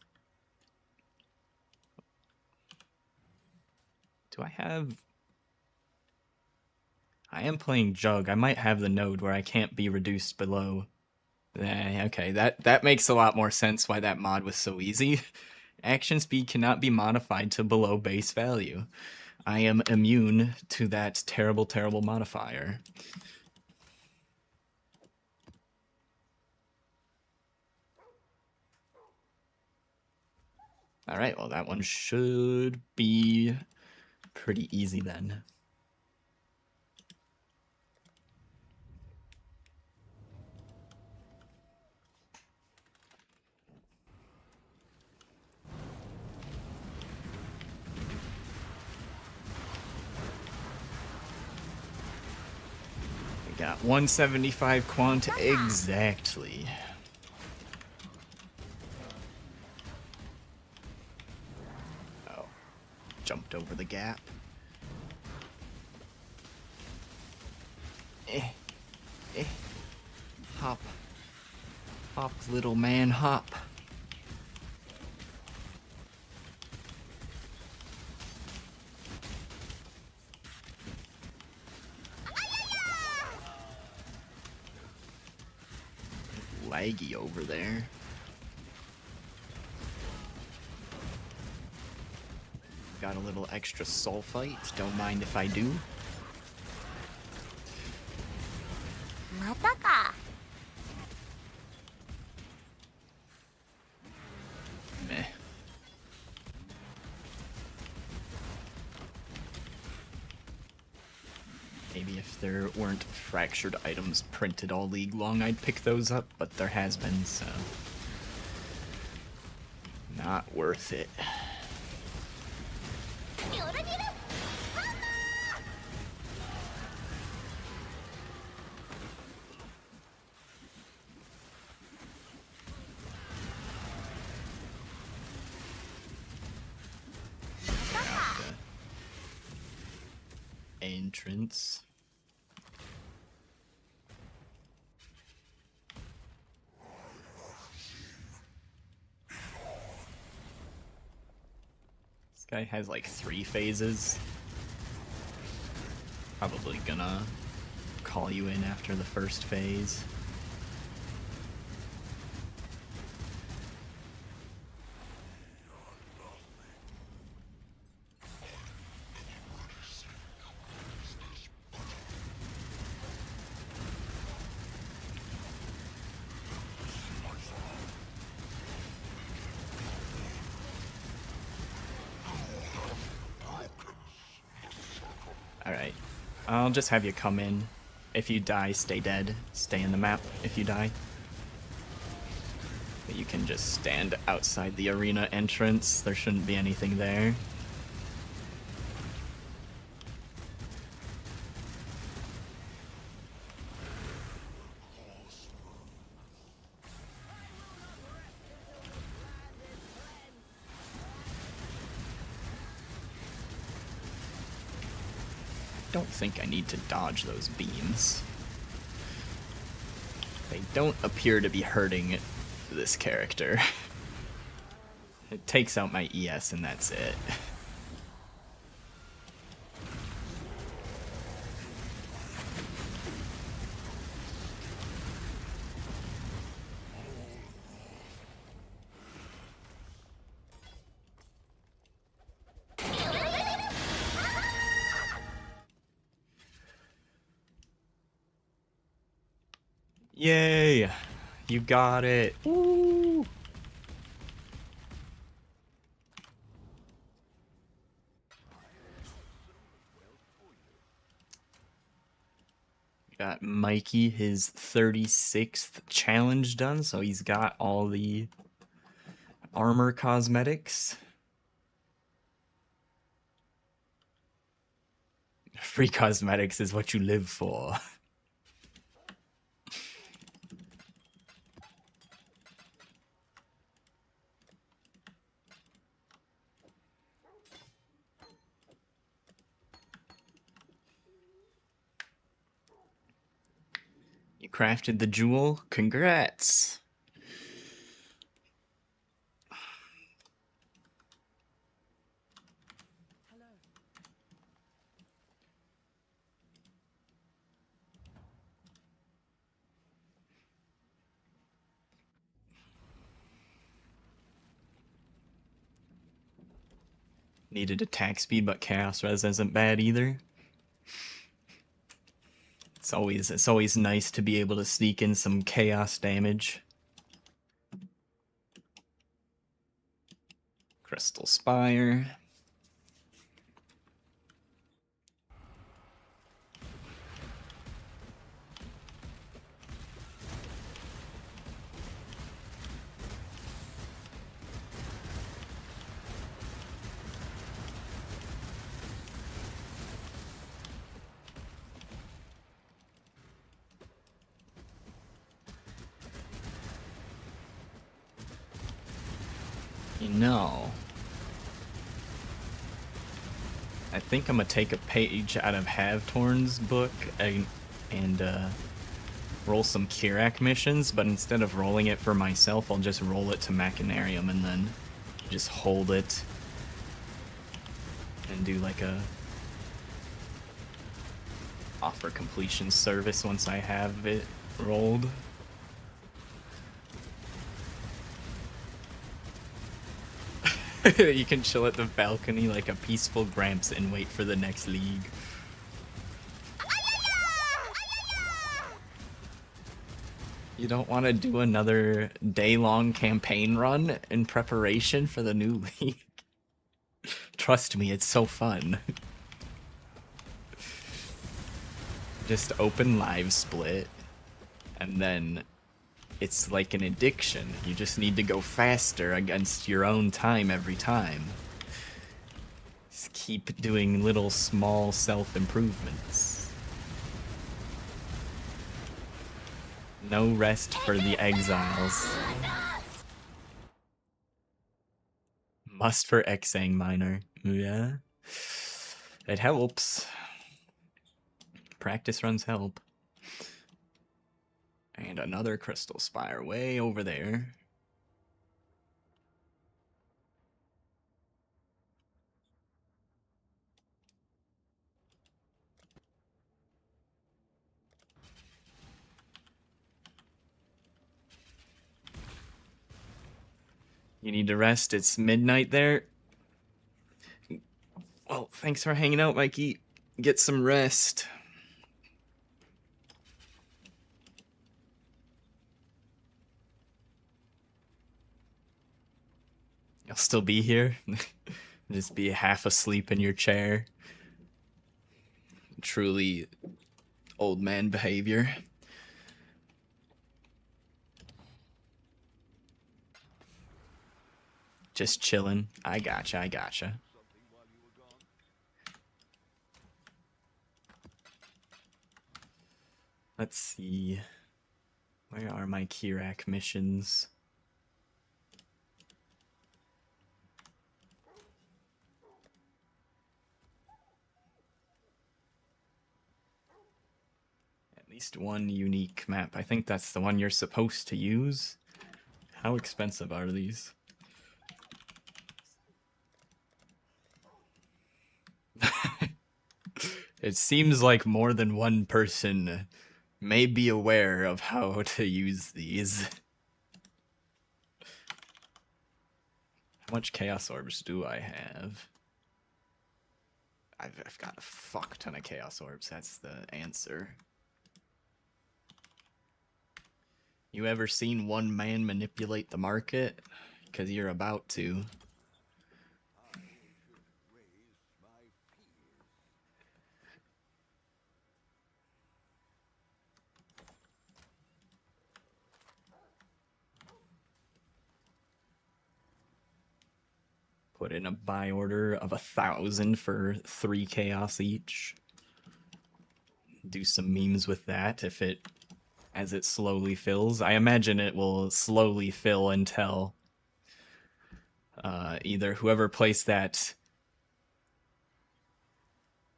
Do I have... I am playing Jug. I might have the node where I can't be reduced below. Okay, that makes a lot more sense why that mod was so easy. Action speed cannot be modified to below base value. I am immune to that terrible, terrible modifier. Alright, well that one should be pretty easy then. We got 175 quant exactly. Oh, jumped over the gap. Hop. Hop, little man, hop. Laggy over there. Got a little extra sulfite, don't mind if I do.
またか。
Meh. Maybe if there weren't fractured items printed all league long, I'd pick those up, but there has been, so... not worth it. Entrance. This guy has like 3 phases. Probably gonna call you in after the first phase. Alright. I'll just have you come in. If you die, stay dead. Stay in the map if you die. But you can just stand outside the arena entrance. There shouldn't be anything there. Don't think I need to dodge those beams. They don't appear to be hurting this character. It takes out my ES and that's it. Yay! You got it! Woo! Got Mikey his 36th challenge done, so he's got all the armor cosmetics. Free cosmetics is what you live for. You crafted the jewel? Congrats! Needed attack speed, but chaos res isn't bad either. It's always nice to be able to sneak in some chaos damage. Crystal Spire. You know, I think I'm gonna take a page out of Havtorn's book and roll some Kirak missions, but instead of rolling it for myself, I'll just roll it to Machinarium and then just hold it and do like a offer completion service once I have it rolled. You can chill at the balcony like a peaceful Gramps and wait for the next league. You don't want to do another day-long campaign run in preparation for the new league? Trust me, it's so fun. Just open live split, and then it's like an addiction. You just need to go faster against your own time every time. Just keep doing little small self-improvements. No rest for the exiles. Must for Exang Miner. Yeah. It helps. Practice runs help. And another crystal spire way over there. You need to rest. It's midnight there. Well, thanks for hanging out, Mikey. Get some rest. You'll still be here. Just be half asleep in your chair. Truly old man behavior. Just chilling. I gotcha, I gotcha. Let's see. Where are my Kirak missions? At least one unique map. I think that's the one you're supposed to use. How expensive are these? It seems like more than one person may be aware of how to use these. How much Chaos Orbs do I have? I've got a fuck ton of Chaos Orbs, that's the answer. You ever seen one man manipulate the market? Because you're about to. Put in a buy order of 1,000 for 3 chaos each. Do some memes with that if it, as it slowly fills. I imagine it will slowly fill until either whoever placed that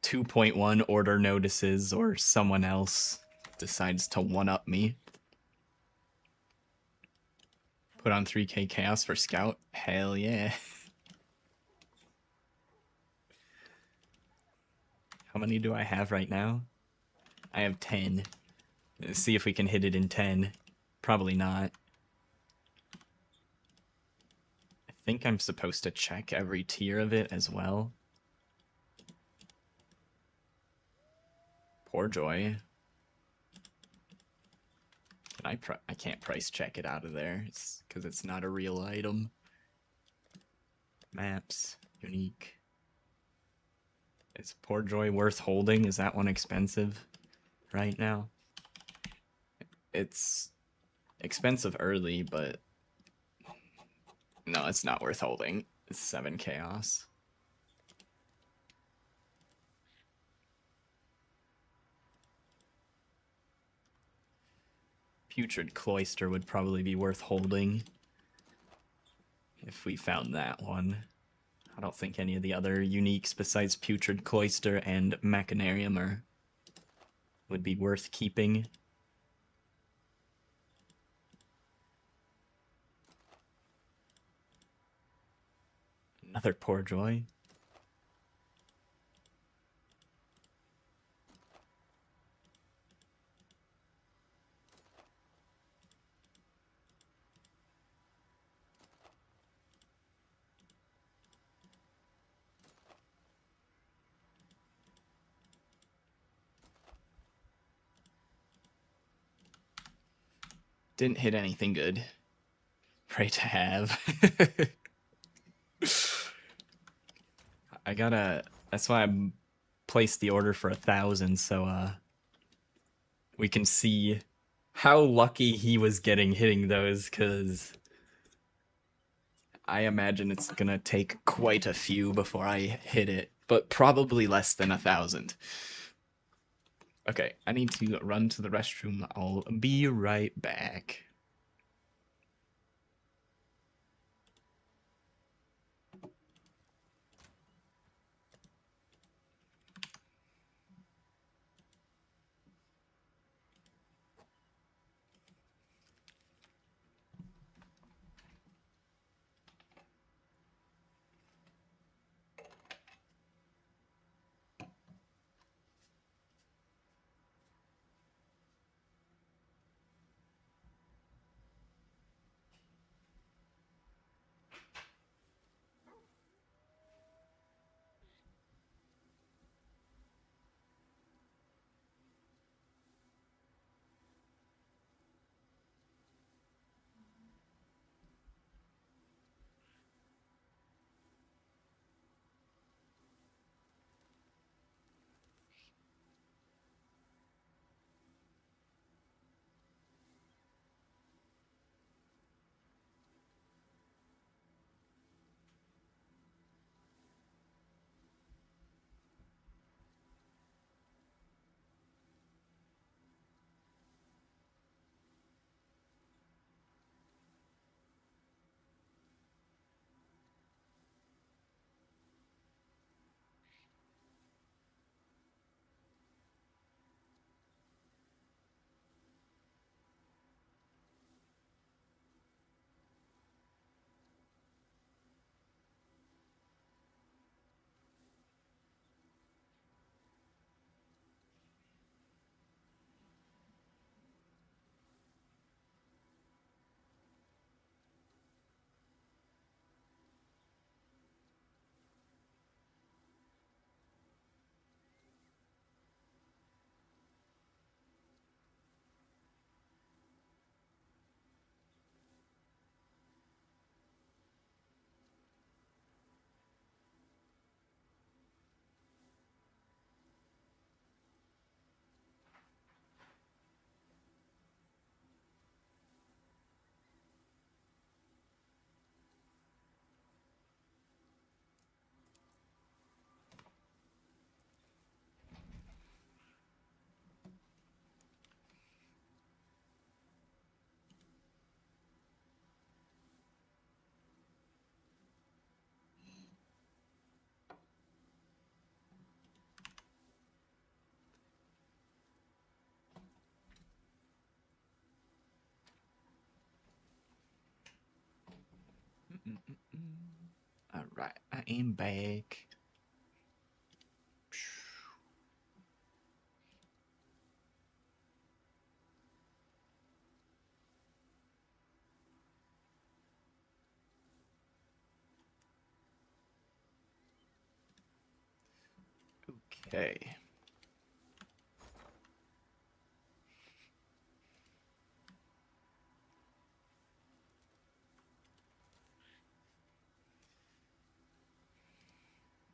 2.1 order notices or someone else decides to one-up me. Put on 3k chaos for scout? Hell yeah. How many do I have right now? I have 10. Let's see if we can hit it in 10. Probably not. I think I'm supposed to check every tier of it as well. Poor Joy. I can't price check it out of there. It's because it's not a real item. Maps. Unique. Is Poor Joy worth holding? Is that one expensive right now? It's expensive early, but no, it's not worth holding. It's 7 chaos. Putrid Cloister would probably be worth holding if we found that one. I don't think any of the other uniques besides Putrid Cloister and Machinarium would be worth keeping. Another Poor Joy. Didn't hit anything good. Pray to have. I gotta. That's why I placed the order for 1,000, so we can see how lucky he was hitting those, because I imagine it's gonna take quite a few before I hit it, but probably less than 1,000. Okay, I need to run to the restroom. I'll be right back. Alright, I am back. Okay.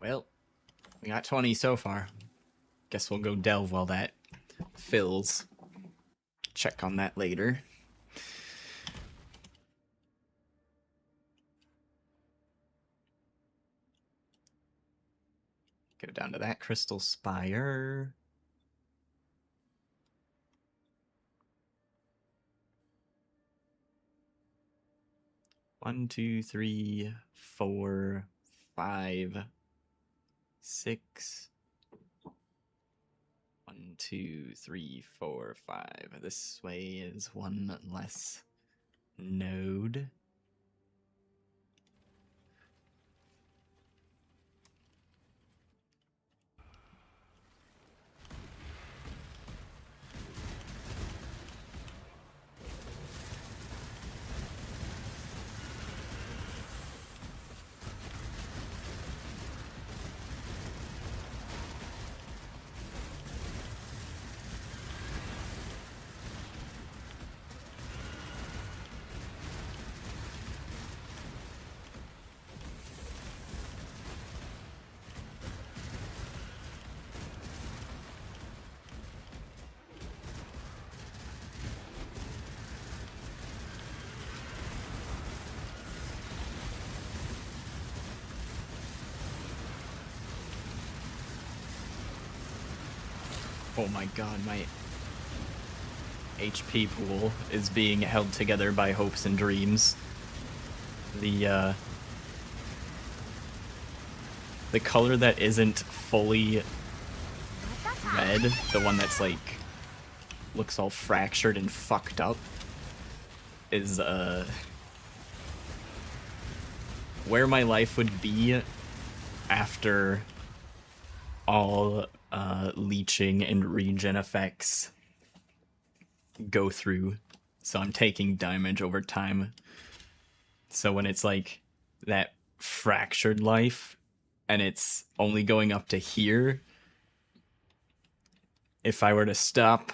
Well, we got 20 so far. Guess we'll go delve while that fills. Check on that later. Go down to that crystal spire. One, two, three, 4, 5, 6. 1, 2, 3, 4, 5. This way is one less node. Oh my god, my HP pool is being held together by hopes and dreams. The color that isn't fully red, the one that's like looks all fractured and fucked up, is where my life would be after all leeching and regen effects go through. So I'm taking damage over time. So when it's like that fractured life and it's only going up to here, if I were to stop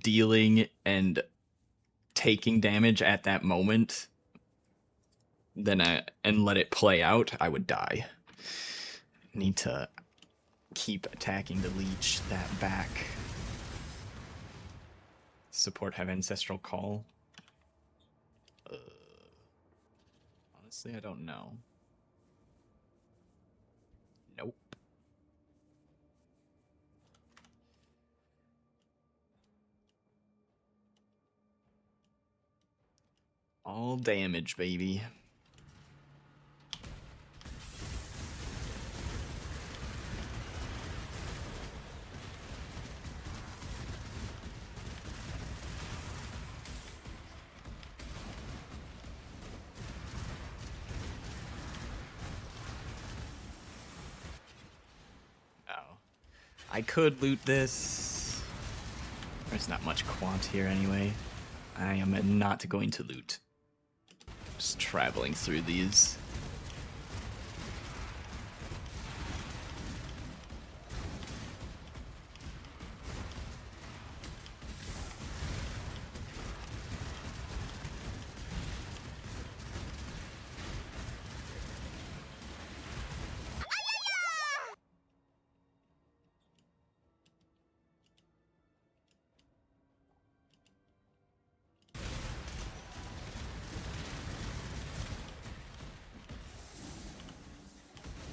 dealing and taking damage at that moment, then and let it play out, I would die. Need to keep attacking the leech that back. Support have ancestral call. Honestly, I don't know. Nope. All damage, baby. I could loot this. There's not much quant here anyway. I am not going to loot. Just traveling through these.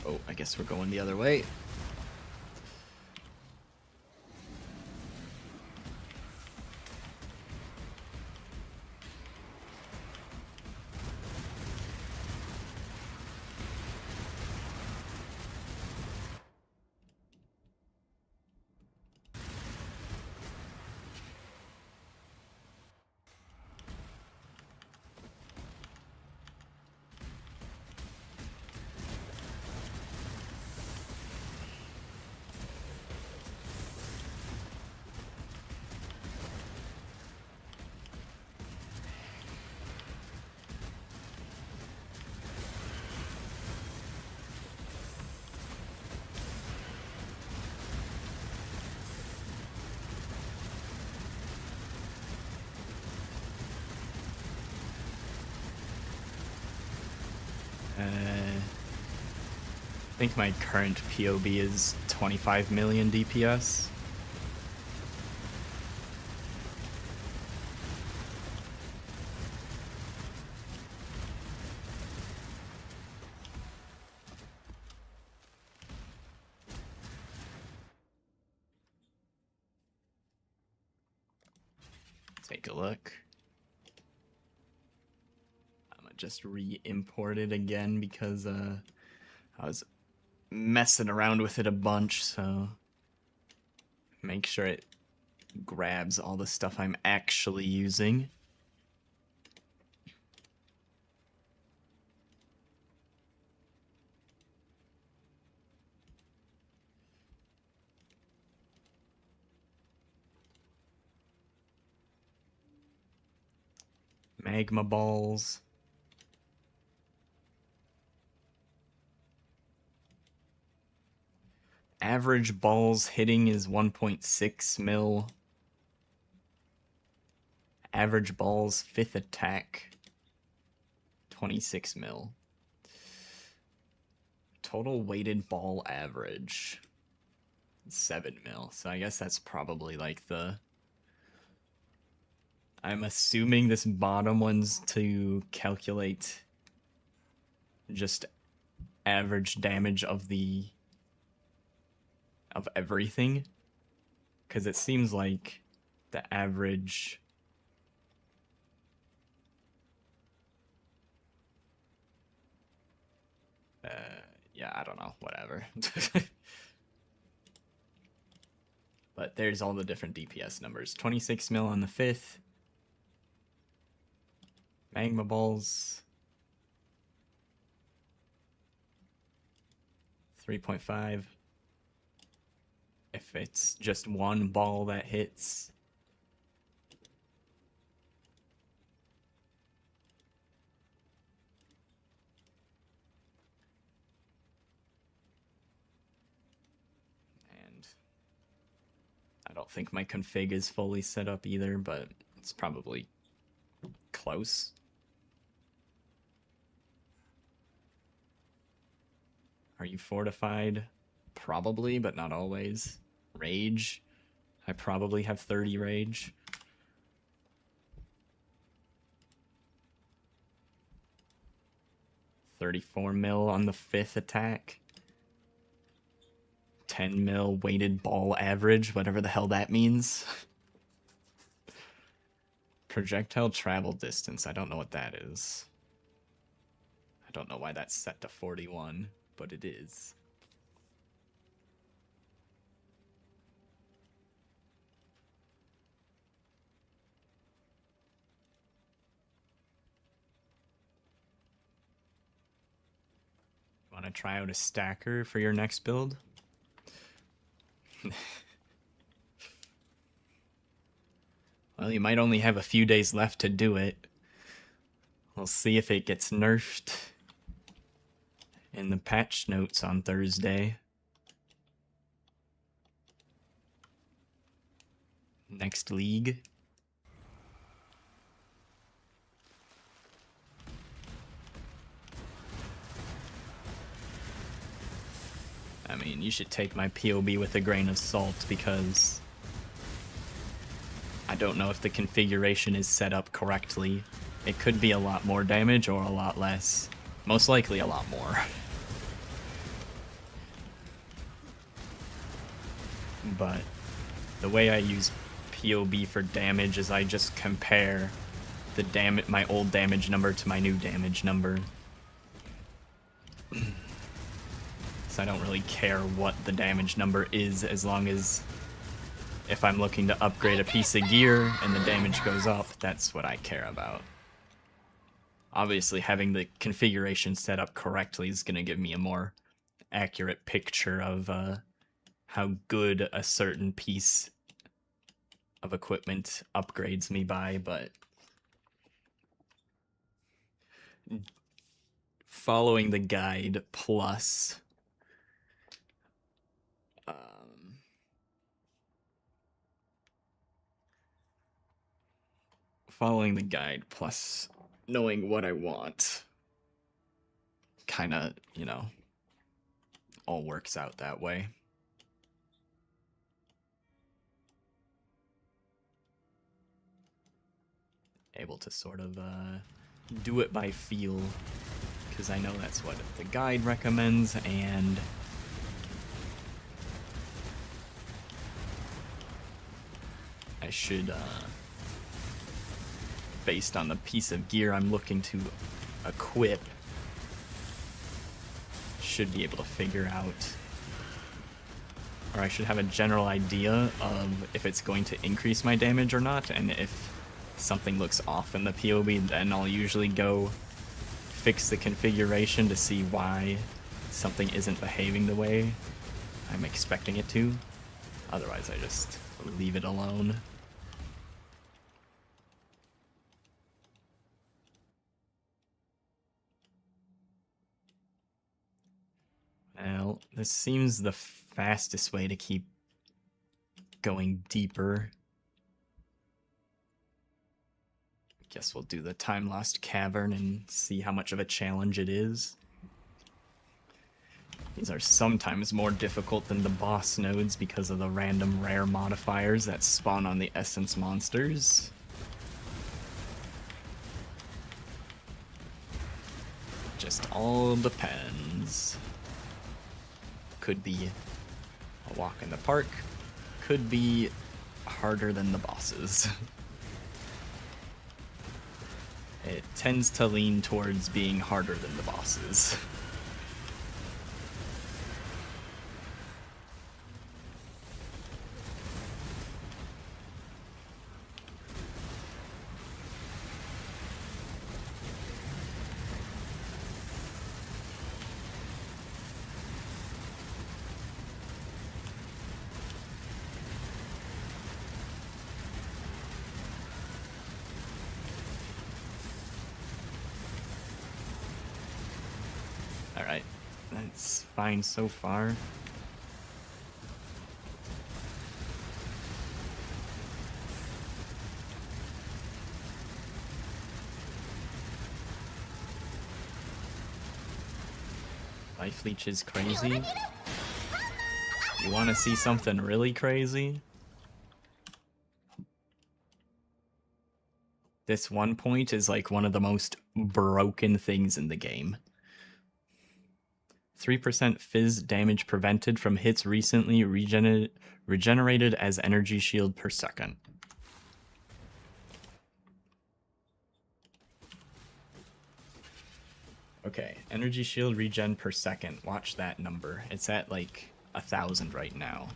Oh, I guess we're going the other way. I think my current POB is 25 million DPS. Take a look. I'm gonna just re-import it again because I was messing around with it a bunch, so make sure it grabs all the stuff I'm actually using. Magma balls. Average balls hitting is 1.6 mil. Average balls 5th attack 26 mil. Total weighted ball average 7 mil. So I guess that's probably like the... I'm assuming this bottom one's to calculate just average damage of everything, Because it seems like the average... yeah, I don't know, whatever. But there's all the different DPS numbers. 26 mil on the 5th. Magma balls. 3.5. If it's just one ball that hits. And I don't think my config is fully set up either, but it's probably close. Are you fortified? Probably, but not always. Rage? I probably have 30 rage. $34 mil on the 5th attack. 10 mil weighted ball average, whatever the hell that means. Projectile travel distance, I don't know what that is. I don't know why that's set to 41, but it is. Want to try out a stacker for your next build? Well, you might only have a few days left to do it. We'll see if it gets nerfed in the patch notes on Thursday. Next league. I mean, you should take my POB with a grain of salt because I don't know if the configuration is set up correctly. It could be a lot more damage or a lot less. Most likely a lot more. But the way I use POB for damage is I just compare the my old damage number to my new damage number. So I don't really care what the damage number is, as long as if I'm looking to upgrade a piece of gear and the damage goes up, that's what I care about. Obviously, having the configuration set up correctly is going to give me a more accurate picture of how good a certain piece of equipment upgrades me by, but following the guide plus following the guide plus knowing what I want kind of, you know, all works out that way. Able to sort of do it by feel, because I know that's what the guide recommends, and I should, based on the piece of gear I'm looking to equip, should be able to figure out, or I should have a general idea of if it's going to increase my damage or not, and if something looks off in the POB, then I'll usually go fix the configuration to see why something isn't behaving the way I'm expecting it to. Otherwise, I just leave it alone. Well, this seems the fastest way to keep going deeper. Guess we'll do the Time Lost Cavern and see how much of a challenge it is. These are sometimes more difficult than the boss nodes because of the random rare modifiers that spawn on the essence monsters. Just all depends. Could be a walk in the park, could be harder than the bosses. It tends to lean towards being harder than the bosses. Alright, that's fine so far. Life Leech is crazy. You want to see something really crazy? This 1 point is like one of the most broken things in the game. 3% fizz damage prevented from hits recently regenerated as energy shield per second. Okay, energy shield regen per second. Watch that number. It's at like 1,000 right now.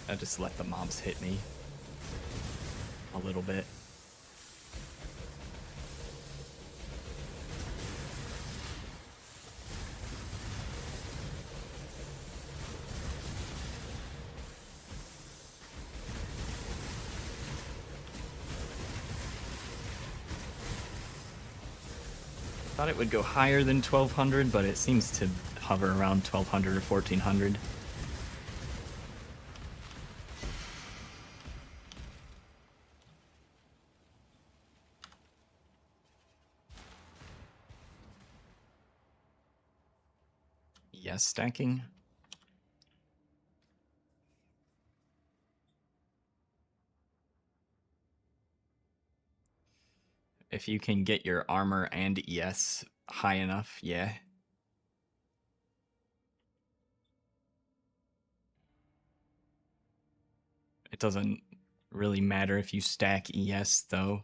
I just let the mobs hit me a little bit. Thought it would go higher than 1200, but it seems to hover around 1200 or 1400. Yes, stacking. If you can get your armor and ES high enough, yeah. It doesn't really matter if you stack ES, though.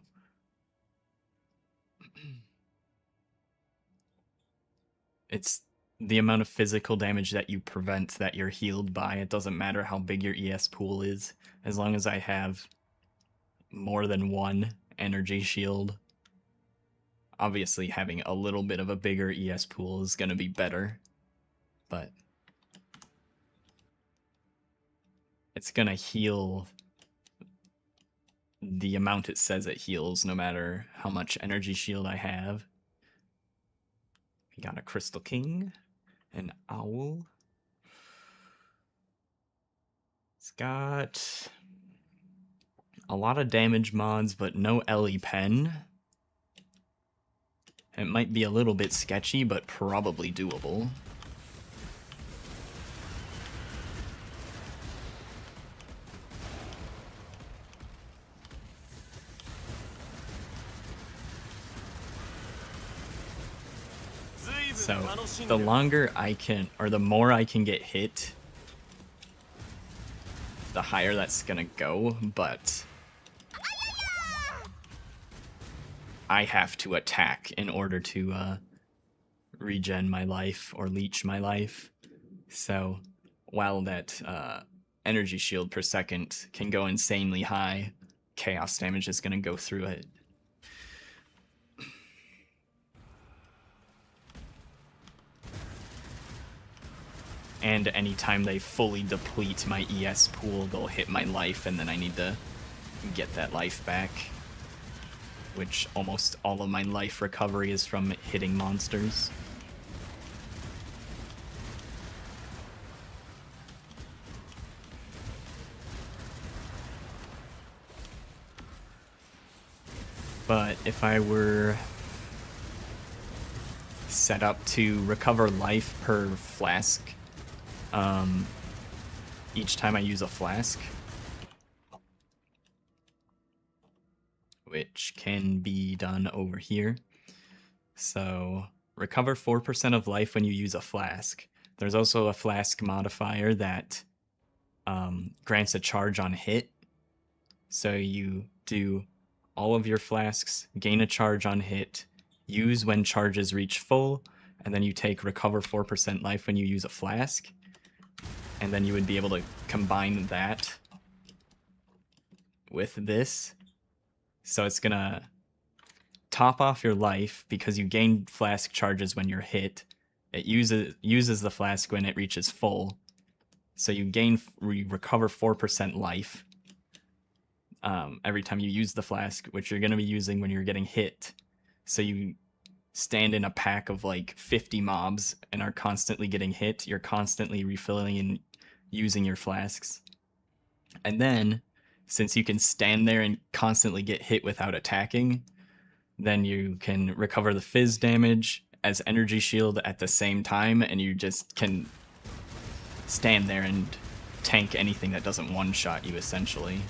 It's the amount of physical damage that you prevent that you're healed by. It doesn't matter how big your ES pool is, as long as I have more than one energy shield. Obviously, having a little bit of a bigger ES pool is going to be better, but it's going to heal the amount it says it heals, no matter how much energy shield I have. We got a Crystal King, an Owl. It's got a lot of damage mods, but no Ellie Pen. It might be a little bit sketchy, but probably doable. So, the longer I can, or the more I can get hit, the higher that's gonna go, but I have to attack in order to regen my life or leech my life. So while that energy shield per second can go insanely high, chaos damage is going to go through it. And anytime they fully deplete my ES pool, they'll hit my life, and then I need to get that life back. Which almost all of my life recovery is from hitting monsters. But if I were set up to recover life per flask, each time I use a flask, which can be done over here. So recover 4% of life when you use a flask. There's also a flask modifier that grants a charge on hit. So you do all of your flasks, gain a charge on hit, use when charges reach full, and then you take recover 4% life when you use a flask. And then you would be able to combine that with this. So it's gonna top off your life because you gain flask charges when you're hit. It uses the flask when it reaches full. So you recover 4% life every time you use the flask, which you're going to be using when you're getting hit. So you stand in a pack of like 50 mobs and are constantly getting hit. You're constantly refilling and using your flasks. And then, since you can stand there and constantly get hit without attacking, then you can recover the fizz damage as energy shield at the same time, and you just can stand there and tank anything that doesn't one-shot you, essentially.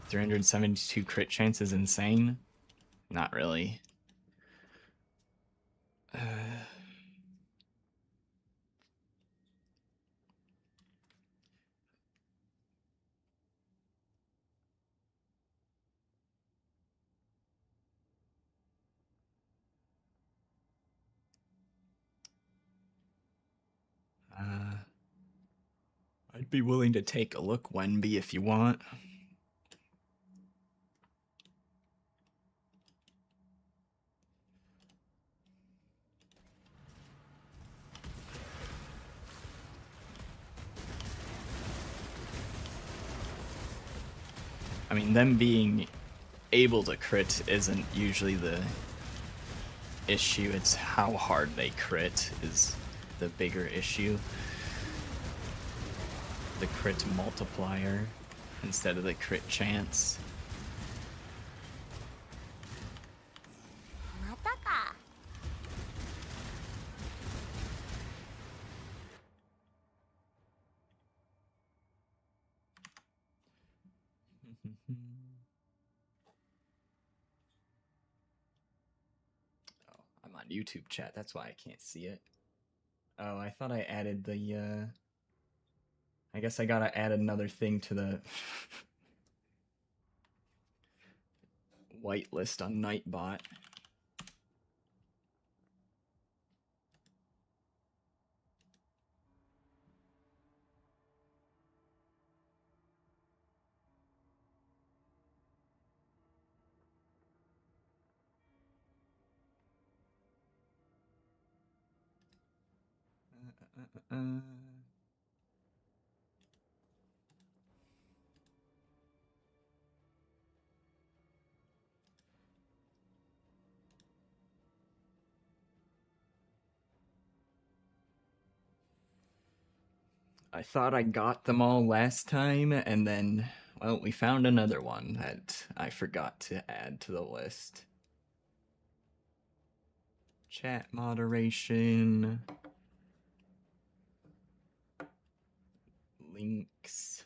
$372 crit chance is insane. Not really. I'd be willing to take a look, Wenby, if you want. I mean, them being able to crit isn't usually the issue. It's how hard they crit is the bigger issue. The crit multiplier instead of the crit chance. Oh, I'm on YouTube chat. That's why I can't see it. Oh, I thought I added the, I guess I gotta add another thing to the whitelist on Nightbot. I thought I got them all last time, and then, well, we found another one that I forgot to add to the list. Chat moderation. Links.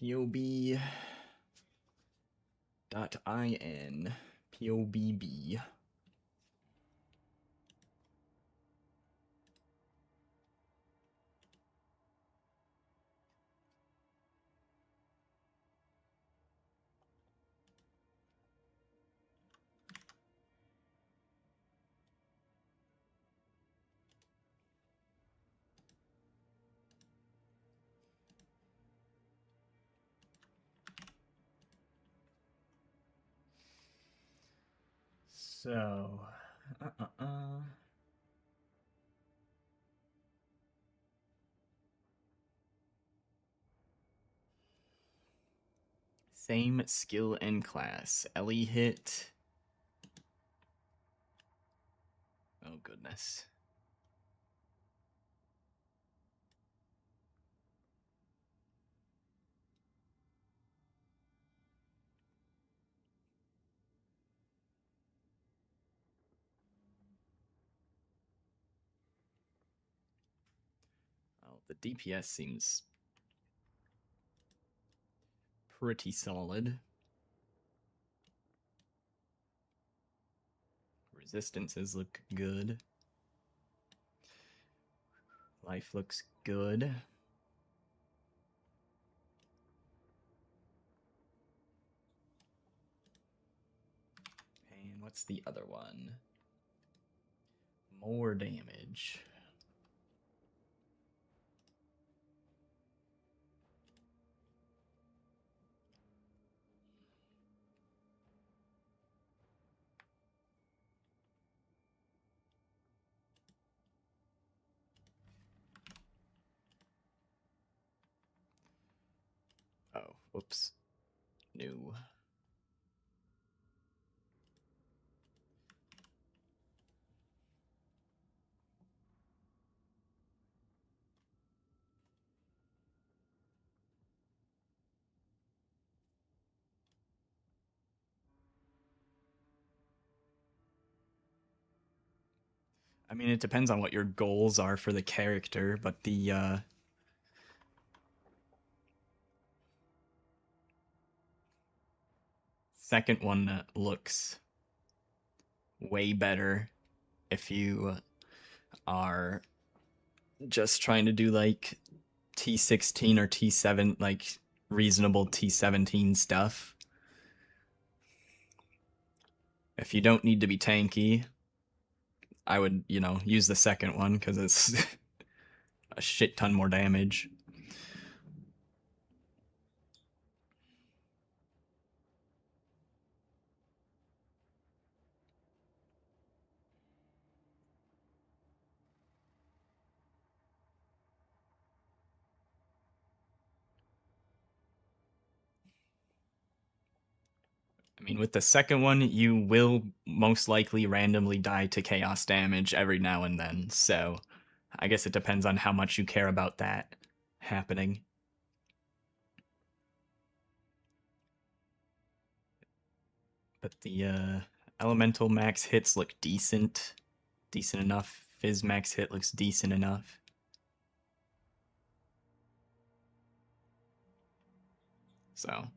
POB.in. POBB. So, same skill and class. Ellie hit. Oh, goodness. The DPS seems pretty solid. Resistances look good. Life looks good. And what's the other one? More damage. Oh, whoops. New. I mean, it depends on what your goals are for the character, but the second one looks way better if you are just trying to do like T16 or T7, like reasonable T17 stuff. If you don't need to be tanky, I would, use the second one because it's a shit ton more damage. I mean, with the second one, you will most likely randomly die to chaos damage every now and then, so I guess it depends on how much you care about that happening. But the elemental max hits look decent enough. Fizz max hit looks decent enough. So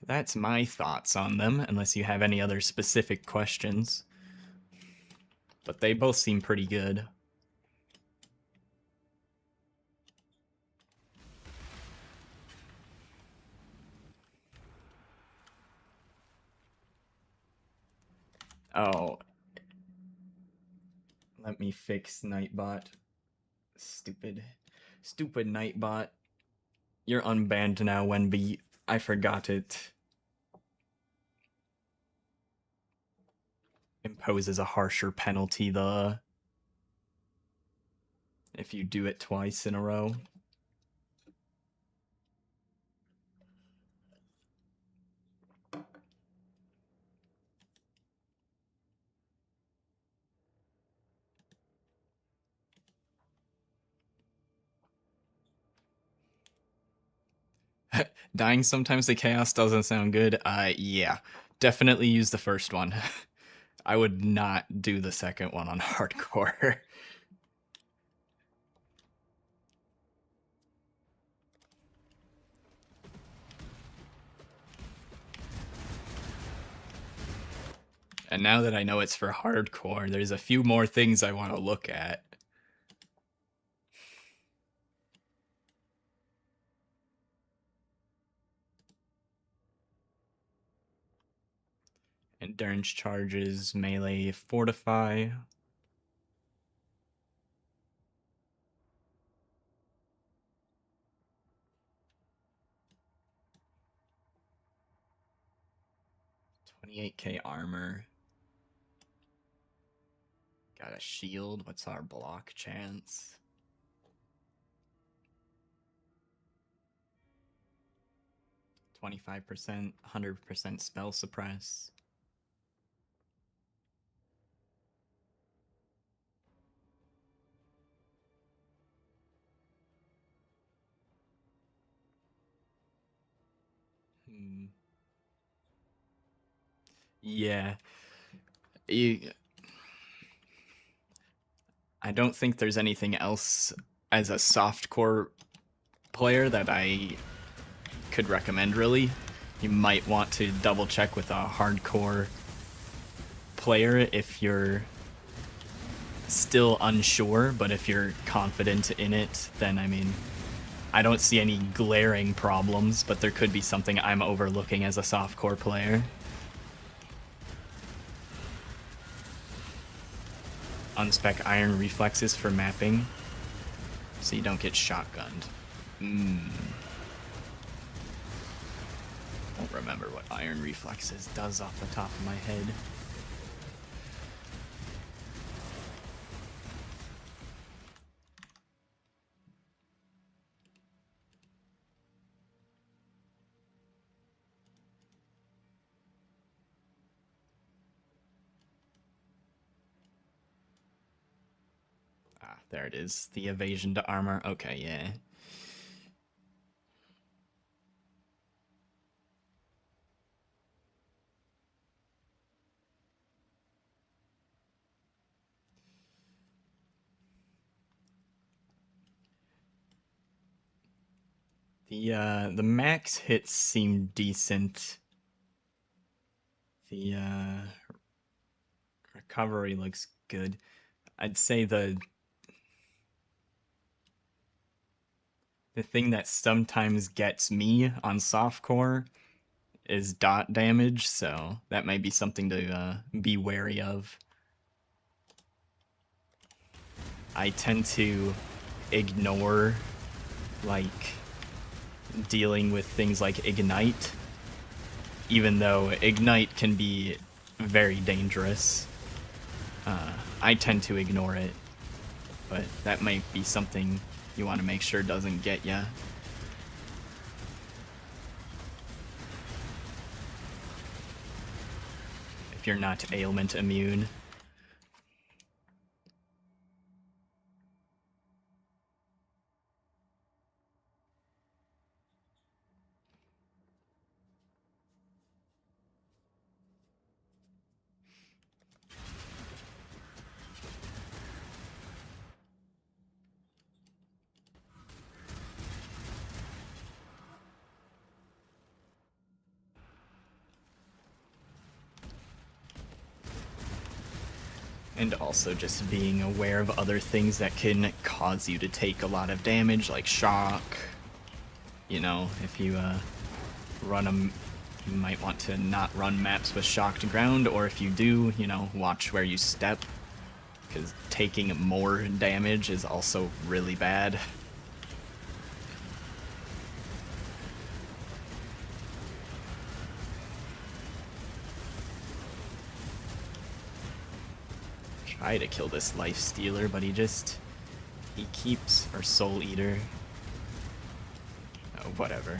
that's my thoughts on them, unless you have any other specific questions. But they both seem pretty good. Oh. Let me fix Nightbot. Stupid Nightbot. You're unbanned now, Wenby. I forgot it. Imposes a harsher penalty if you do it twice in a row. Dying sometimes to chaos doesn't sound good. Yeah. Definitely use the first one. I would not do the second one on hardcore. And now that I know it's for hardcore, there's a few more things I want to look at. Endurance charges, melee, fortify. $28k armor. Got a shield. What's our block chance? 25%, 100% spell suppress. Yeah. I don't think there's anything else as a softcore player that I could recommend, really. You might want to double check with a hardcore player if you're still unsure, but if you're confident in it, then I mean, I don't see any glaring problems, but there could be something I'm overlooking as a softcore player. Unspec iron reflexes for mapping, so you don't get shotgunned. Don't remember what iron reflexes does off the top of my head. Ah, there it is. The evasion to armor. Okay, yeah. The max hits seem decent. The recovery looks good. I'd say the thing that sometimes gets me on softcore is dot damage, so that might be something to be wary of. I tend to ignore, like, dealing with things like Ignite, even though Ignite can be very dangerous. I tend to ignore it, but that might be something you want to make sure doesn't get ya. If you're not ailment immune. And also just being aware of other things that can cause you to take a lot of damage, like shock. You know, if you run them, you might want to not run maps with shocked ground, or if you do, you know, watch where you step, because taking more damage is also really bad. Try to kill this life stealer, but he keeps, or soul eater. Oh, whatever.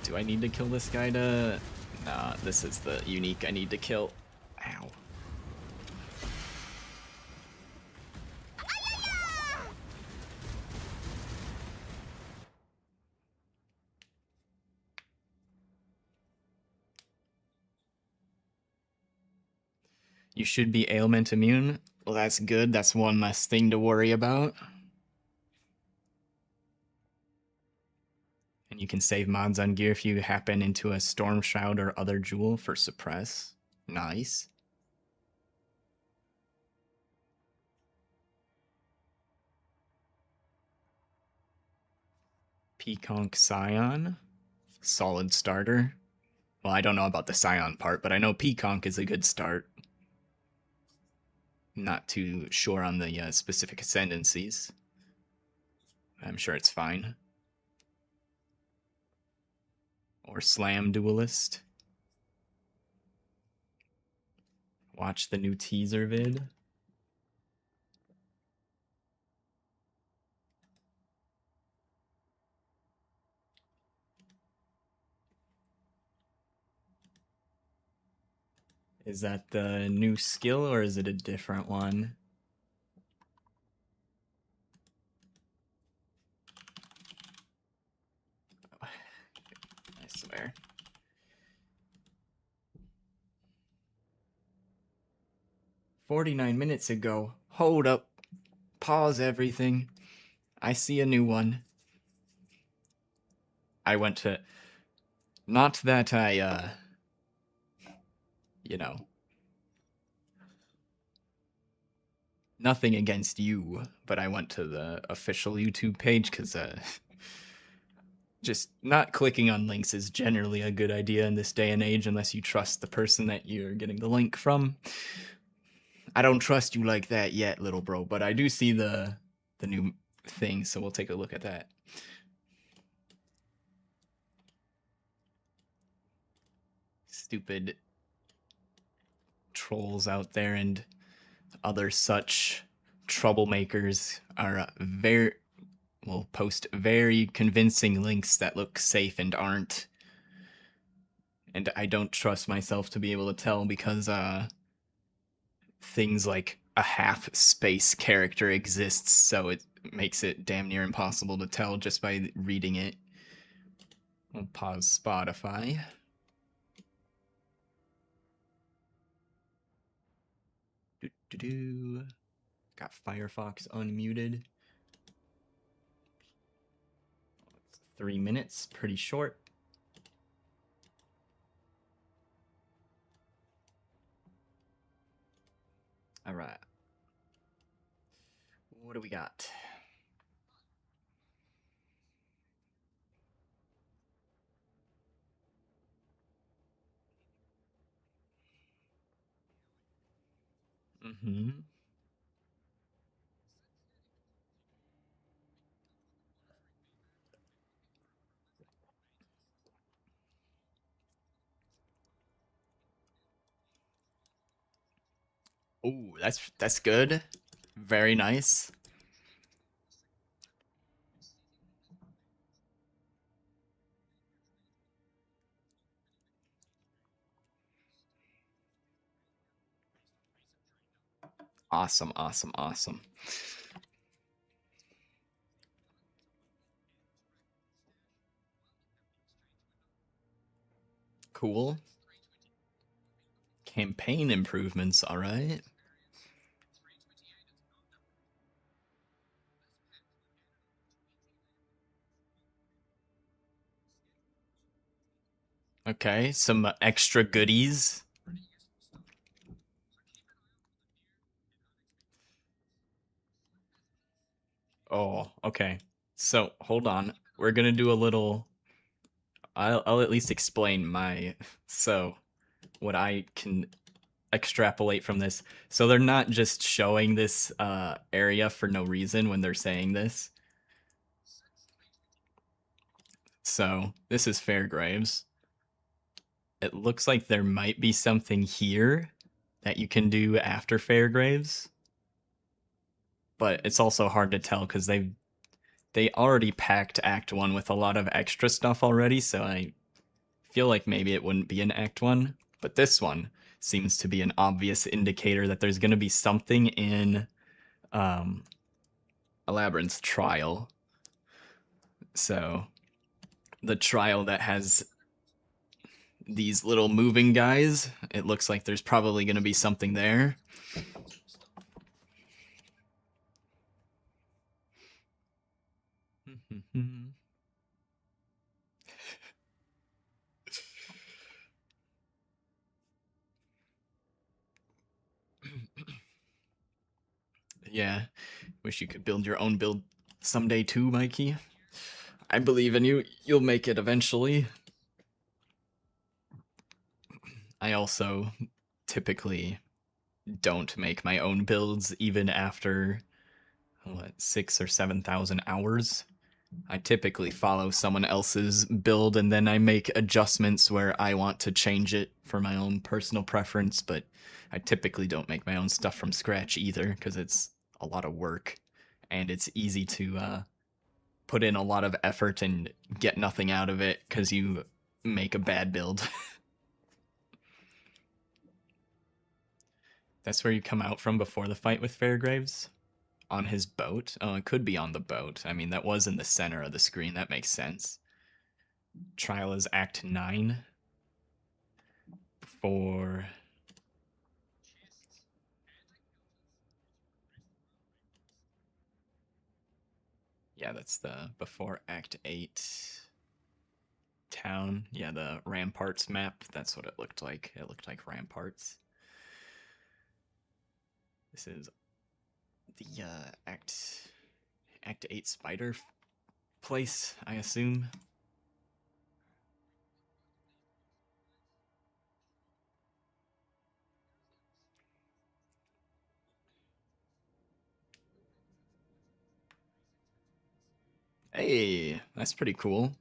Do I need to kill this guy to... Nah, this is the unique I need to kill. Ow. You should be ailment immune. Well, that's good. That's one less thing to worry about. And you can save mods on gear if you happen into a Storm Shroud or other jewel for suppress. Nice. Peaconk Scion. Solid starter. Well, I don't know about the Scion part, but I know Peaconk is a good start. Not too sure on the specific ascendancies. I'm sure it's fine. Or Slam Duelist. Watch the new teaser vid. Is that the new skill or is it a different one? I swear. "49 minutes ago. Hold up. Pause everything. I see a new one. I went to... Not that I, you know... Nothing against you, but I went to the official YouTube page because, just not clicking on links is generally a good idea in this day and age unless you trust the person that you're getting the link from. I don't trust you like that yet, little bro, but I do see the new thing, so we'll take a look at that. Stupid trolls out there and other such troublemakers are will post very convincing links that look safe and aren't. And I don't trust myself to be able to tell because things like a half space character exists, so it makes it damn near impossible to tell just by reading it. I'll pause Spotify. Got Firefox unmuted. 3 minutes, pretty short. All right. What do we got? Mm-hmm. Ooh, that's good. Very nice. Awesome, awesome, awesome. Cool. Campaign improvements, all right. Okay, some extra goodies. Oh, okay. So, hold on. We're gonna do a little... I'll at least explain my... So, what I can extrapolate from this. So they're not just showing this area for no reason when they're saying this. So, this is Fairgraves. It looks like there might be something here that you can do after Fairgraves. But it's also hard to tell because they already packed Act 1 with a lot of extra stuff already, so I feel like maybe it wouldn't be an Act 1. But this one seems to be an obvious indicator that there's going to be something in a Labyrinth's trial. So, the trial that has these little moving guys, it looks like there's probably going to be something there. Yeah, wish you could build your own build someday too, Mikey. I believe in you. You'll make it eventually. I also typically don't make my own builds even after, what, 6,000 or 7,000 hours. I typically follow someone else's build and then I make adjustments where I want to change it for my own personal preference, but I typically don't make my own stuff from scratch either because it's a lot of work and it's easy to put in a lot of effort and get nothing out of it because you make a bad build. That's where you come out from before the fight with Fairgraves? On his boat? Oh, it could be on the boat. I mean, that was in the center of the screen. That makes sense. Trial is Act 9. For... Yeah, that's the before Act 8 town. Yeah, the Ramparts map. That's what it looked like. It looked like Ramparts. This is the Act 8 spider place, I assume. Hey, that's pretty cool.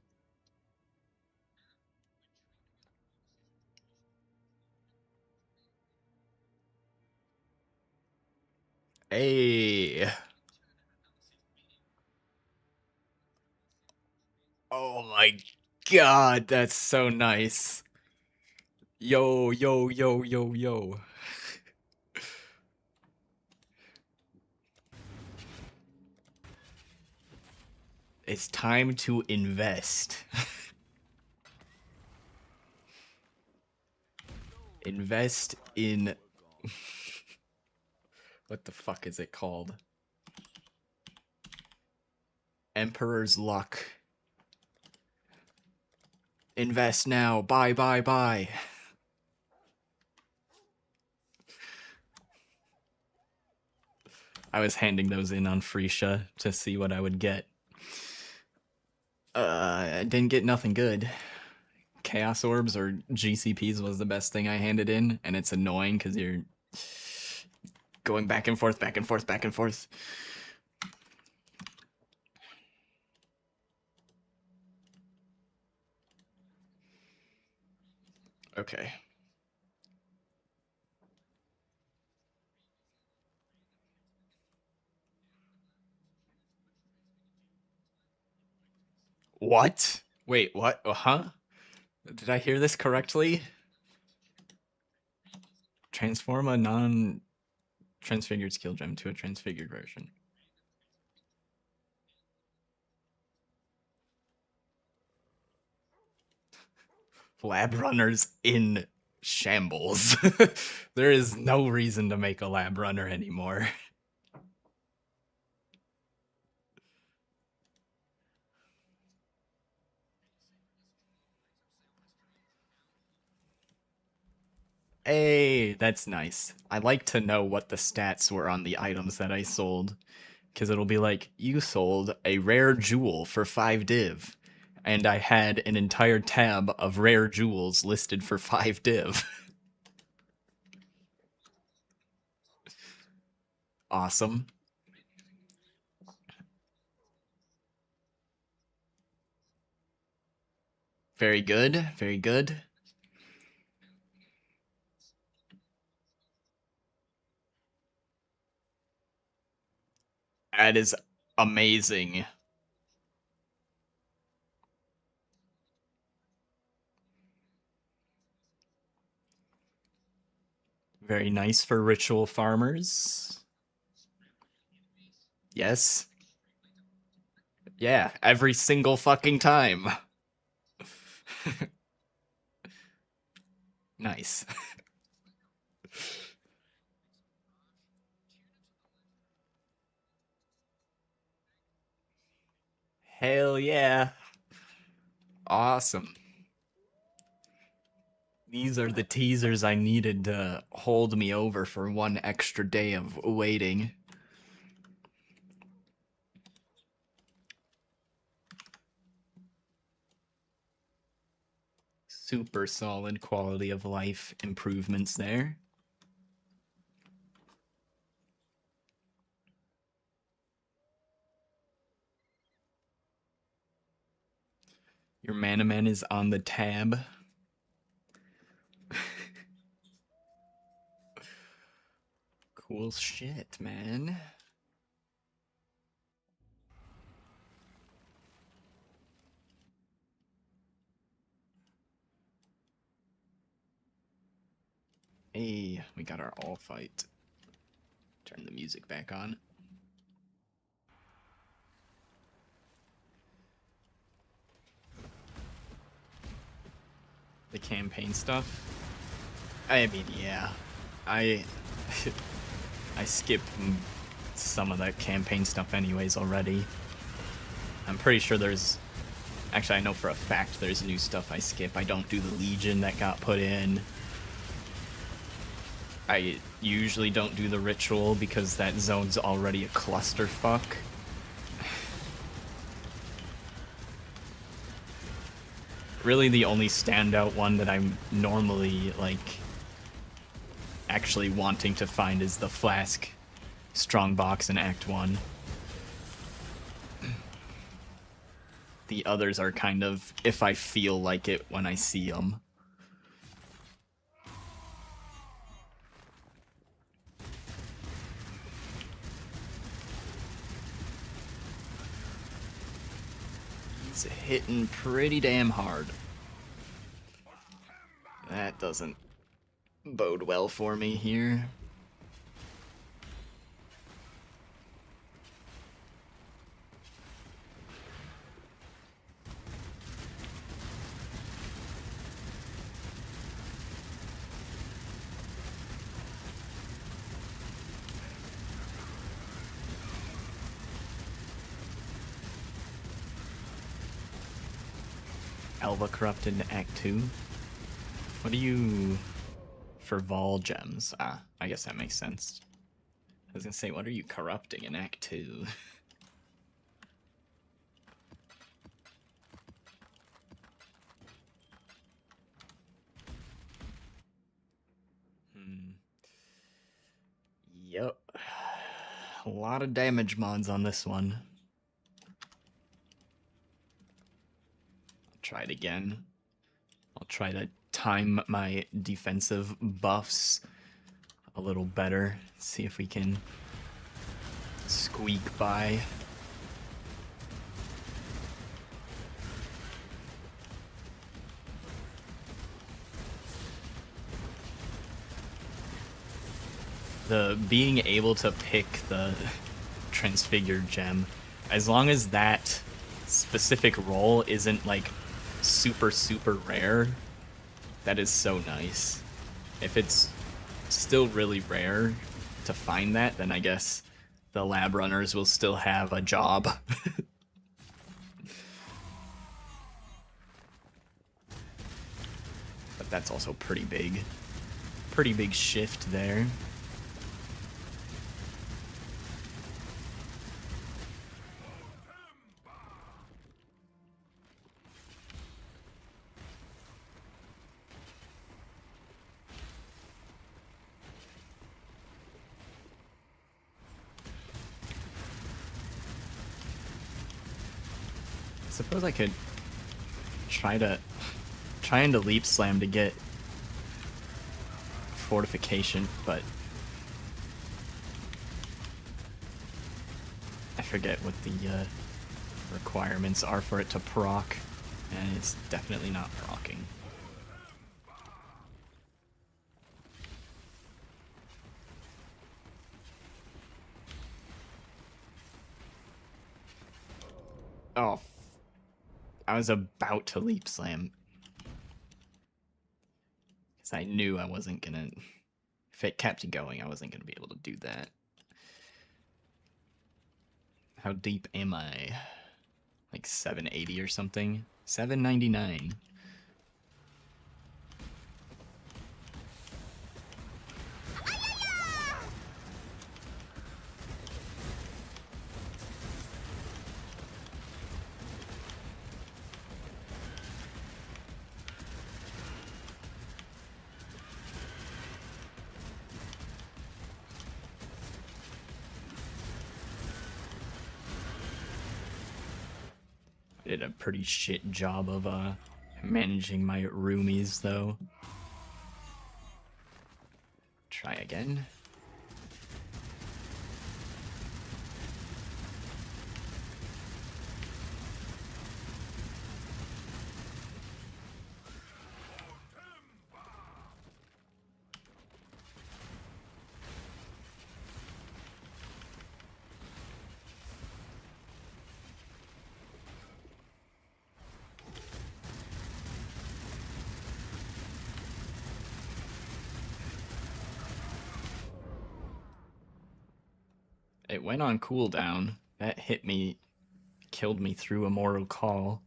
Hey. Oh my god, that's so nice. Yo, yo, yo, yo, yo. It's time to invest. Invest in... What the fuck is it called? Emperor's Luck. Invest now. Buy, buy, buy. I was handing those in on Freesia to see what I would get. I didn't get nothing good. Chaos Orbs or GCPs was the best thing I handed in, and it's annoying because you're going back and forth, back and forth, back and forth. Okay. What? Wait, what? Huh? Did I hear this correctly? Transform a non-transfigured skill gem to a transfigured version. Lab runners in shambles. There is no reason to make a lab runner anymore. Hey, that's nice. I like to know what the stats were on the items that I sold. Because it'll be like, you sold a rare jewel for 5 div. And I had an entire tab of rare jewels listed for 5 div. Awesome. Very good, very good. That is amazing. Very nice for ritual farmers. Yes. Yeah, every single fucking time. Nice. Hell yeah. Awesome. These are the teasers I needed to hold me over for one extra day of waiting. Super solid quality of life improvements there. Your mana man is on the tab. Cool shit, man. Hey, we got our all fight. Turn the music back on. The campaign stuff. I mean, yeah. I I skipped some of that campaign stuff anyways already. I'm pretty sure there's... Actually, I know for a fact there's new stuff I skip. I don't do the Legion that got put in. I usually don't do the Ritual because that zone's already a clusterfuck. Really the only standout one that I'm normally, like, actually wanting to find is the Flask Strongbox in Act 1. The others are kind of if I feel like it when I see them. He's hitting pretty damn hard. That doesn't bode well for me here. Alva corrupted in Act 2. What do you... for Vol gems? Ah, I guess that makes sense. I was gonna say, what are you corrupting in Act 2? Yep. A lot of damage mods on this one. Try it again. I'll try to time my defensive buffs a little better. See if we can squeak by. The being able to pick the transfigured gem, as long as that specific roll isn't like super rare, that is so nice. If it's still really rare to find that, then I guess the lab runners will still have a job. But that's also pretty big shift there. I suppose I could try into leap slam to get fortification, but I forget what the requirements are for it to proc, and it's definitely not procking. Oh, I was about to leap slam. Because I knew I wasn't gonna... If it kept going, I wasn't gonna be able to do that. How deep am I? Like 780 or something? 799. Did a pretty shit job of managing my roomies though. Try again. It went on cooldown. That hit me killed me through Immortal Call.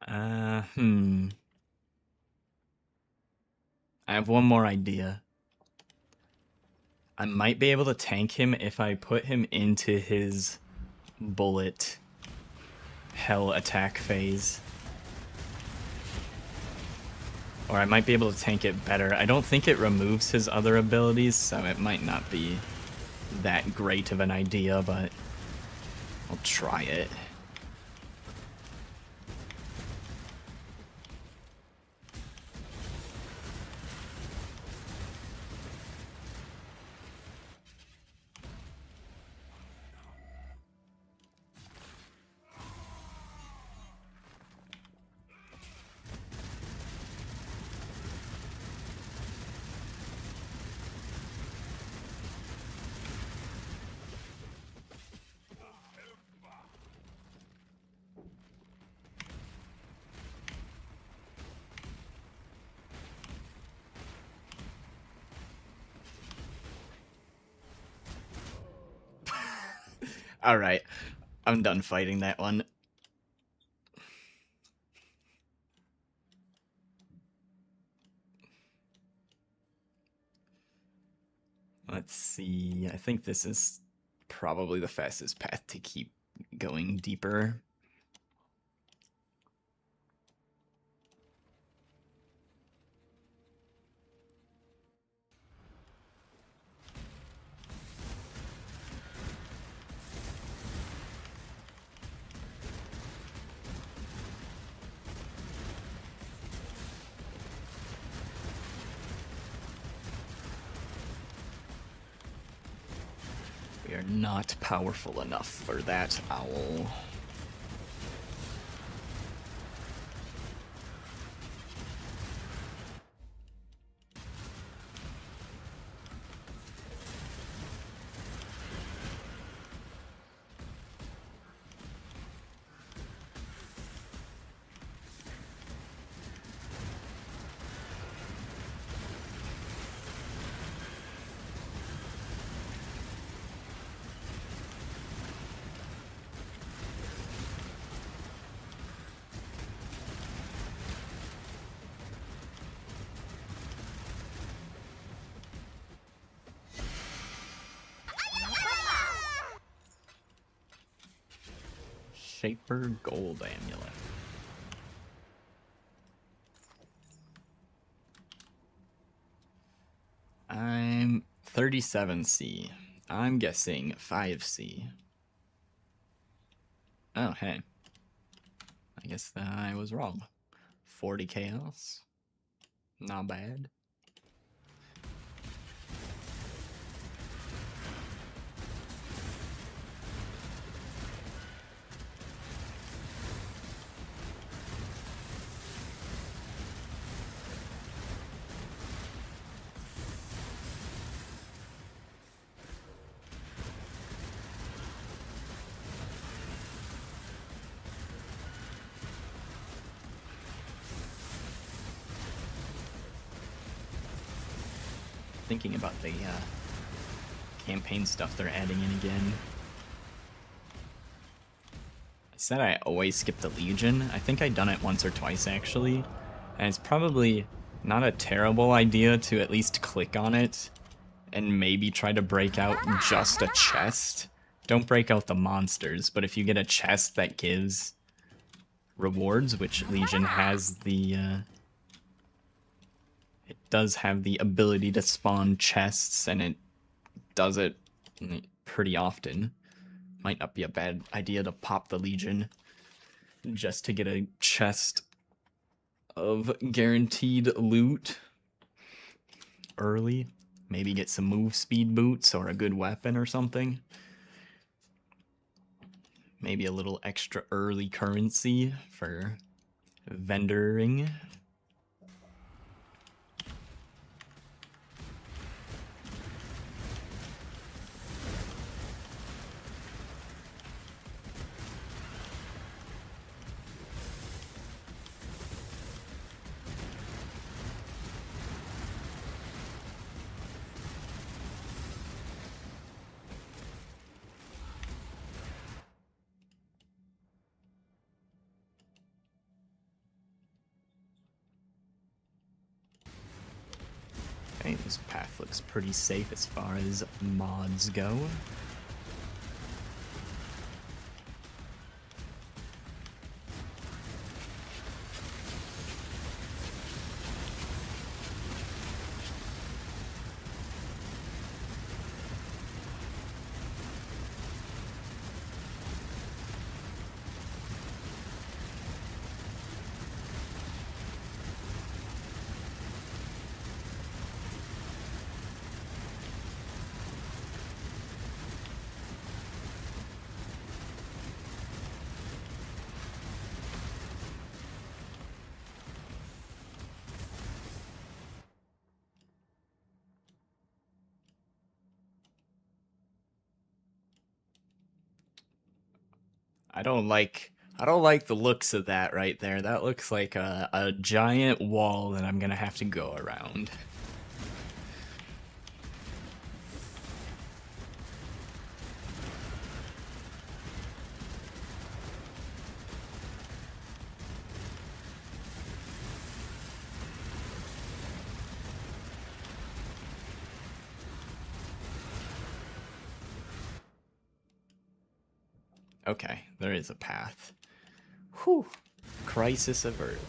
I have one more idea. I might be able to tank him if I put him into his bullet hell attack phase. Or I might be able to tank it better. I don't think it removes his other abilities, so it might not be that great of an idea, but I'll try it. Alright, I'm done fighting that one. Let's see, I think this is probably the fastest path to keep going deeper. We are not powerful enough for that owl. Shaper Gold Amulet. I'm 37C. I'm guessing 5C. Oh, hey. I guess I was wrong. 40 chaos. Not bad. Thinking about the campaign stuff they're adding in again. I said I always skip the Legion. I think I've done it once or twice actually, and it's probably not a terrible idea to at least click on it and maybe try to break out just a chest. Don't break out the monsters, but if you get a chest that gives rewards, which Legion has the it does have the ability to spawn chests, and it does it pretty often. Might not be a bad idea to pop the Legion just to get a chest of guaranteed loot early. Maybe get some move speed boots or a good weapon or something. Maybe a little extra early currency for vendoring. Okay, this path looks pretty safe as far as mods go. I don't like the looks of that right there. That looks like a giant wall that I'm gonna have to go around. Okay, there is a path. Whew. Crisis averted.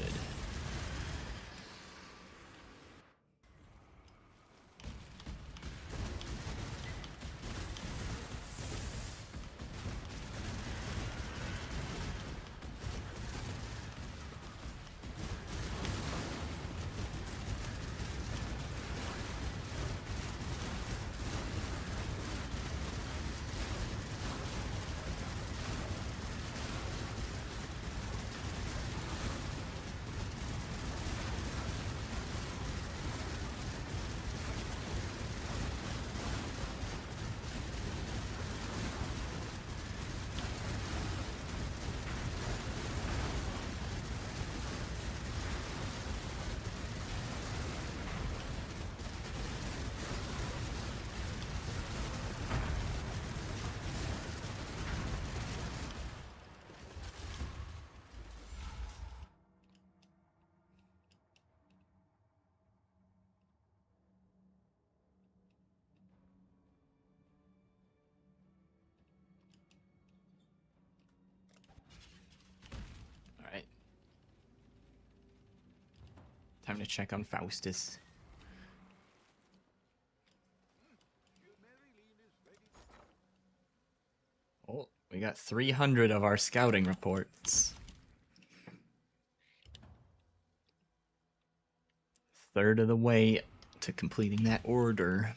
Alright. Time to check on Faustus. Oh, we got 300 of our scouting reports. Third of the way to completing that order.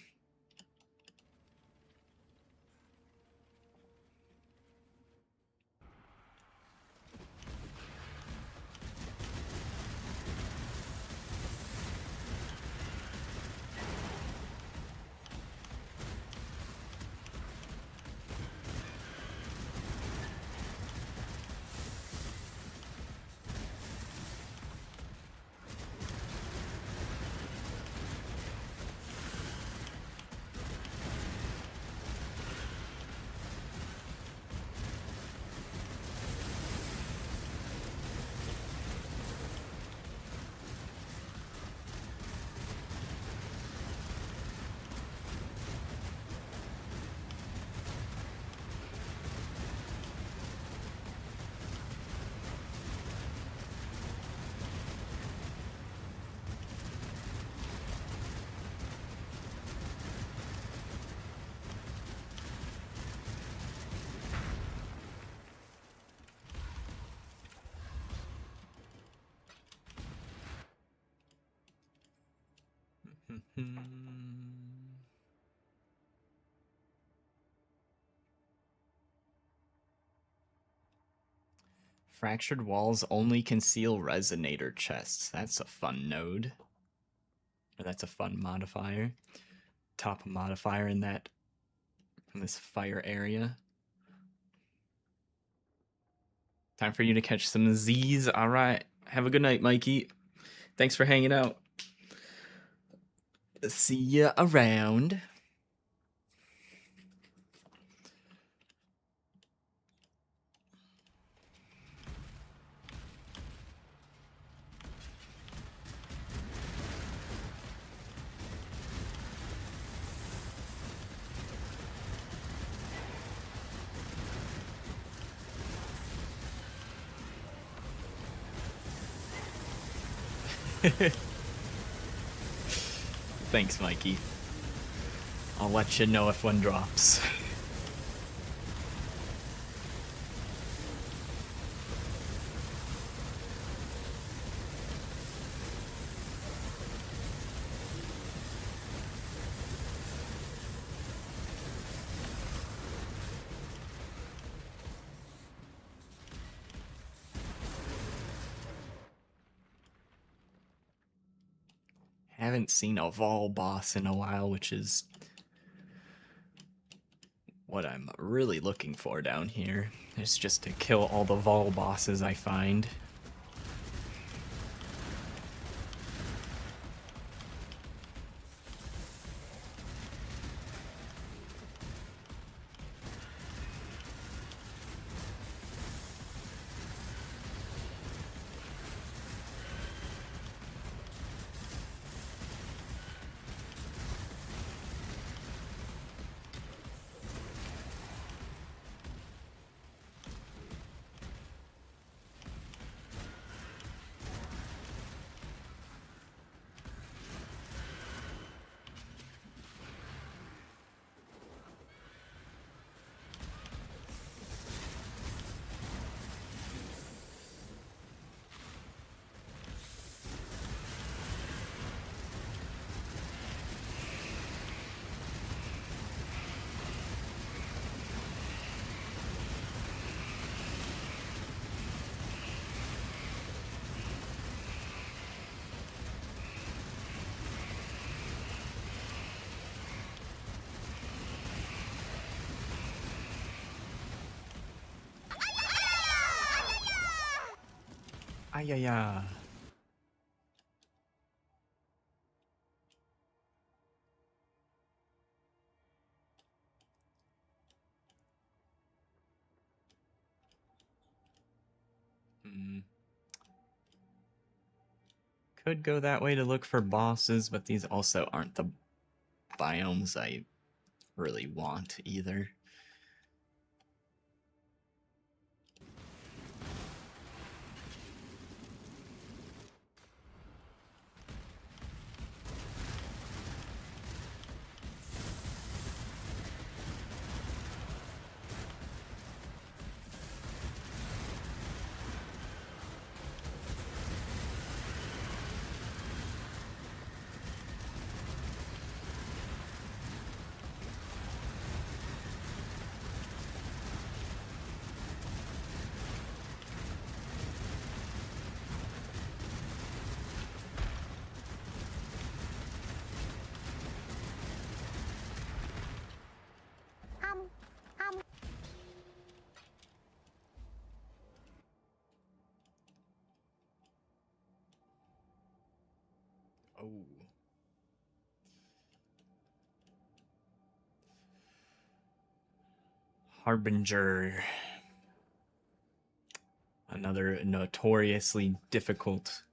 Fractured walls only conceal resonator chests. That's a fun node. Or that's a fun modifier. Top modifier in this fire area. Time for you to catch some Z's. All right. Have a good night, Mikey. Thanks for hanging out. See ya around. Thanks, Mikey. I'll let you know if one drops. Haven't seen a Vol boss in a while, which is what I'm really looking for down here. Is just to kill all the Vol bosses I find. Ayaya. Could go that way to look for bosses, but these also aren't the biomes I really want either. Oh. Harbinger. Another notoriously difficult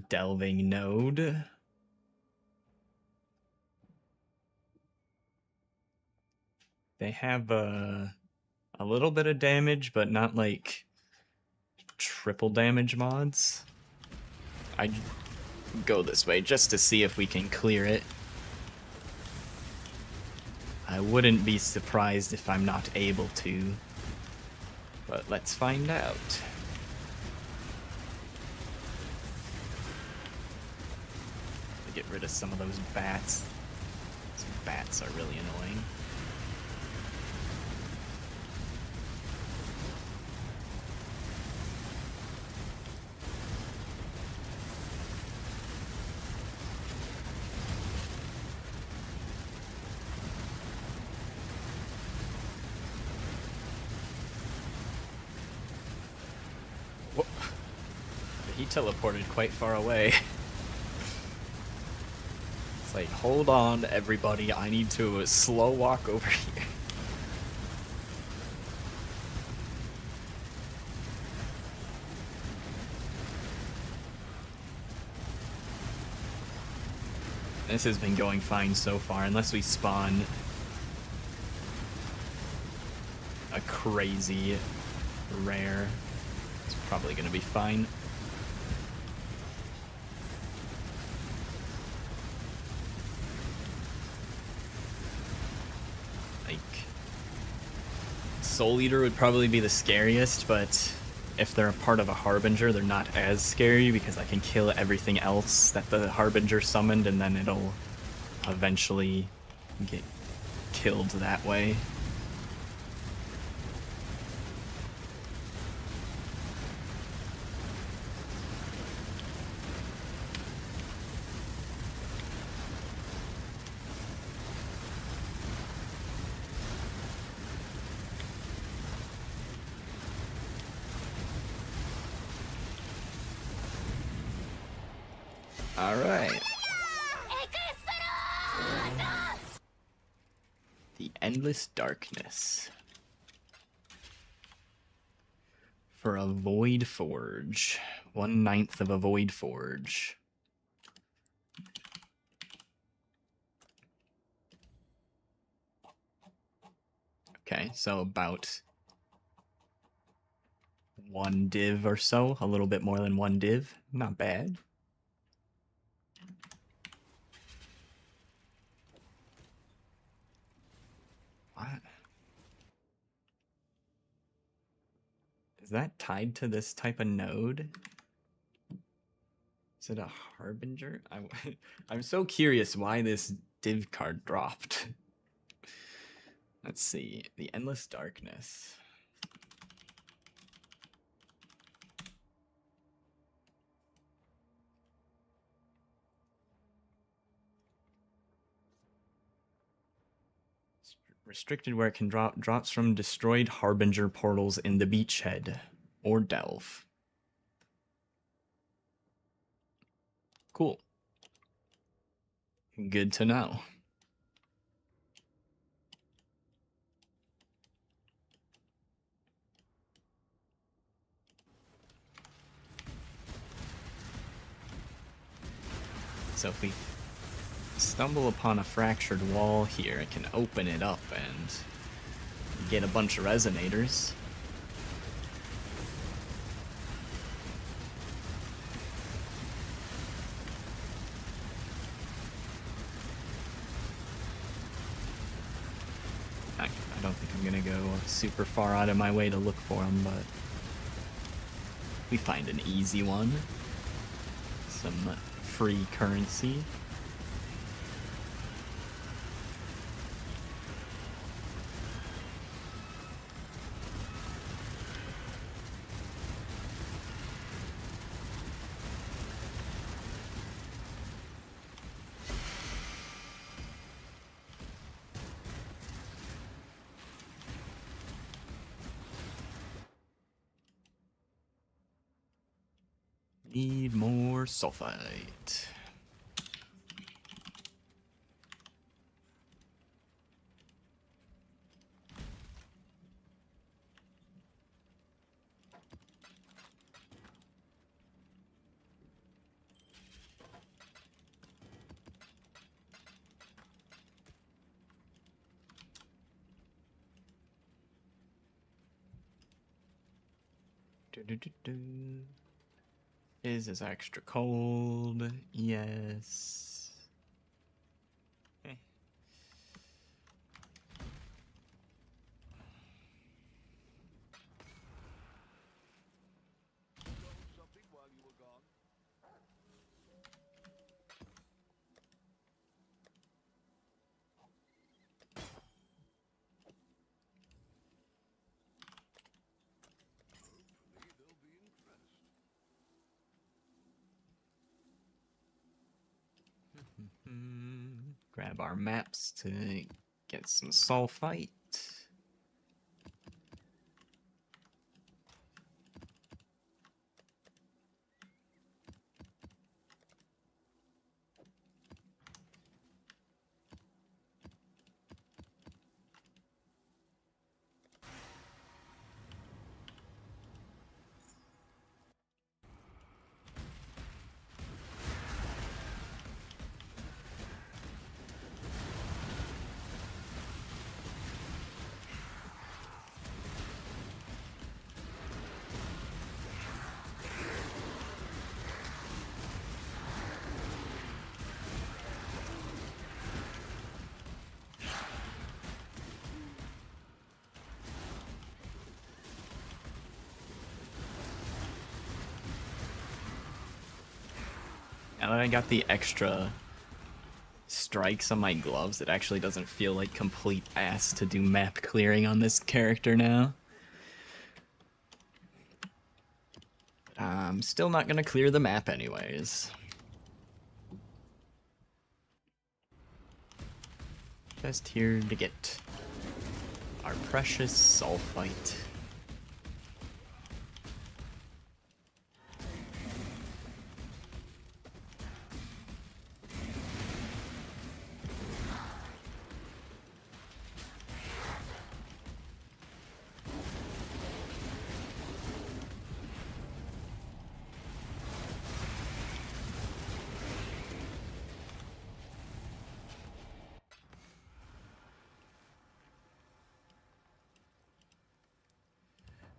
delving node. They have a little bit of damage, but not like triple damage mods. I'd go this way just to see if we can clear it. I wouldn't be surprised if I'm not able to, but let's find out. Get rid of some of those bats. Those bats are really annoying. Whoa. He teleported quite far away. It's like, hold on, everybody, I need to slow walk over here. This has been going fine so far, unless we spawn a crazy rare. It's probably gonna be fine. Soul Eater would probably be the scariest, but if they're a part of a Harbinger, they're not as scary because I can kill everything else that the Harbinger summoned, and then it'll eventually get killed that way. All right. The Endless Darkness. For a Void Forge. 1/9 of a Void Forge. Okay, so about 1 div or so. A little bit more than 1 div. Not bad. What? Is that tied to this type of node? Is it a Harbinger? I'm so curious why this div card dropped. Let's see. The Endless Darkness. Restricted where it can drop. Drops from destroyed Harbinger portals in the beachhead or delve. Cool. Good to know. So if we stumble upon a fractured wall here, it can open it up and get a bunch of resonators. I don't think I'm gonna go super far out of my way to look for them, but we find an easy one. Some free currency. Need more sulfite. Is this extra cold? Yes. Okay. Grab our maps to get some sulfite. And I got the extra strikes on my gloves. It actually doesn't feel like complete ass to do map clearing on this character now. I'm still not gonna clear the map anyways. Just here to get our precious sulfite.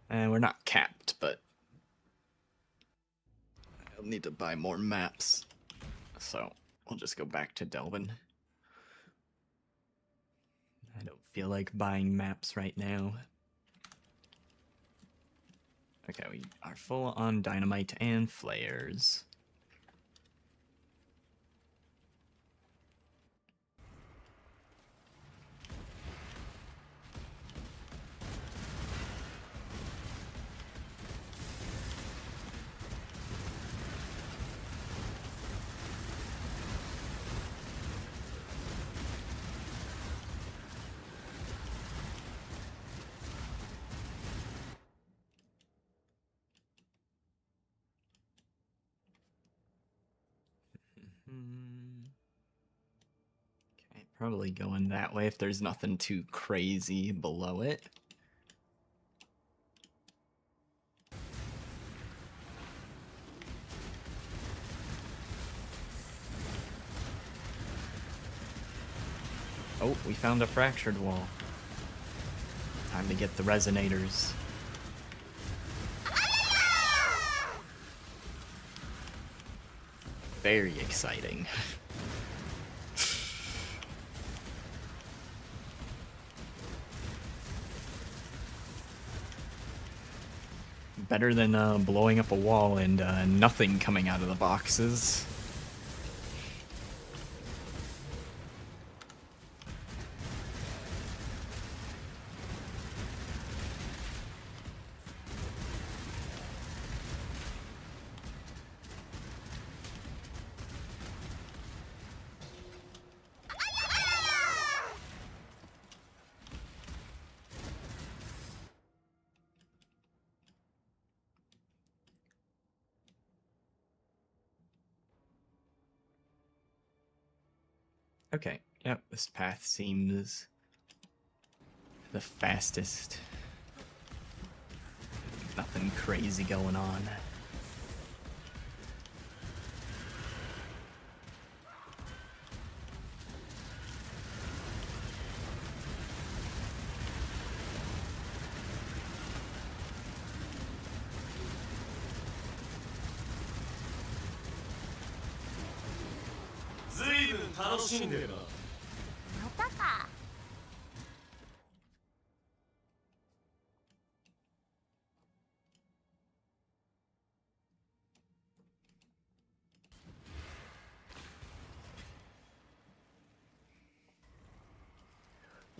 And we're not capped, but I'll need to buy more maps. So we'll just go back to Delvin. I don't feel like buying maps right now. Okay, we are full on dynamite and flares. Okay, probably going that way if there's nothing too crazy below it. Oh, we found a fractured wall. Time to get the resonators. Very exciting. Better than blowing up a wall and nothing coming out of the boxes. Okay, yep, this path seems the fastest. Nothing crazy going on.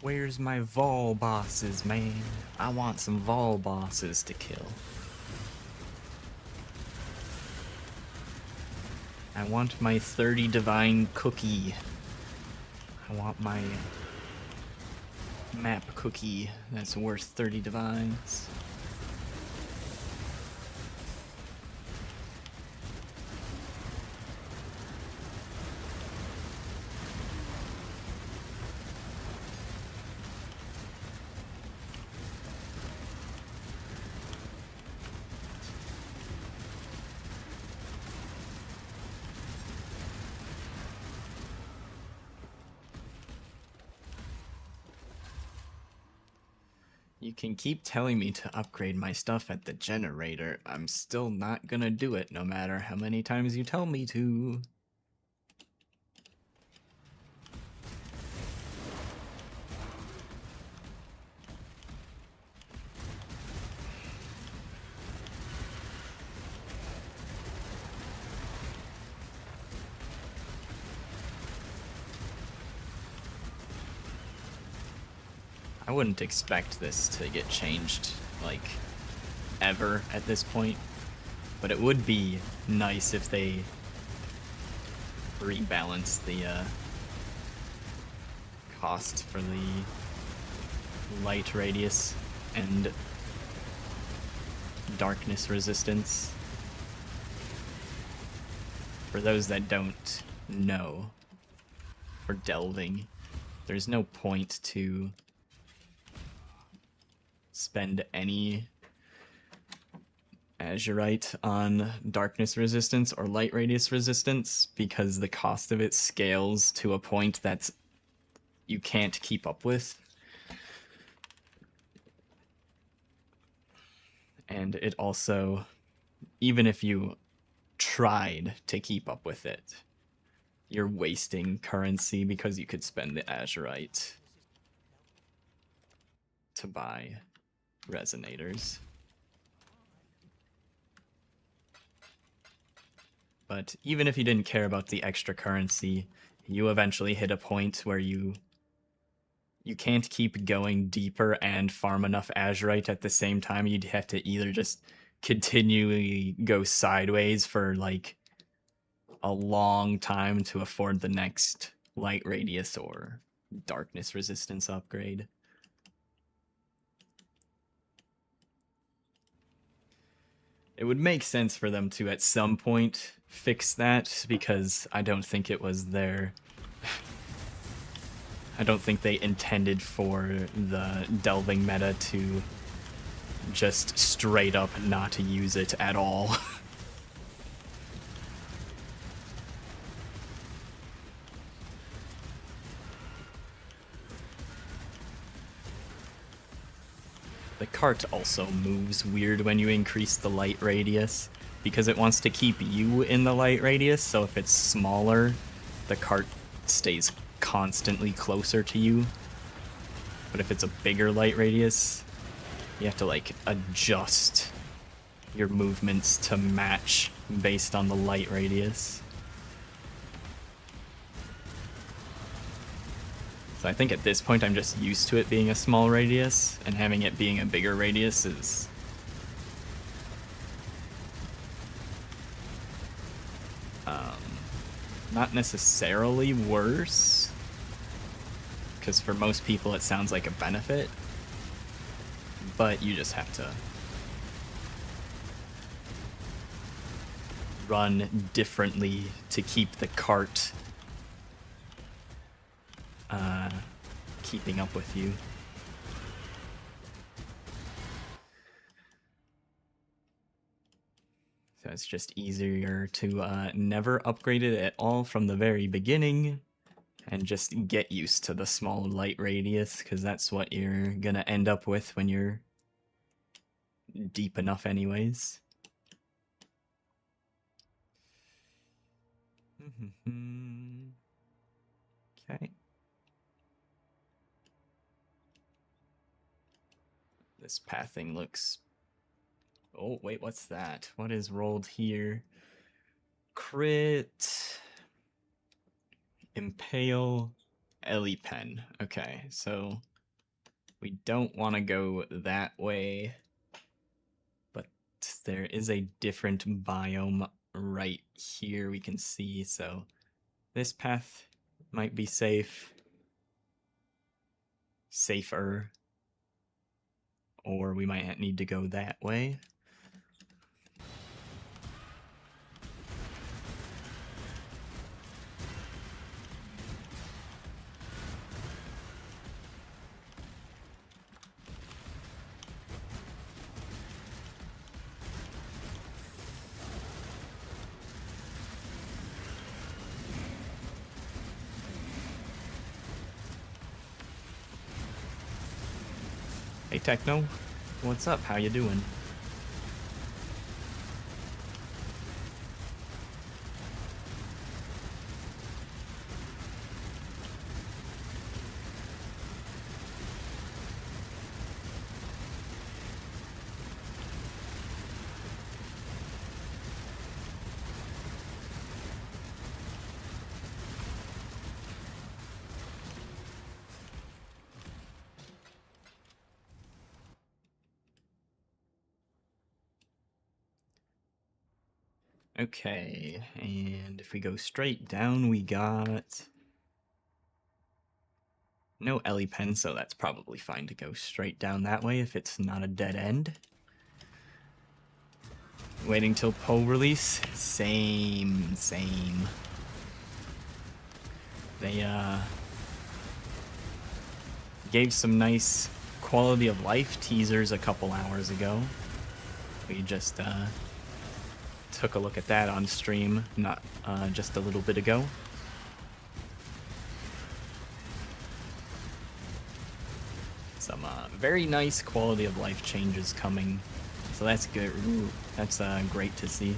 Where's my Vol bosses, man? I want some Vol bosses to kill. I want my 30 divine cookie. I want my map cookie that's worth 30 divines. You can keep telling me to upgrade my stuff at the generator. I'm still not gonna do it no matter how many times you tell me to. wouldn't expect this to get changed, like, ever at this point. But it would be nice if they rebalance the cost for the light radius and darkness resistance. For those that don't know, for delving, there's no point to spend any azurite on darkness resistance or light radius resistance because the cost of it scales to a point that's you can't keep up with. And it also, even if you tried to keep up with it, you're wasting currency because you could spend the azurite to buy resonators. But even if you didn't care about the extra currency, you eventually hit a point where you can't keep going deeper and farm enough azurite at the same time. You'd have to either just continually go sideways for like a long time to afford the next light radius or darkness resistance upgrade. It would make sense for them to at some point fix that, because I don't think it was their I don't think they intended for the delving meta to just straight up not use it at all. The cart also moves weird when you increase the light radius, because it wants to keep you in the light radius, so if it's smaller, the cart stays constantly closer to you. But if it's a bigger light radius, you have to like adjust your movements to match based on the light radius. So I think at this point I'm just used to it being a small radius, and having it being a bigger radius is not necessarily worse, because for most people it sounds like a benefit, but you just have to run differently to keep the cart keeping up with you. So it's just easier to never upgrade it at all from the very beginning and just get used to the small light radius, because that's what you're gonna end up with when you're deep enough anyways. Okay. This pathing looks... Oh, wait, what's that? What is rolled here? Crit... Impale... Elipen. Okay, so... we don't want to go that way, but there is a different biome right here we can see, so this path might be safer, or we might need to go that way. Hey Techno, what's up? How you doing? Okay, and if we go straight down, we got no Ellie pen, so that's probably fine to go straight down that way if it's not a dead end. Waiting till PoE release? Same. They gave some nice quality of life teasers a couple hours ago. We just took a look at that on stream, not just a little bit ago. Some very nice quality of life changes coming, so that's good. Ooh, that's great to see.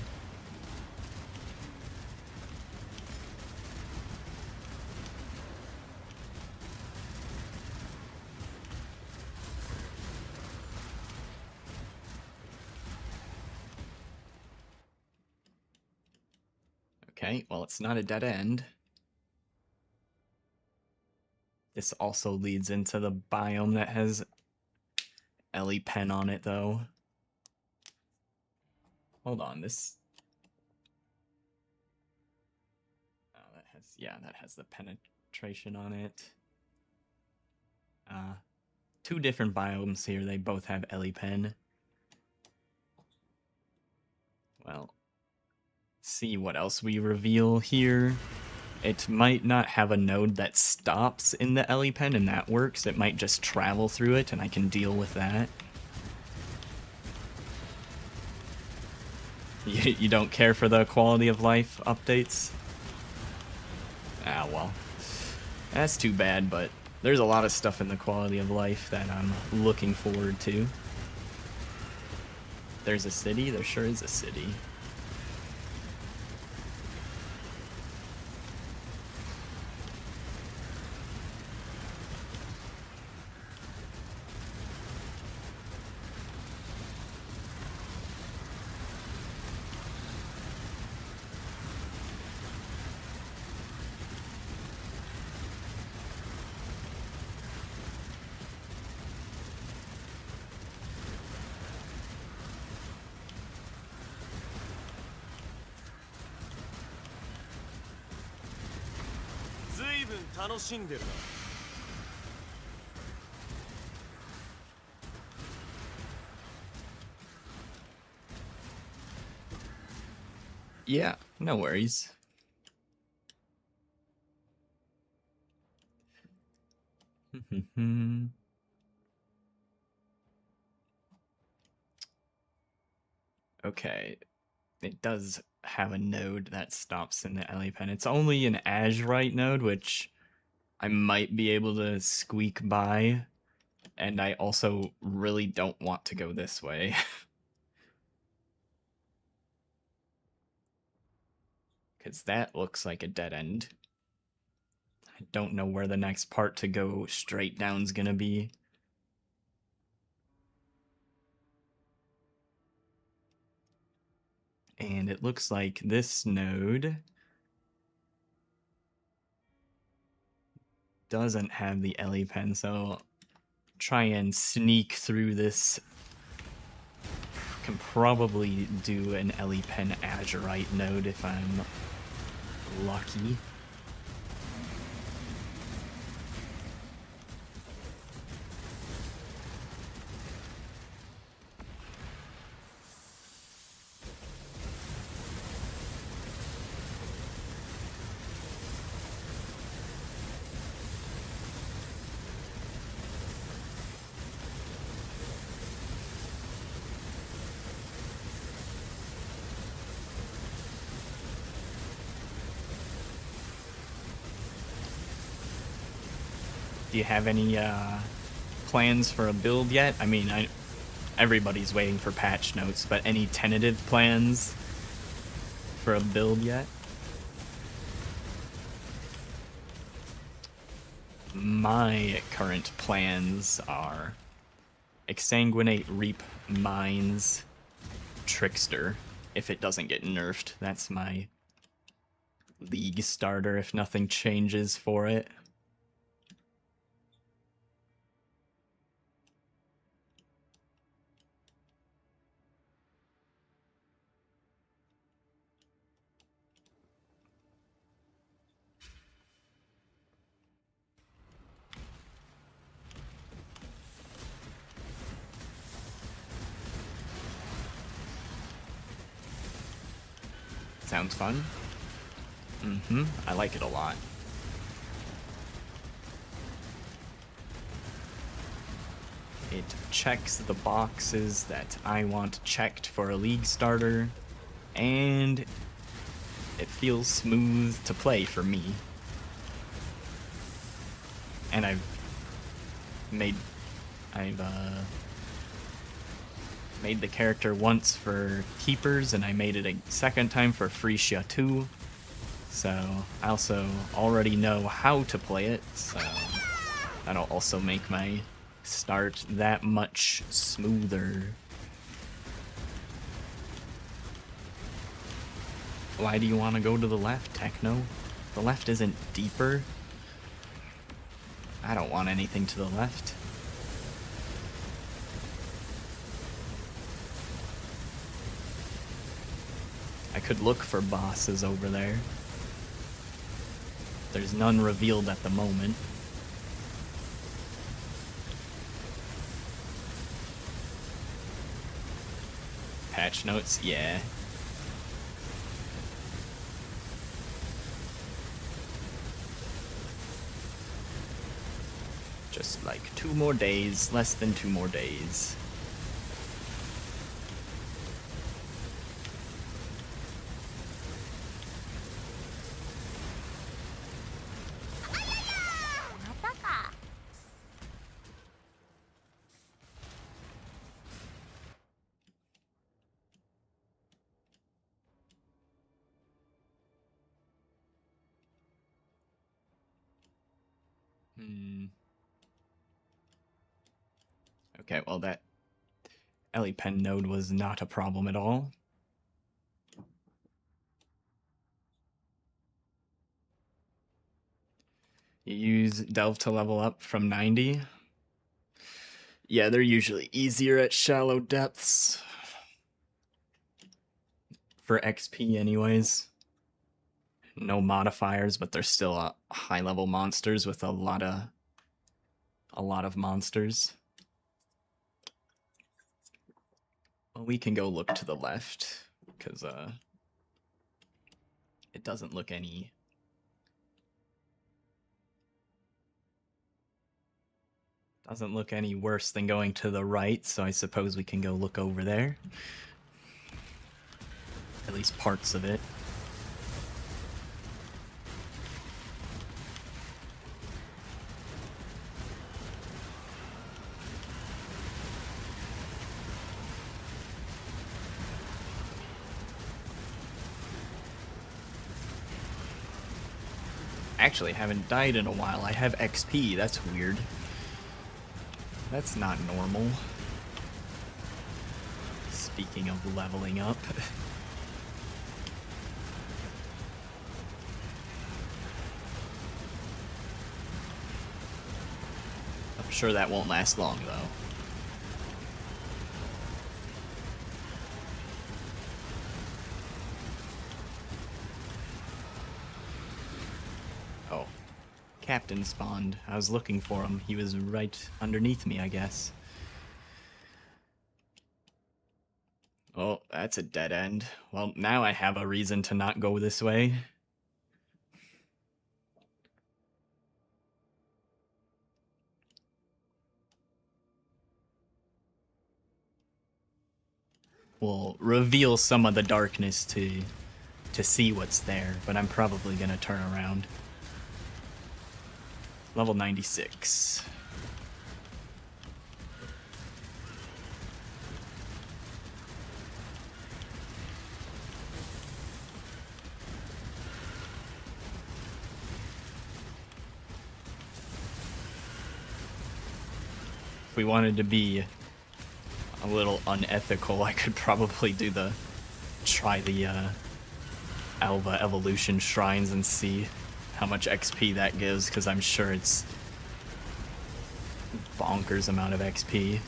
Okay, well, it's not a dead end. This also leads into the biome that has Ellie pen on it, though. Hold on, this... Oh, that has the penetration on it. Two different biomes here, they both have Ellie pen. Well, see what else we reveal here. It might not have a node that stops in the Ellie pen, and that works. It might just travel through it, and I can deal with that. You don't care for the quality of life updates? Ah, well. That's too bad, but there's a lot of stuff in the quality of life that I'm looking forward to. There's a city? There sure is a city. Yeah, no worries. Okay, it does have a node that stops in the Ellie pen. It's only an Azurite node, which I might be able to squeak by, and I also really don't want to go this way. Because that looks like a dead end. I don't know where the next part to go straight down's gonna be. And it looks like this node doesn't have the Ellie pen, so try and sneak through this. Can probably do an Ellie pen Azurite node if I'm lucky. Do you have any plans for a build yet? I mean, everybody's waiting for patch notes, but any tentative plans for a build yet? My current plans are Exsanguinate, Reap, Mines, Trickster, if it doesn't get nerfed. That's my league starter if nothing changes for it. Sounds fun. I like it a lot. It checks the boxes that I want checked for a league starter, and it feels smooth to play for me. And I've made the character once for keepers, and I made it a second time for Frisia 2. So I also already know how to play it, so that'll also make my start that much smoother. Why do you want to go to the left, Techno? The left isn't deeper. I don't want anything to the left. I could look for bosses over there. There's none revealed at the moment. Patch notes, yeah. Just like 2 more days, less than 2 more days. Okay, well that EpiPen node was not a problem at all. You use Delve to level up from 90. Yeah, they're usually easier at shallow depths. For XP anyways. No modifiers, but they're still high level monsters with a lot of monsters. Well, we can go look to the left, because it doesn't look any worse than going to the right, so I suppose we can go look over there. At least parts of it. Actually, haven't died in a while. I have XP. That's weird. That's not normal. Speaking of leveling up. I'm sure that won't last long, though. Oh. Captain spawned. I was looking for him. He was right underneath me, I guess. Oh, that's a dead end. Well, now I have a reason to not go this way. We'll reveal some of the darkness to see what's there, but I'm probably gonna turn around. Level 96. If we wanted to be a little unethical, I could probably try the Alva evolution shrines and see how much XP that gives, because I'm sure it's bonkers amount of XP.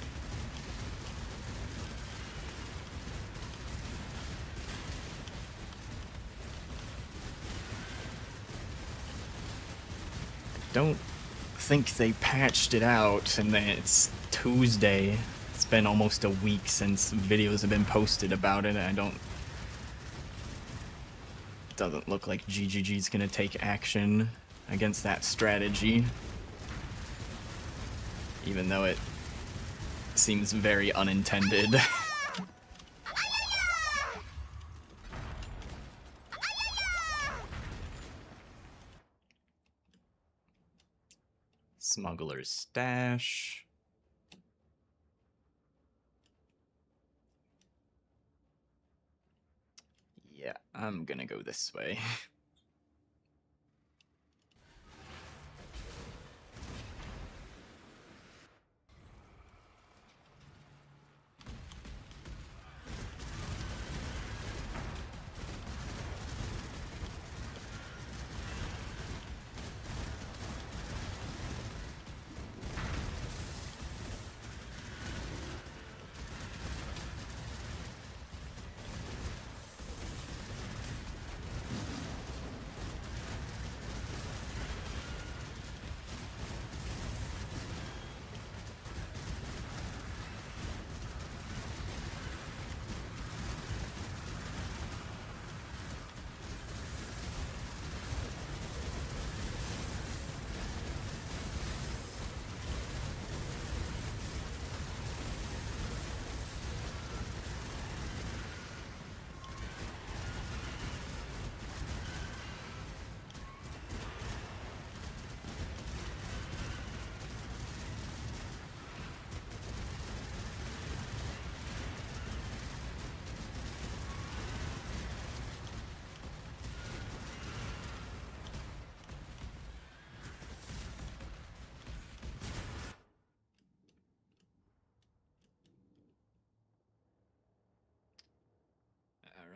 Don't think they patched it out, and then it's Tuesday. It's been almost a week since videos have been posted about it, and I don't Doesn't look like GGG's gonna take action against that strategy. Even though it seems very unintended. Smuggler's stash. Yeah, I'm gonna go this way.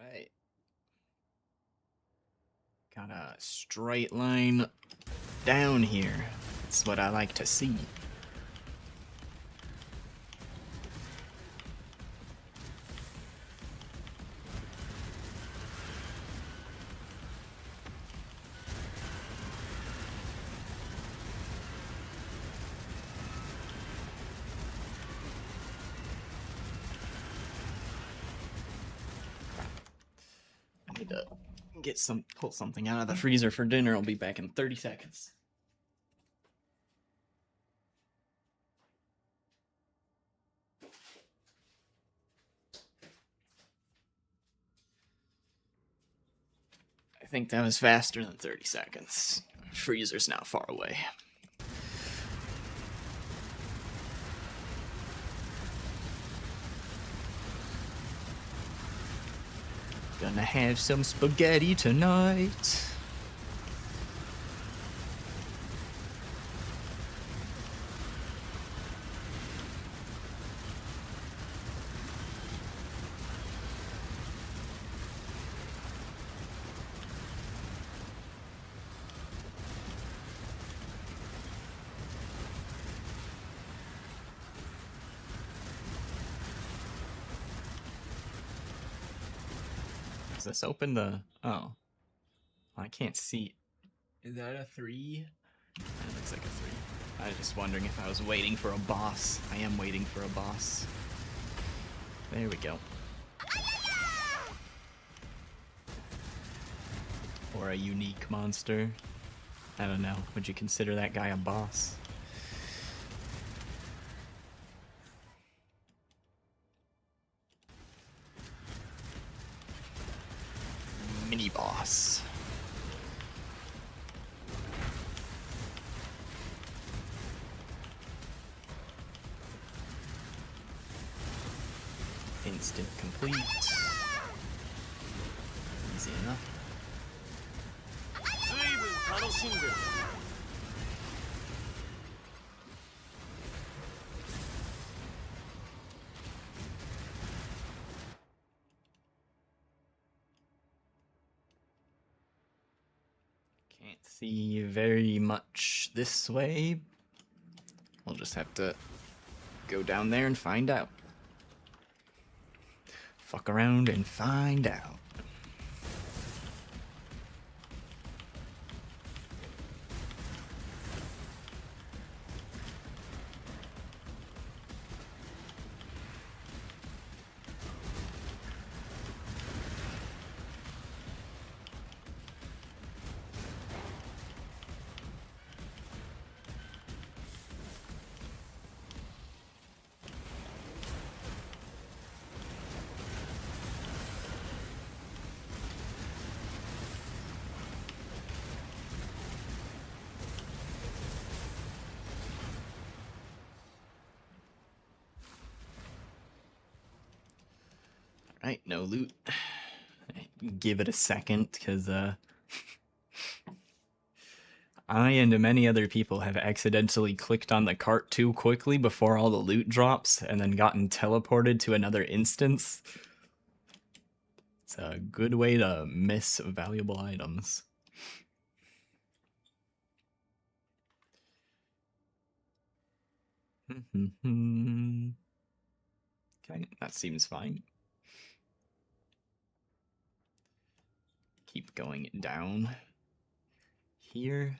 Alright. Got a straight line down here. That's what I like to see. I need to pull something out of the freezer for dinner. I'll be back in 30 seconds. I think that was faster than 30 seconds. Freezer's now far away. Gonna have some spaghetti tonight. Does this open the... Oh. I can't see. Is that a 3? That looks like a 3. I was just wondering if I was waiting for a boss. I am waiting for a boss. There we go. Or a unique monster. I don't know. Would you consider that guy a boss? Mini boss. Instant complete. Easy enough.
随分楽しんでるな。
Can't see very much this way. We'll just have to go down there and find out. Fuck around and find out. Alright, no loot. Give it a second, because I and many other people have accidentally clicked on the cart too quickly before all the loot drops, and then gotten teleported to another instance. It's a good way to miss valuable items. Okay, that seems fine. Keep going down here.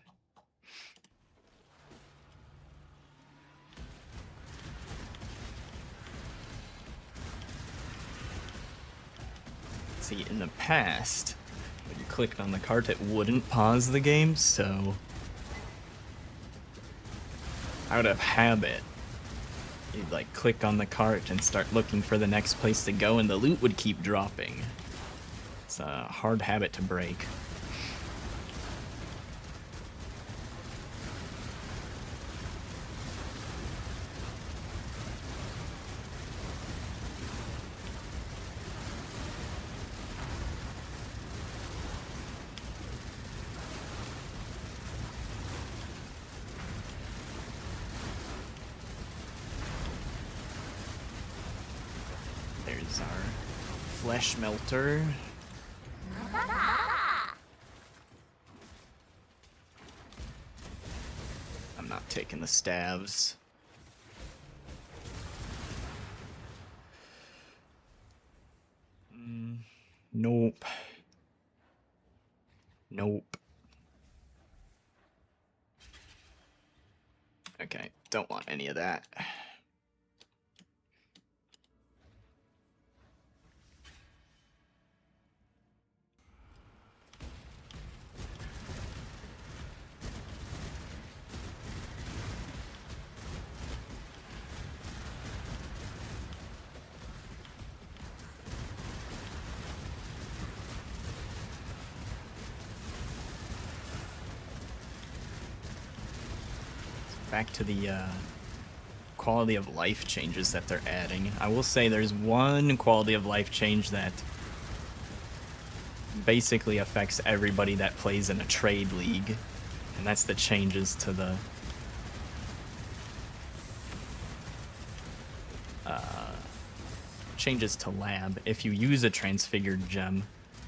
See, in the past, when you clicked on the cart, it wouldn't pause the game, so out of habit, you'd like click on the cart and start looking for the next place to go, and the loot would keep dropping. It's a hard habit to break. There's our flesh melter. I'm not taking the staves. Nope. Nope. Okay, don't want any of that. Back to the quality of life changes that they're adding. I will say there's one quality of life change that basically affects everybody that plays in a trade league, and that's the changes to the lab. If you use a transfigured gem,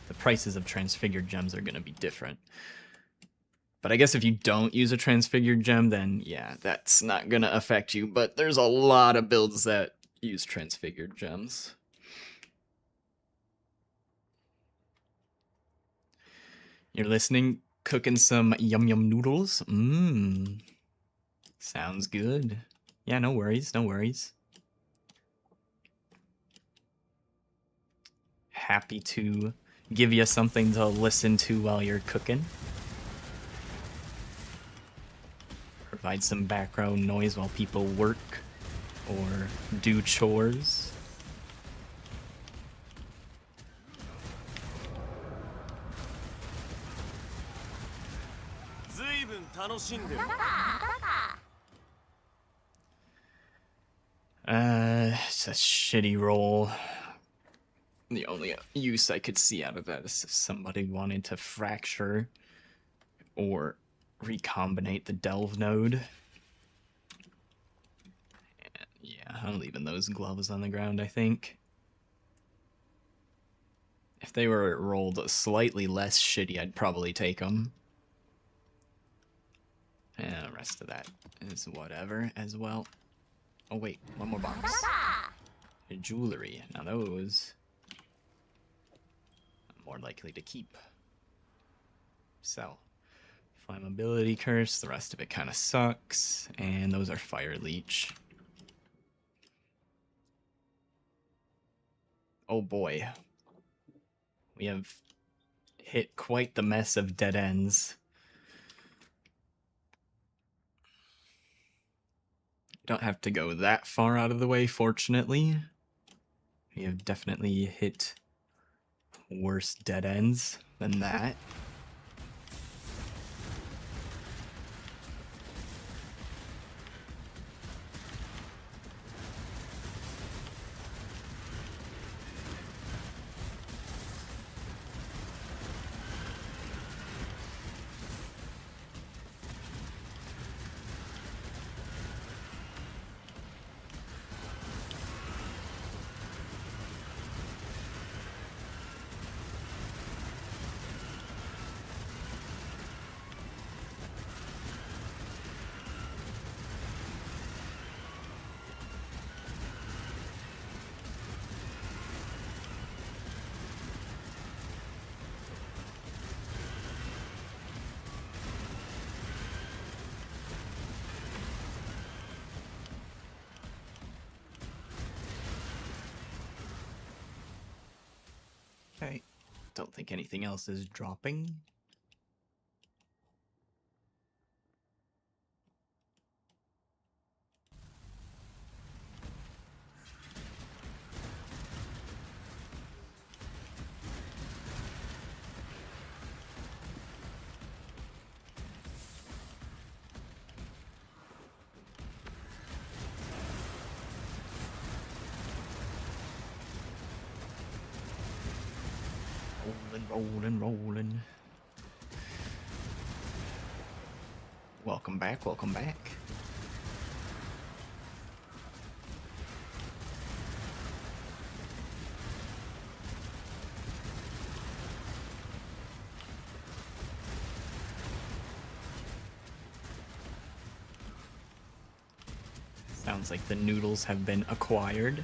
the prices of transfigured gems are going to be different. But I guess if you don't use a transfigured gem, then yeah, that's not going to affect you. But there's a lot of builds that use transfigured gems. You're listening, cooking some yum yum noodles? Mmm. Sounds good. Yeah, no worries, no worries. Happy to give you something to listen to while you're cooking. Provide some background noise while people work or do chores. It's a shitty roll. The only use I could see out of that is if somebody wanted to fracture or recombinate the delve node. And yeah, I'm leaving those gloves on the ground, I think. If they were rolled slightly less shitty, I'd probably take them. And the rest of that is whatever as well. Oh wait, one more box. Jewelry. Now those I'm more likely to keep. Sell. Flammability curse, the rest of it kind of sucks. And those are fire leech. Oh boy. We have hit quite the mess of dead ends. Don't have to go that far out of the way, fortunately. We have definitely hit worse dead ends than that. Don't think anything else is dropping. Rolling. Welcome back. Sounds like the noodles have been acquired.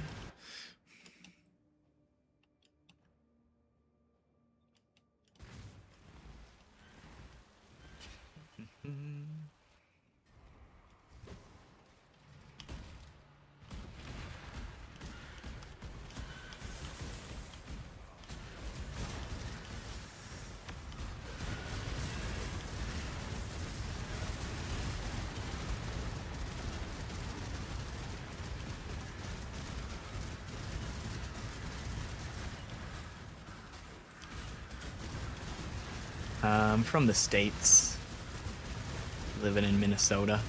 I'm from the States, living in Minnesota.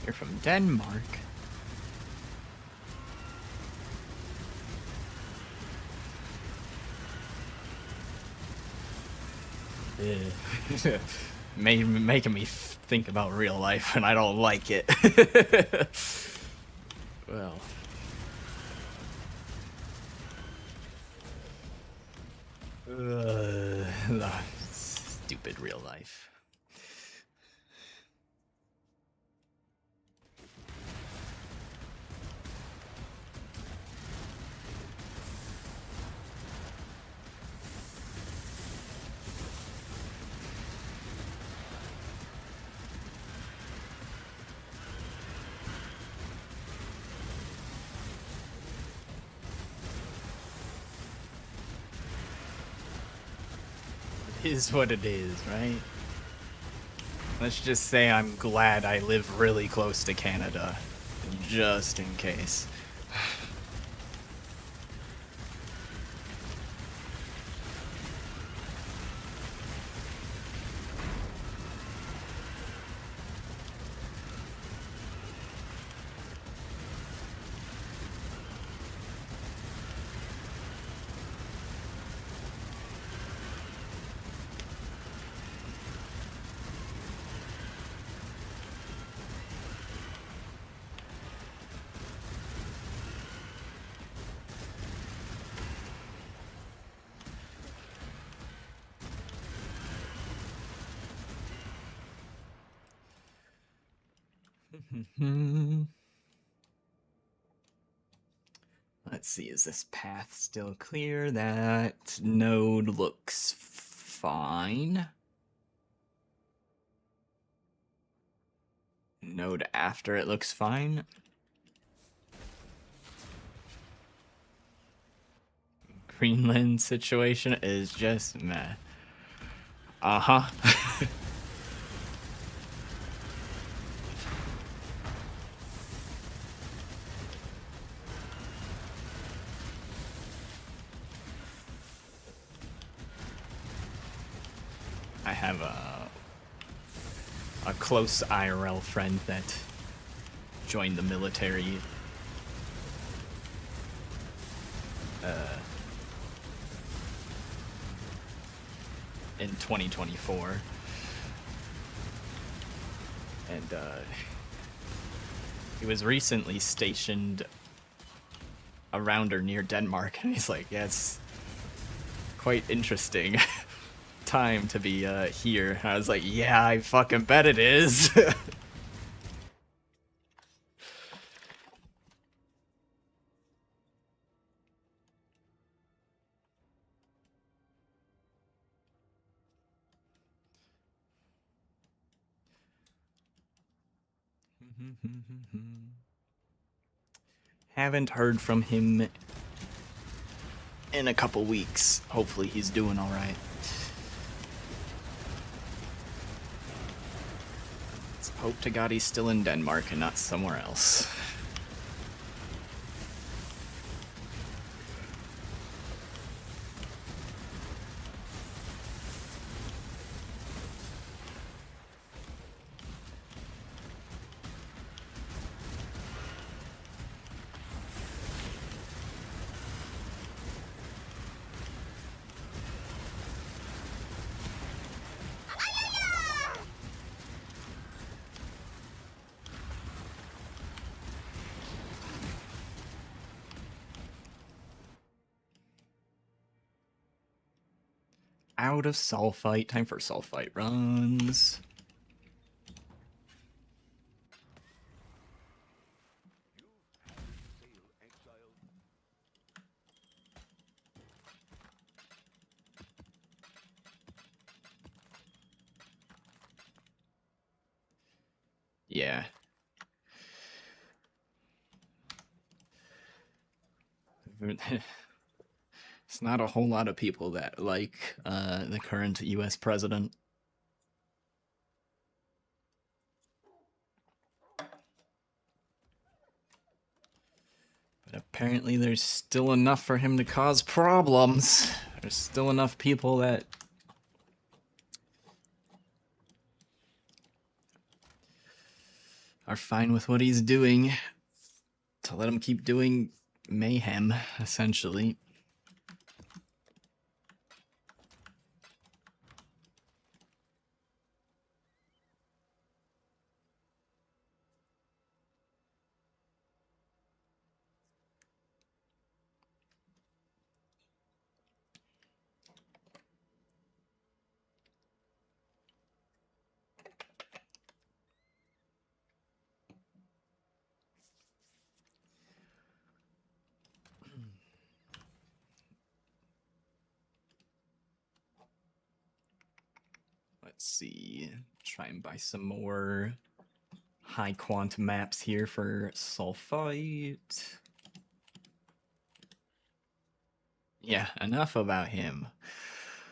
You're from Denmark. Making me think about real life, and I don't like it. Well. Stupid real life. Is what it is, right? Let's just say I'm glad I live really close to Canada, just in case. Let's see, is this path still clear? That node looks fine. Node after it looks fine. Greenland situation is just meh. Uh-huh. I have a close IRL friend that joined the military in 2024, and he was recently stationed around or near Denmark, and he's like, yeah, it's quite interesting time to be here. And I was like, yeah, I fucking bet it is. Haven't heard from him in a couple weeks. Hopefully he's doing all right. Let's hope to God he's still in Denmark and not somewhere else. Out of sulfite. Time for sulfite runs. Yeah. It's not a whole lot of people that like the current US president. But apparently there's still enough for him to cause problems. There's still enough people that are fine with what he's doing to let him keep doing mayhem, essentially. Let's see. Try and buy some more high quant maps here for sulfite. Yeah, enough about him.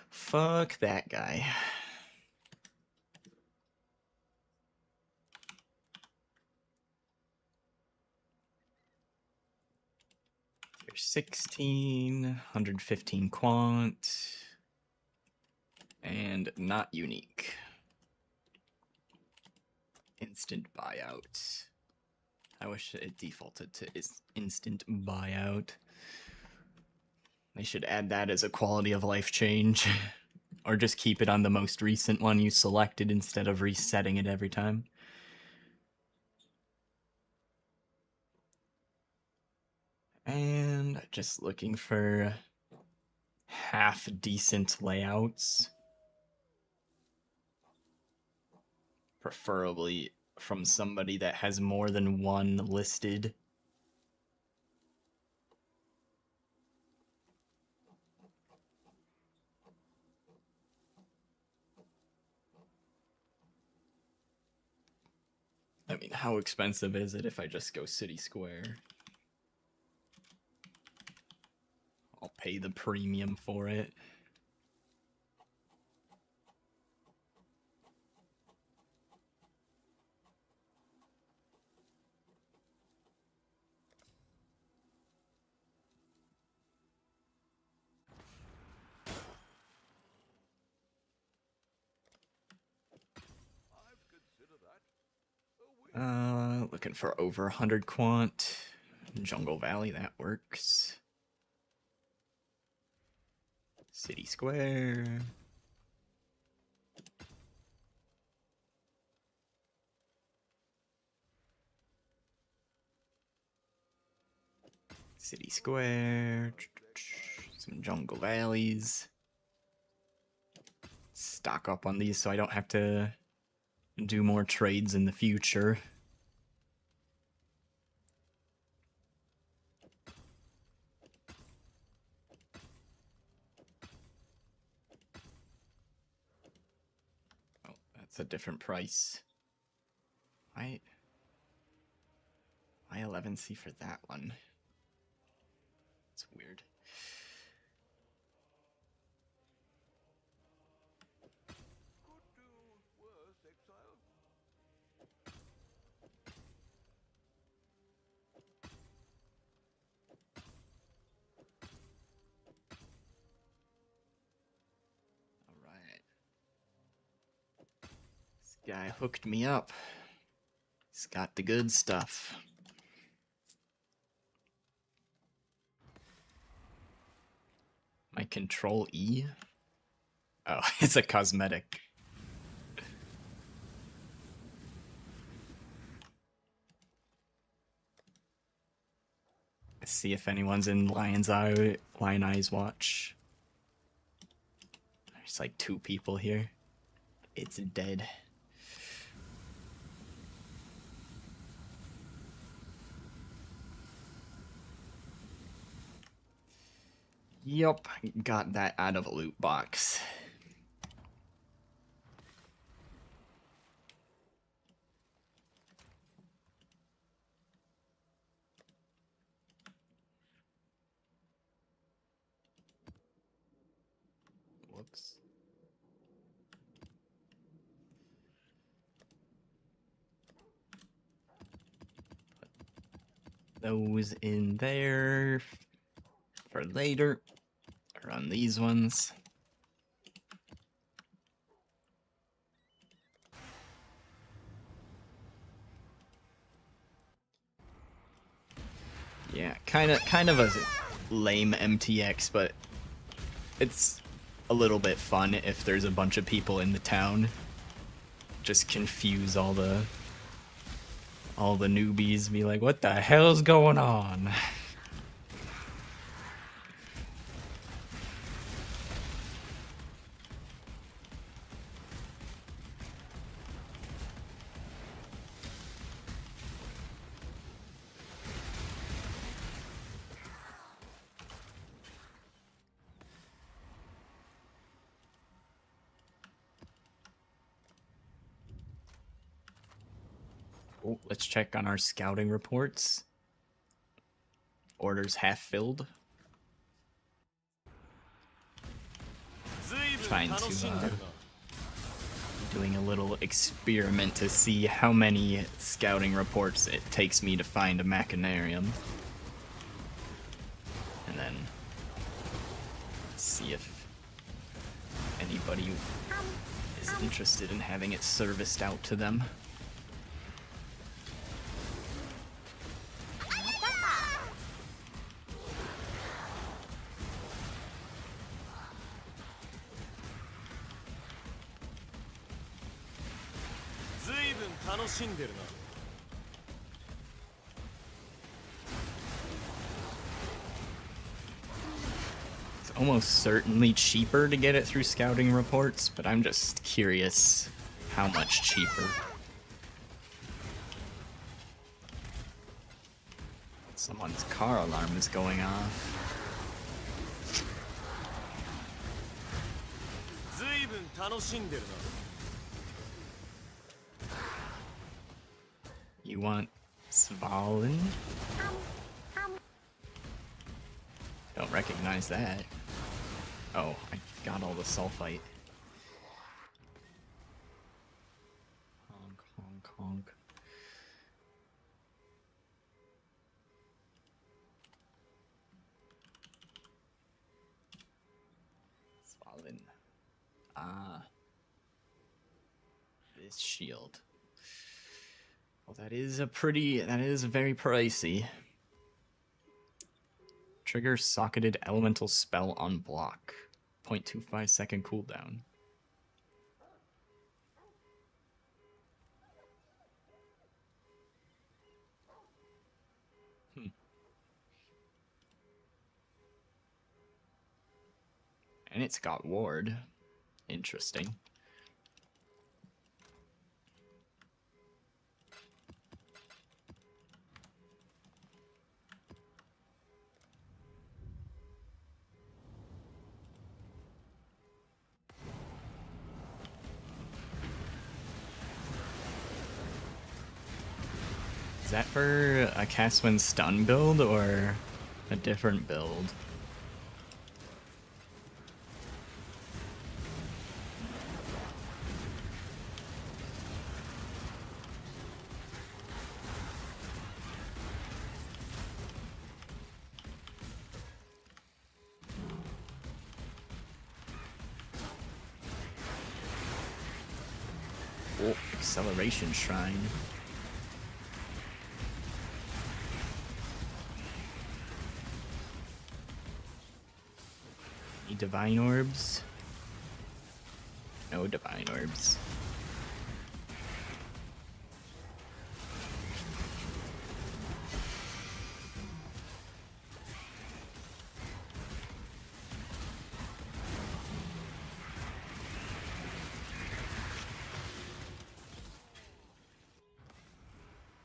Fuck that guy. Here's 16, 115 quant, and not unique. Instant buyout. I wish it defaulted to instant buyout. They should add that as a quality of life change. Or just keep it on the most recent one you selected instead of resetting it every time. And just looking for half decent layouts. Preferably from somebody that has more than one listed. I mean, how expensive is it if I just go City Square? I'll pay the premium for it. Looking for over 100 quant. Jungle Valley, that works. City Square. City Square. Some jungle valleys. Stock up on these so I don't have to do more trades in the future. Oh, that's a different price. Why 11C for that one? It's weird. Alright. This guy hooked me up. He's got the good stuff. My control E? Oh, it's a cosmetic. Let's see if anyone's in Lion Eyes Watch. There's like 2 people here. It's dead. Yup, got that out of a loot box. Whoops. Put those in there for later. Run these ones. Yeah, kind of a lame MTX, but it's a little bit fun if there's a bunch of people in the town. Just confuse all the newbies, be like, what the hell's going on? Oh, let's check on our scouting reports. Orders half filled. Trying to doing a little experiment to see how many scouting reports it takes me to find a Machinarium. And then see if anybody is interested in having it serviced out to them. It's almost certainly cheaper to get it through scouting reports, but I'm just curious how much cheaper. Someone's car alarm is going off. You want Svalin? Don't recognize that. Oh, I got all the sulfite. Honk, honk, honk. Svalin. Ah. This shield. Well, that is very pricey. Trigger socketed elemental spell on block. 0.25 second cooldown. And it's got ward. Interesting. Is that for a cast when stun build or a different build? Oh, acceleration shrine. Any divine orbs? No divine orbs.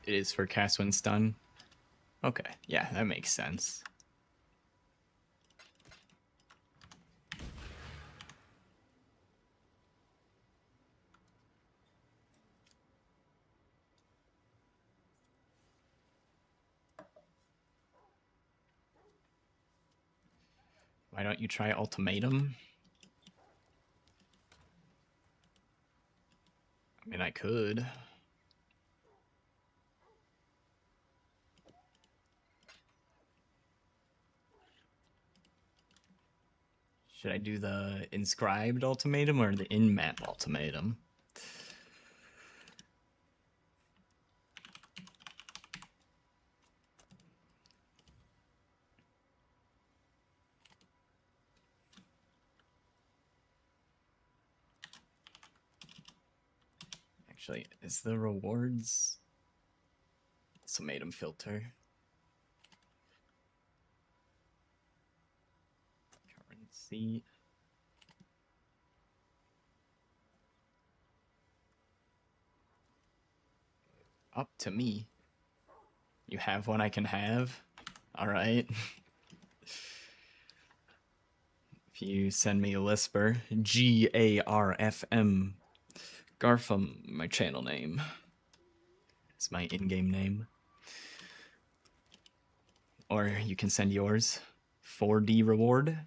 It is for cast when stun. Okay, yeah, that makes sense. Why don't you try ultimatum? I mean, I could. Should I do the inscribed ultimatum or the in-map ultimatum? Actually, is the rewards ultimatum filter? Currency. Up to me. You have one I can have? Alright. If you send me a whisper, Garfm. Garfm, my channel name. It's my in-game name. Or you can send yours. 4D reward.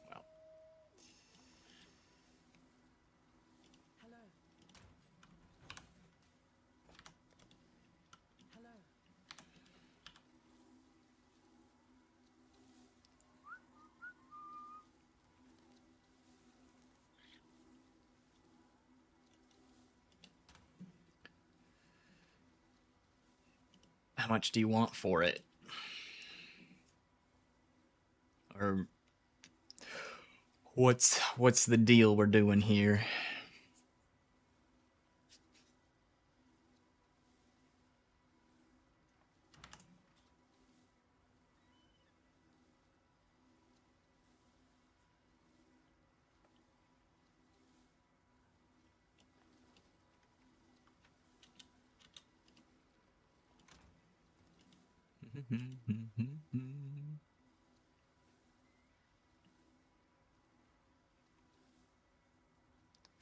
Well,
Hello. Hello.
how much do you want for it? Or what's the deal we're doing here?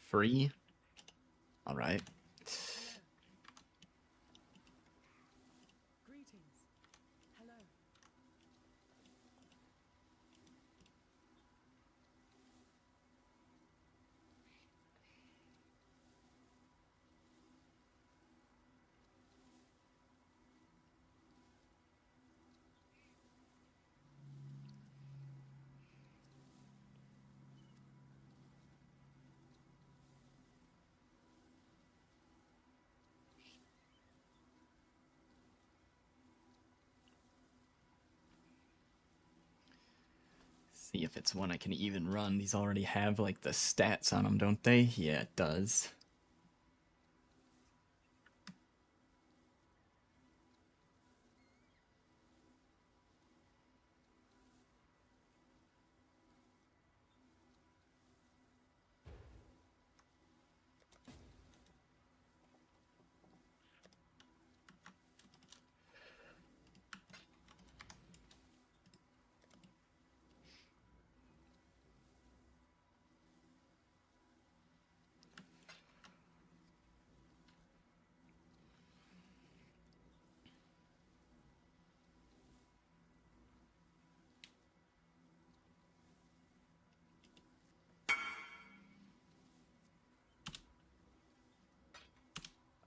Free? Alright.
Greetings. Hello.
See if it's one I can even run. These already have like the stats on them, don't they? Yeah, it does.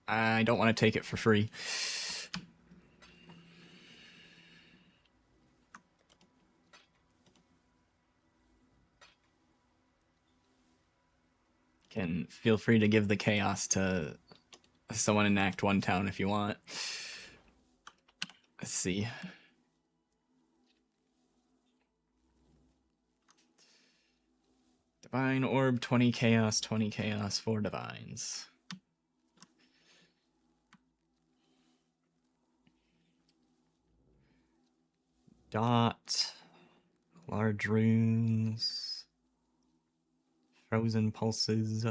I don't want to take it for free. Can feel free to give the chaos to someone in Act 1 town if you want. Let's see. Divine Orb, 20 chaos, 4 divines. Dot. Large runes. Frozen pulses.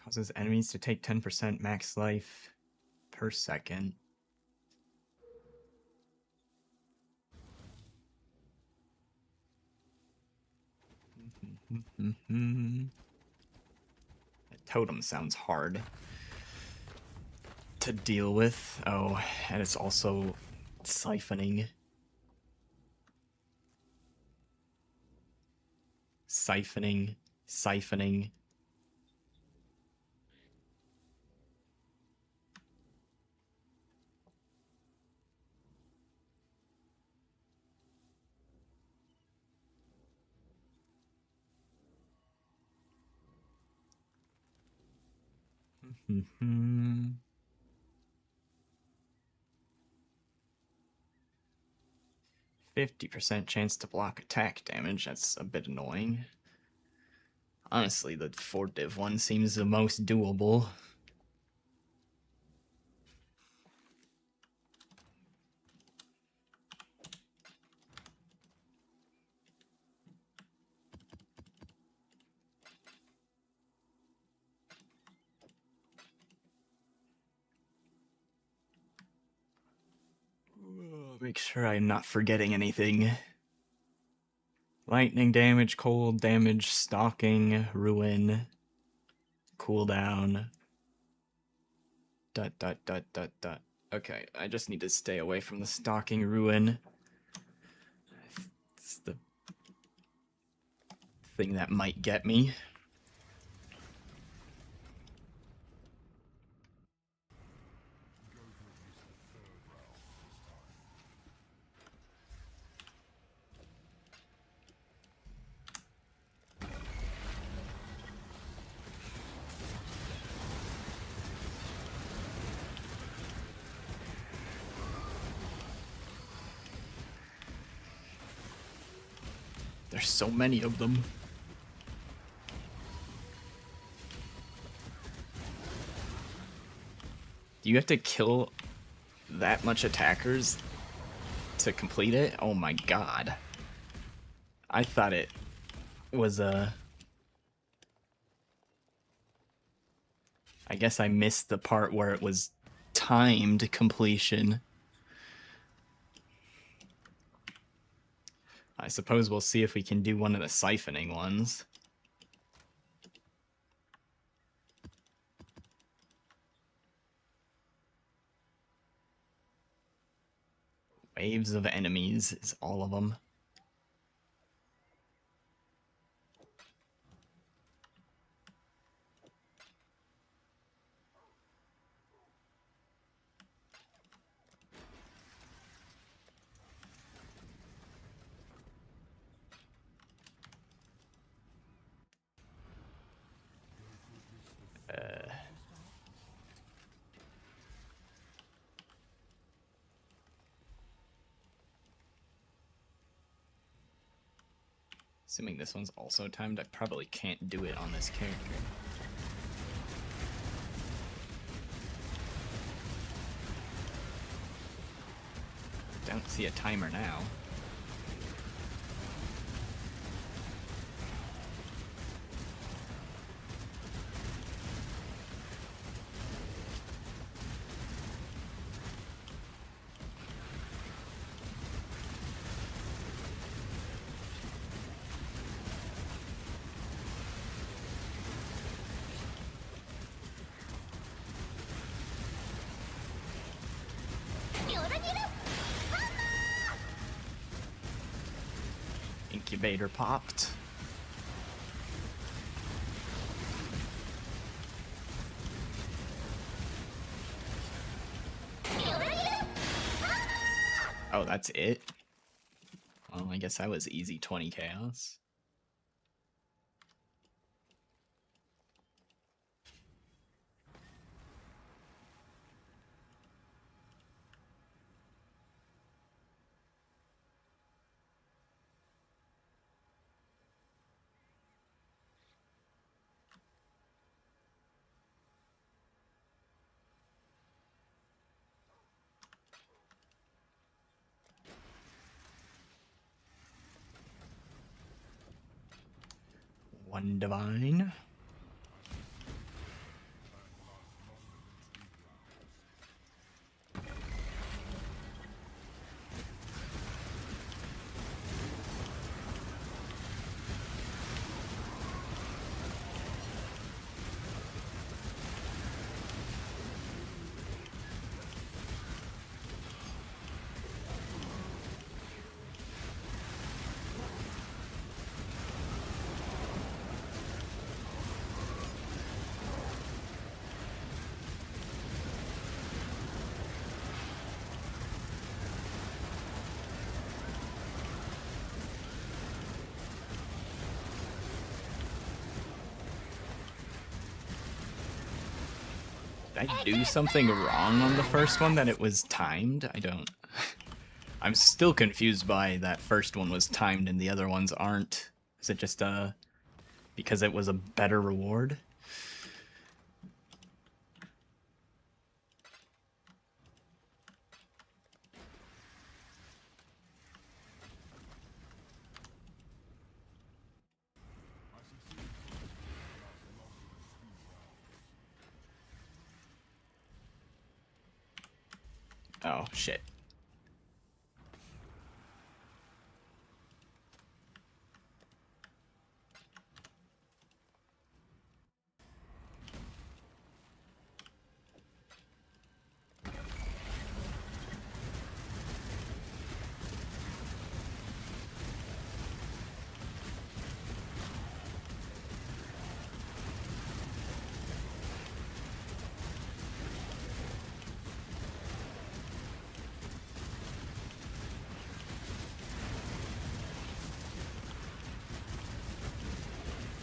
Causes enemies to take 10% max life per second. Totem sounds hard to deal with. Oh, and it's also siphoning. Siphoning. Mm-hmm. 50% chance to block attack damage. That's a bit annoying. Honestly, the 4 div one seems the most doable. Make sure I'm not forgetting anything. Lightning damage, cold damage, stalking, ruin, cooldown. ... Okay, I just need to stay away from the stalking ruin. It's the thing that might get me. There's so many of them. Do you have to kill that much attackers to complete it? Oh my god. I thought it was a... I guess I missed the part where it was timed completion. I suppose we'll see if we can do one of the siphoning ones. Waves of enemies is all of them. Assuming this one's also timed, I probably can't do it on this character. Don't see a timer now. Incubator popped. Oh, that's it? Well, I guess I was easy 20 chaos. One divine. Did I do something wrong on the first one that it was timed? I don't... I'm still confused by that first one was timed and the other ones aren't. Is it just, because it was a better reward? Oh, shit.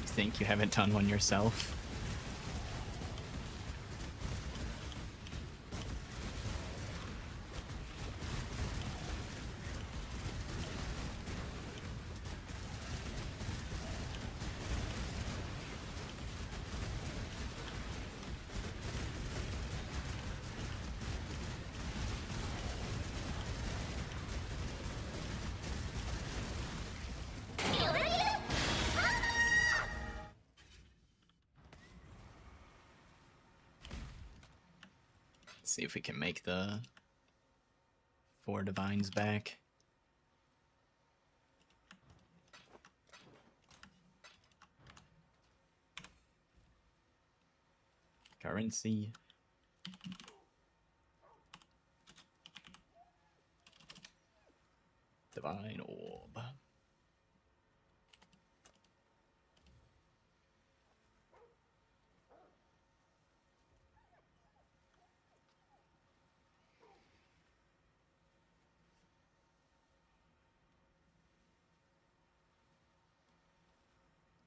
Think you haven't done one yourself? See if we can make the 4 divines back. Currency. Divine orb.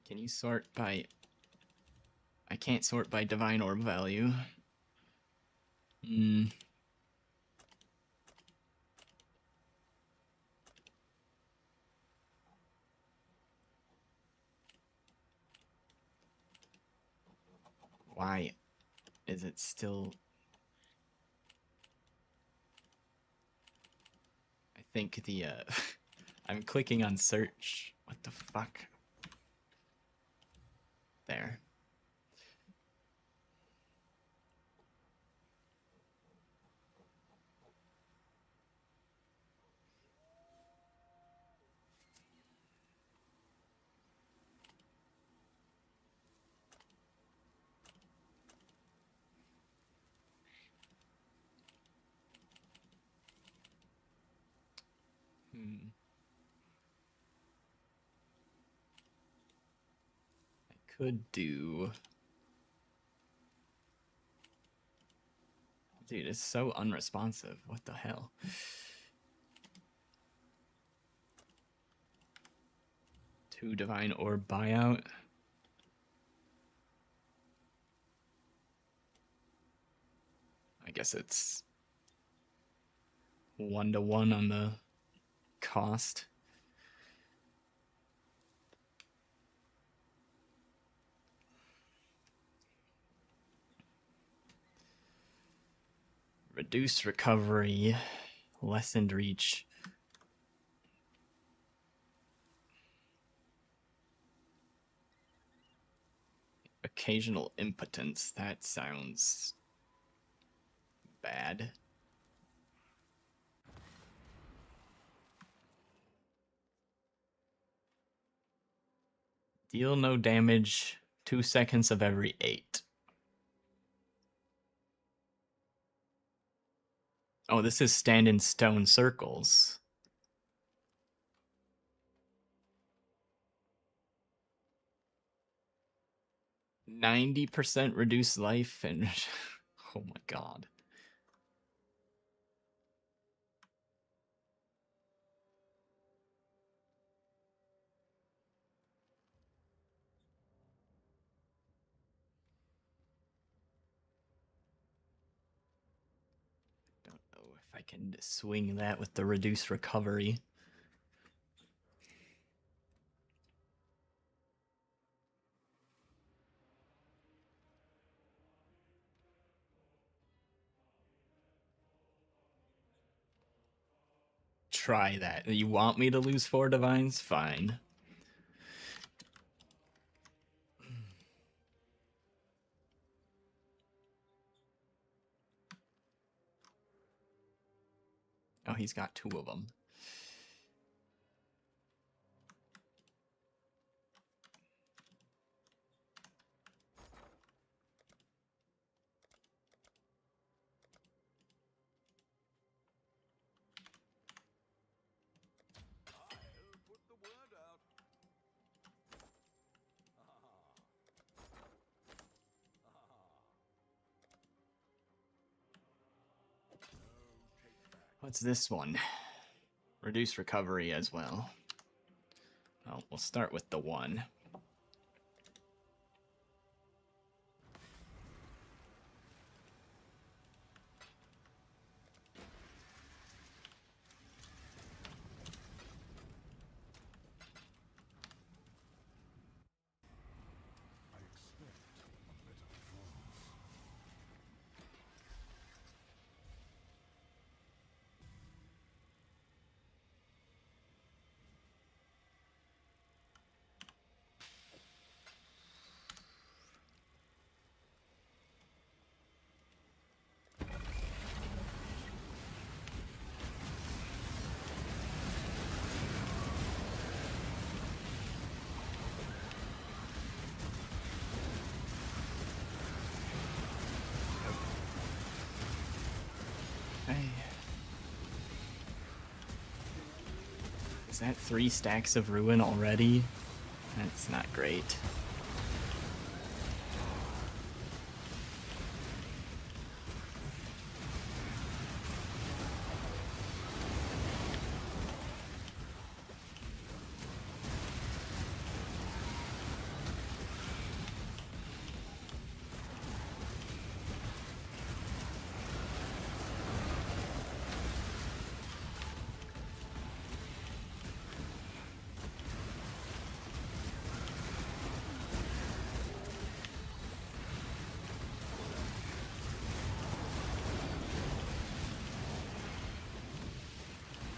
Can you sort by... I can't sort by divine orb value. Why is it still... I think the, I'm clicking on search. What the fuck? There. I could do... Dude, it's so unresponsive. What the hell? Two Divine Orb buyout. I guess it's 1-to-1 on the cost. Reduced recovery, lessened reach. Occasional impotence. That sounds bad. Deal no damage 2 seconds of every 8. Oh, this is stand in stone circles. %90 reduced life and oh my god. Don't know if I can swing that with the reduced recovery. Try that. You want me to lose 4 divines? Fine. Oh, he's got 2 of them.
I'll put the word out.
What's this one? Reduce recovery as well. Oh, we'll start with the 1. Is that 3 stacks of ruin already? That's not great.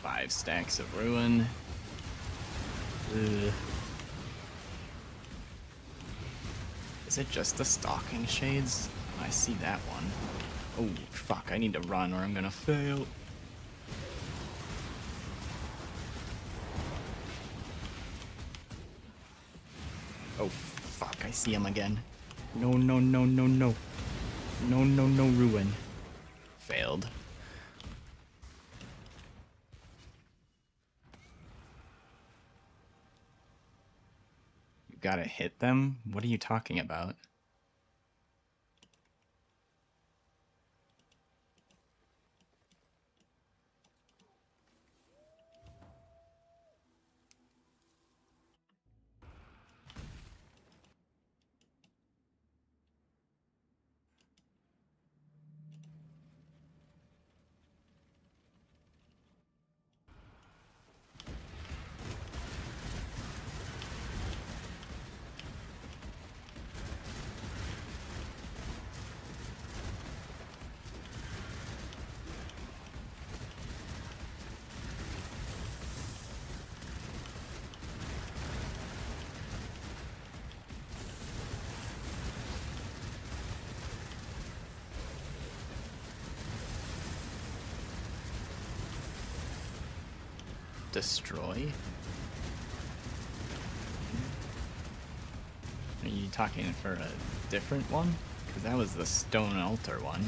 5 stacks of ruin. Ugh. Is it just the stalking shades? I see that one. Oh, fuck, I need to run or I'm gonna fail. Oh, fuck, I see him again. No, no, no, no, no. No, no, no, ruin. Failed. You gotta hit them? What are you talking about? Destroy? Are you talking for a different one? Because that was the stone altar one.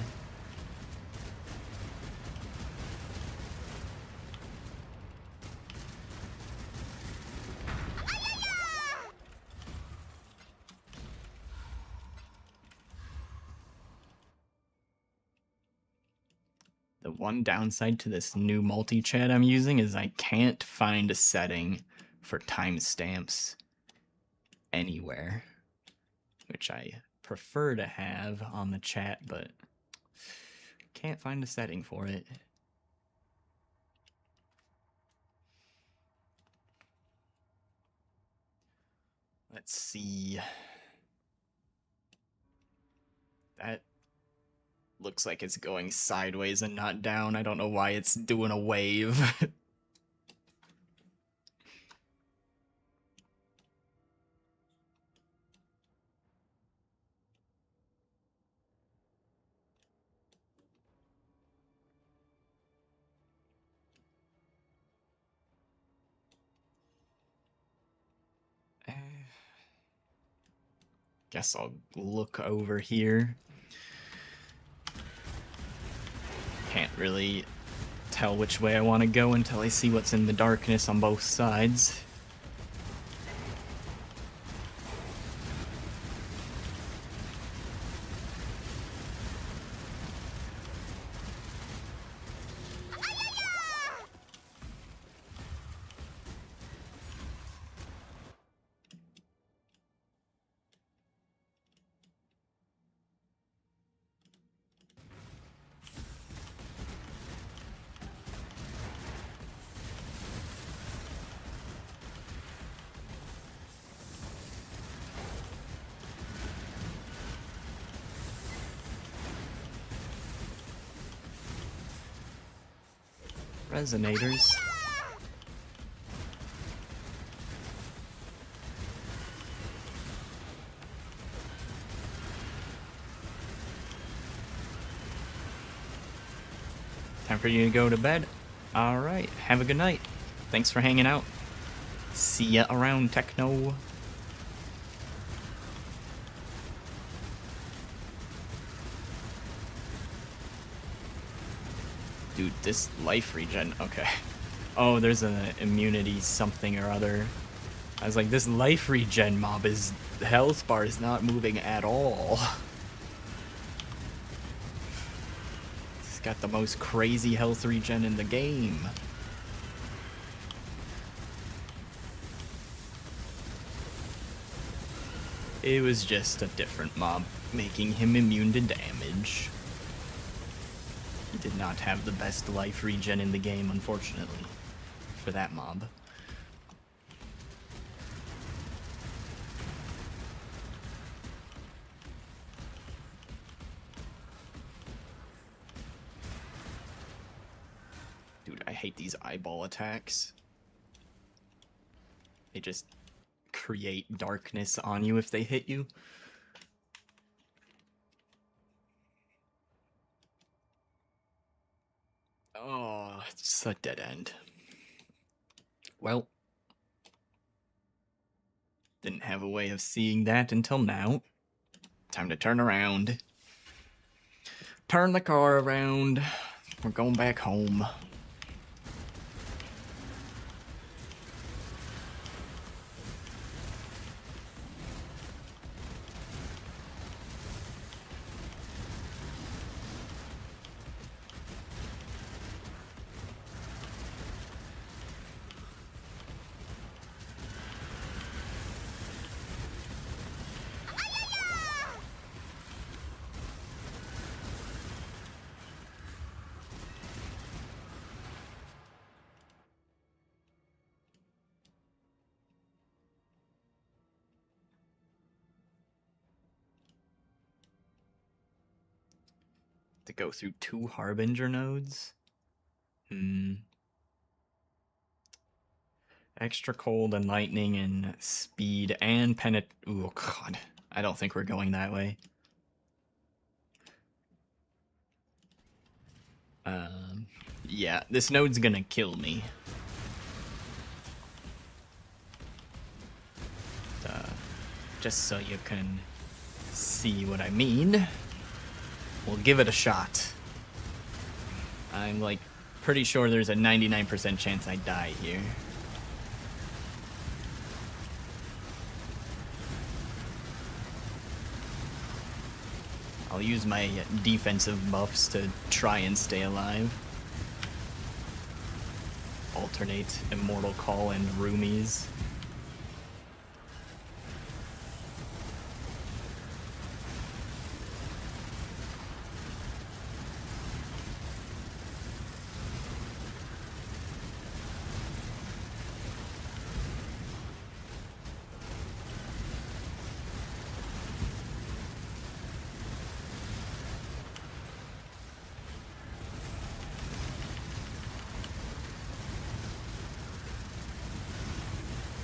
The one downside to this new multi-chat I'm using is I can't find a setting for timestamps anywhere, which I prefer to have on the chat, but can't find a setting for it. Let's see. That looks like it's going sideways and not down. I don't know why it's doing a wave. Guess I'll look over here. Can't really tell which way I want to go until I see what's in the darkness on both sides. Resonators. Time for you to go to bed. Alright, have a good night. Thanks for hanging out. See ya around, Techno. Dude, this life regen, okay. Oh, there's an immunity something or other. I was like, this life regen mob is, the health bar is not moving at all. It's got the most crazy health regen in the game. It was just a different mob, making him immune to damage. He did not have the best life regen in the game, unfortunately, for that mob. Dude, I hate these eyeball attacks. They just create darkness on you if they hit you. Oh, it's a dead end. Well, didn't have a way of seeing that until now. Time to turn around. Turn the car around. We're going back home. To go through 2 Harbinger nodes? Extra cold and lightning and speed and oh god. I don't think we're going that way. Yeah, this node's gonna kill me. Just so you can see what I mean, we'll give it a shot. I'm like pretty sure there's a 99% chance I die here. I'll use my defensive buffs to try and stay alive. Alternate Immortal Call and Roomies.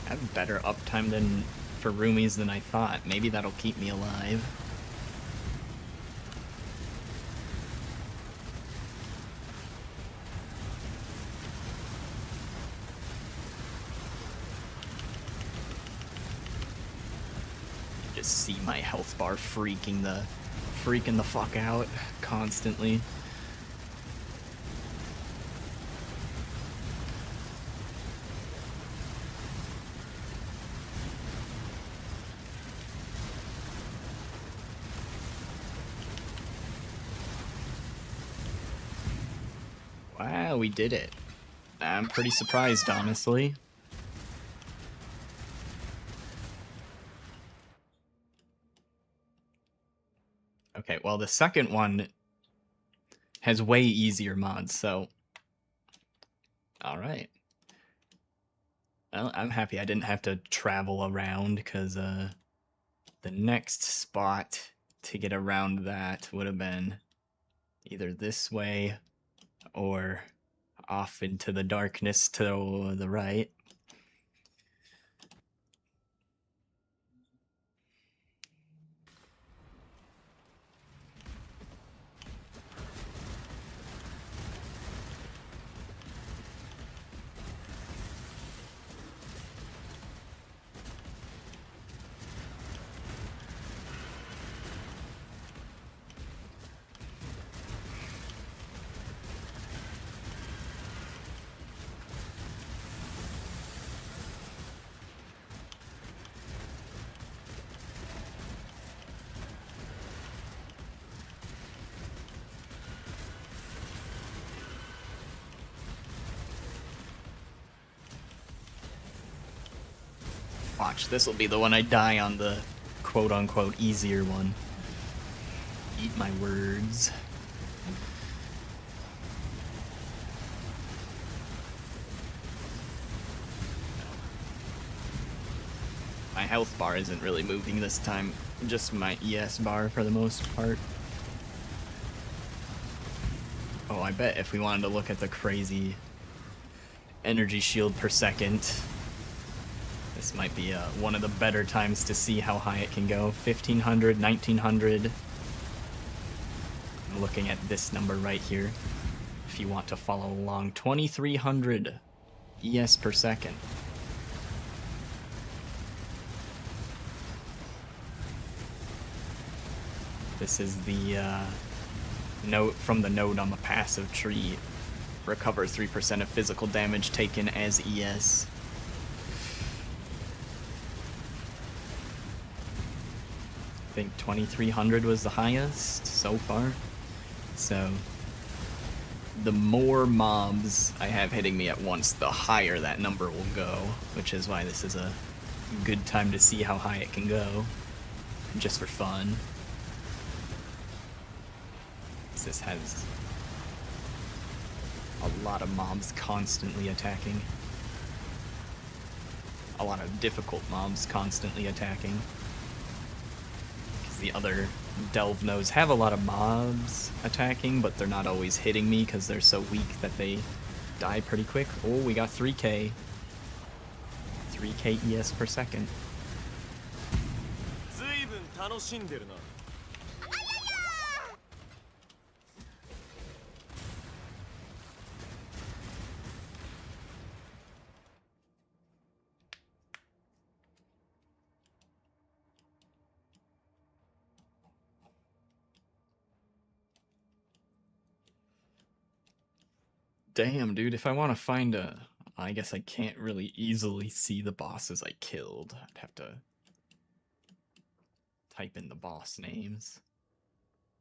I have better uptime than for roomies than I thought. Maybe that'll keep me alive. Just see my health bar freaking the fuck out constantly. Wow, we did it. I'm pretty surprised, honestly. Okay, well, the second one has way easier mods, so... Alright. Well, I'm happy I didn't have to travel around, because the next spot to get around that would have been either this way or off into the darkness to the right. Watch, this will be the one I die on, the quote-unquote easier one. Eat my words. My health bar isn't really moving this time, just my ES bar for the most part. Oh, I bet if we wanted to look at the crazy energy shield per second. This might be one of the better times to see how high it can go. 1500, 1900. I'm looking at this number right here. If you want to follow along, 2300 ES per second. This is the note from the node on the passive tree. Recover 3% of physical damage taken as ES. I think 2300 was the highest so far. So the more mobs I have hitting me at once, the higher that number will go, which is why this is a good time to see how high it can go, just for fun. This has a lot of mobs constantly attacking. A lot of difficult mobs constantly attacking. Because the other delve nodes have a lot of mobs attacking, but they're not always hitting me because they're so weak that they die pretty quick. Oh, we got 3k. 3k ES per second.
ずいぶん楽しんでるな。
Damn, dude, if I want to find a... I guess I can't really easily see the bosses I killed. I'd have to type in the boss names.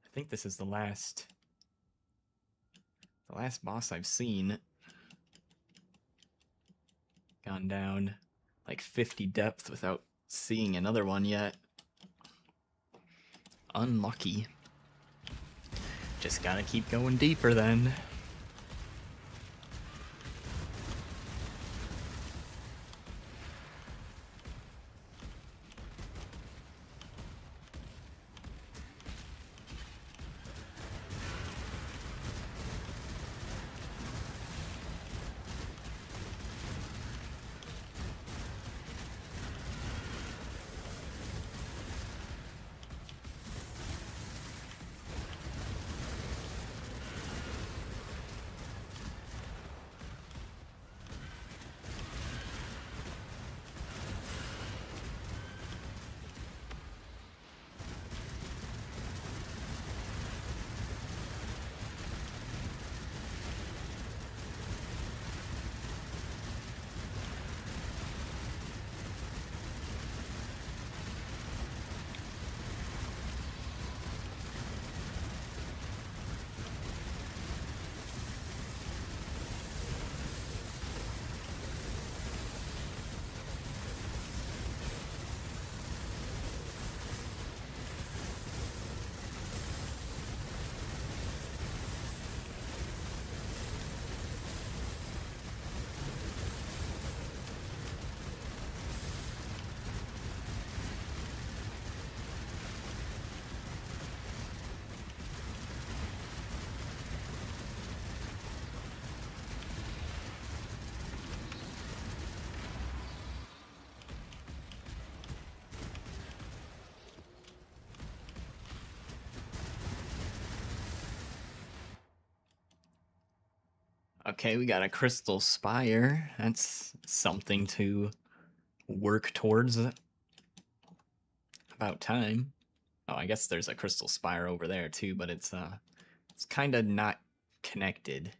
I think this is the last boss I've seen. Gone down like 50 depth without seeing another one yet. Unlucky. Just gotta keep going deeper then. Okay, we got a crystal spire. That's something to work towards. About time. Oh, I guess there's a crystal spire over there too, but it's kind of not connected.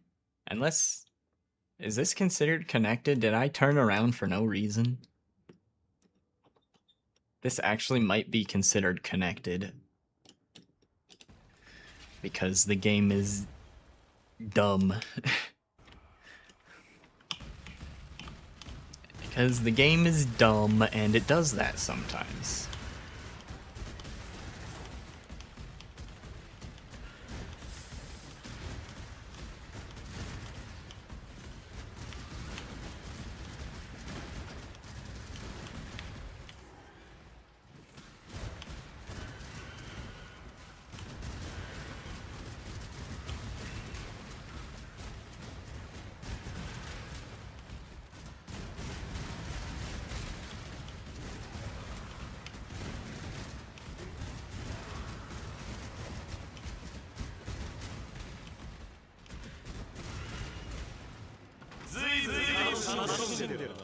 Unless, is this considered connected? Did I turn around for no reason? This actually might be considered connected. Because the game is dumb. Because the game is dumb and it does that sometimes.
しんでるな。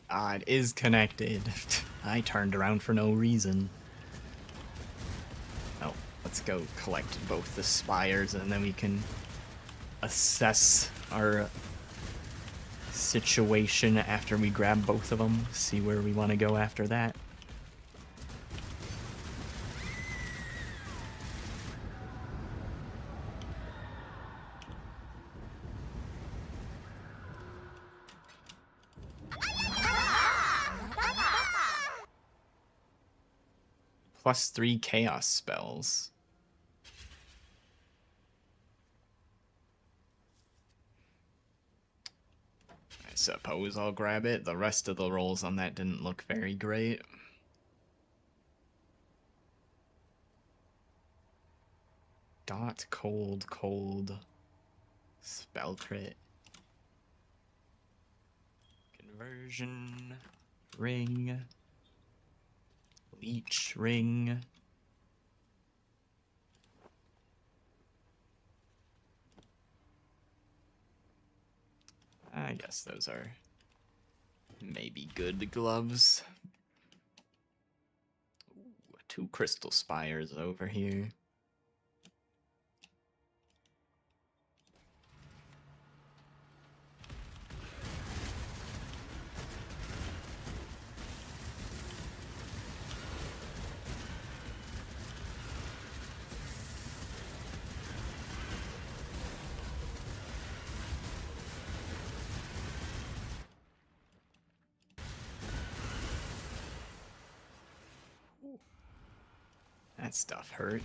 Ah, it is connected. I turned around for no reason. Oh, let's go collect both the spires and then we can assess our situation after we grab both of them. See where we want to go after that. +3 chaos spells. I suppose I'll grab it. The rest of the rolls on that didn't look very great. Dot, cold, cold. Spell crit. Conversion. Ring. Leech ring. I guess those are maybe good gloves. Ooh, 2 crystal spires over here. That stuff hurt.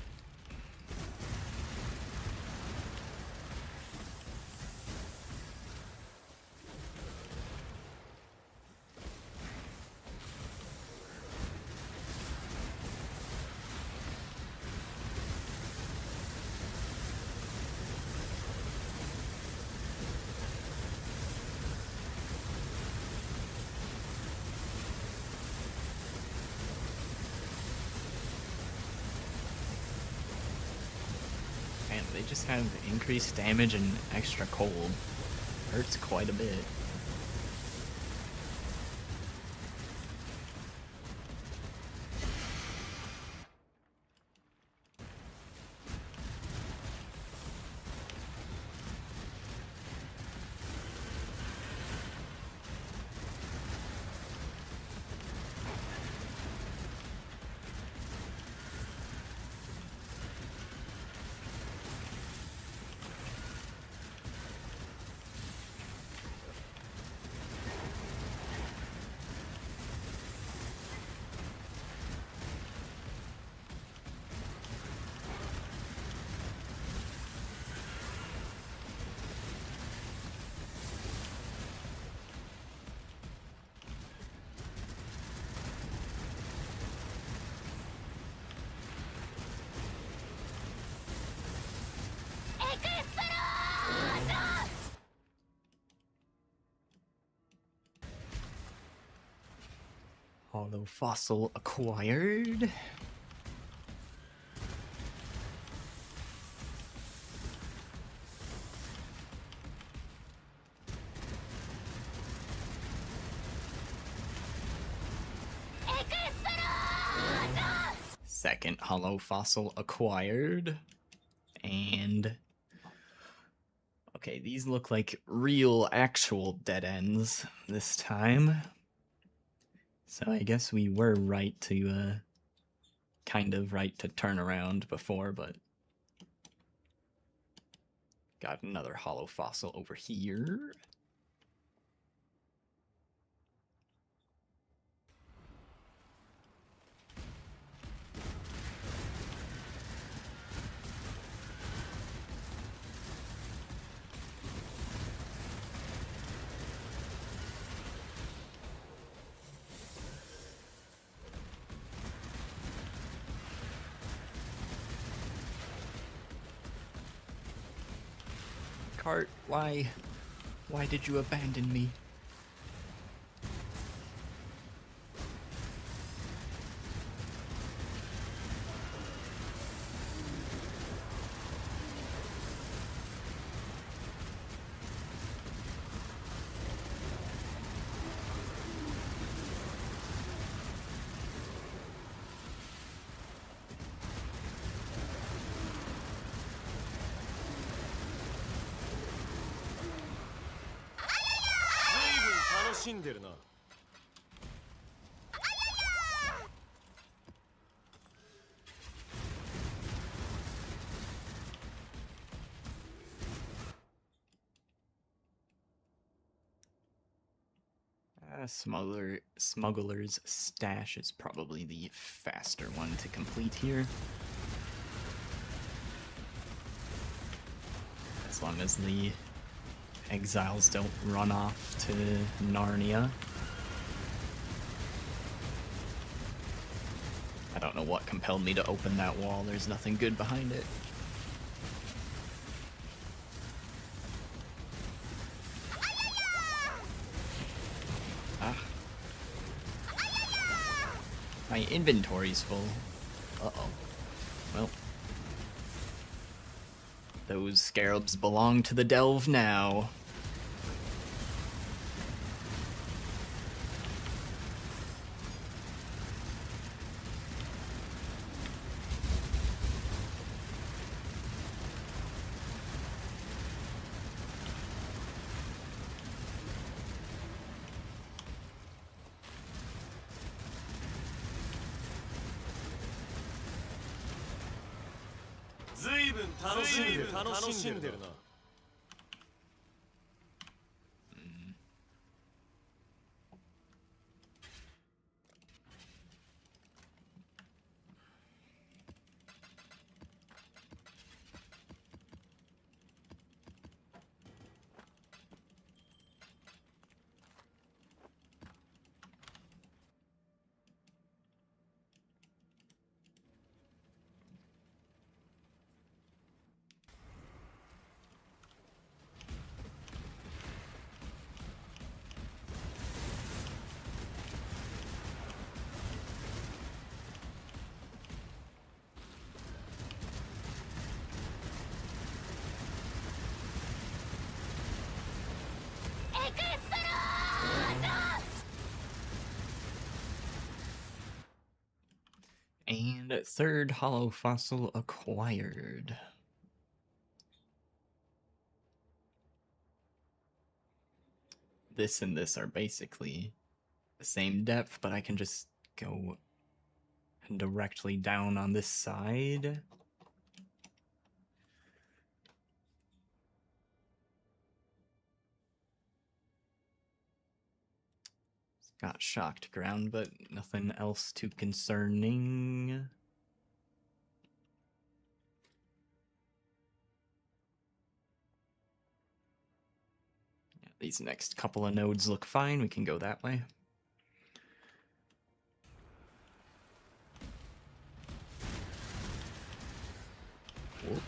Man, they just have increased damage and extra cold. Hurts quite a bit. Hollow fossil acquired. Second hollow fossil acquired. And okay, these look like real actual dead ends this time. So I guess we were right to kind of right to turn around before, but got another hollow fossil over here. Cart, why did you abandon me?
しんでるな。
Smuggler's Stash is probably the faster one to complete here. As long as the exiles don't run off to Narnia. I don't know what compelled me to open that wall. There's nothing good behind it. Ah. My inventory's full. Uh-oh. Well. Those scarabs belong to the delve now.
楽しんでるな。
And third hollow fossil acquired. This and this are basically the same depth, but I can just go directly down on this side. It's got shocked ground, but nothing else too concerning. Yeah, these next couple of nodes look fine. We can go that way. Whoop.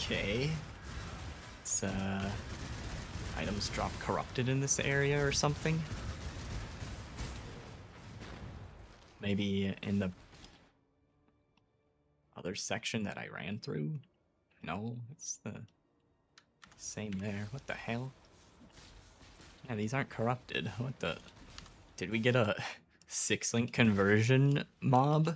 Okay. It's, items drop corrupted in this area or something. Maybe in the other section that I ran through? No, it's the same there. What the hell? Yeah, these aren't corrupted. What the... Did we get a 6-link conversion mob?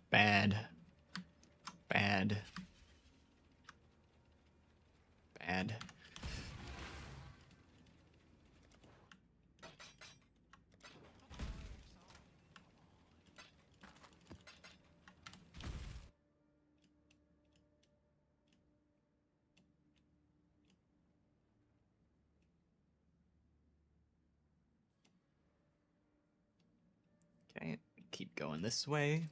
Bad. Bad. Bad. Okay, keep going this way.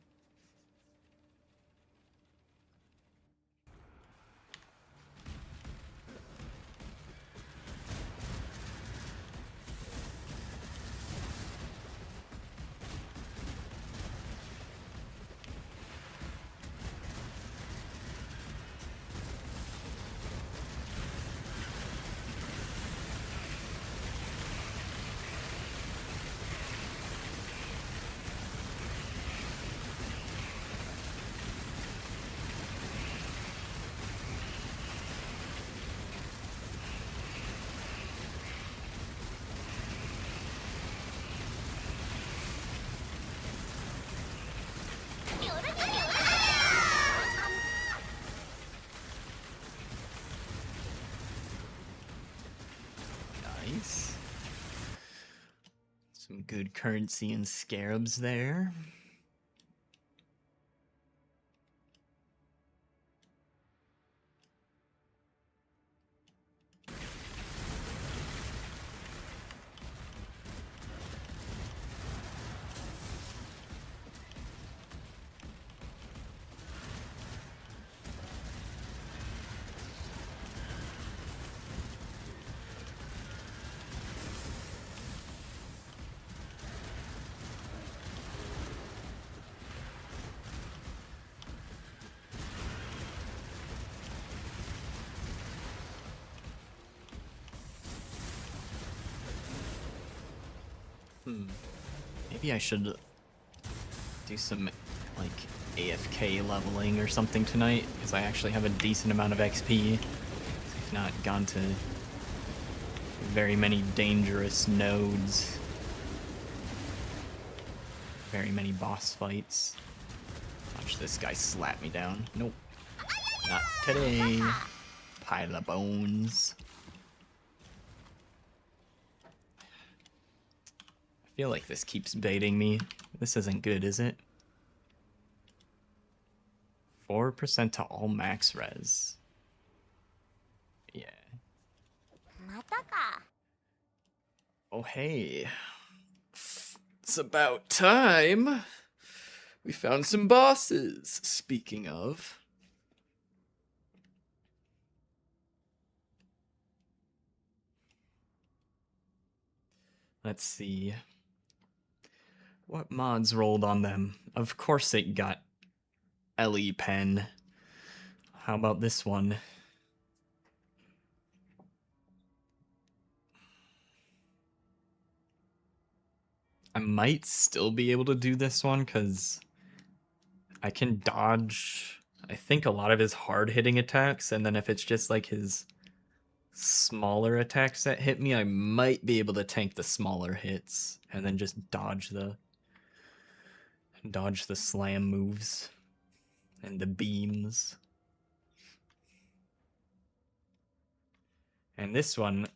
Nice. Some good currency and scarabs there. Maybe I should do some, like, AFK leveling or something tonight, because I actually have a decent amount of XP. I've not gone to very many dangerous nodes. Very many boss fights. Watch this guy slap me down. Nope. Not today. Pile of bones. I feel like this keeps baiting me. This isn't good, is it? 4% to all max res. Yeah. Oh, hey. It's about time. We found some bosses, speaking of. Let's see. What mods rolled on them? Of course it got Ellie Pen. How about this one? I might still be able to do this one because I can dodge, I think, a lot of his hard-hitting attacks, and then if it's just like his smaller attacks that hit me, I might be able to tank the smaller hits and then just dodge the slam moves and the beams. And this one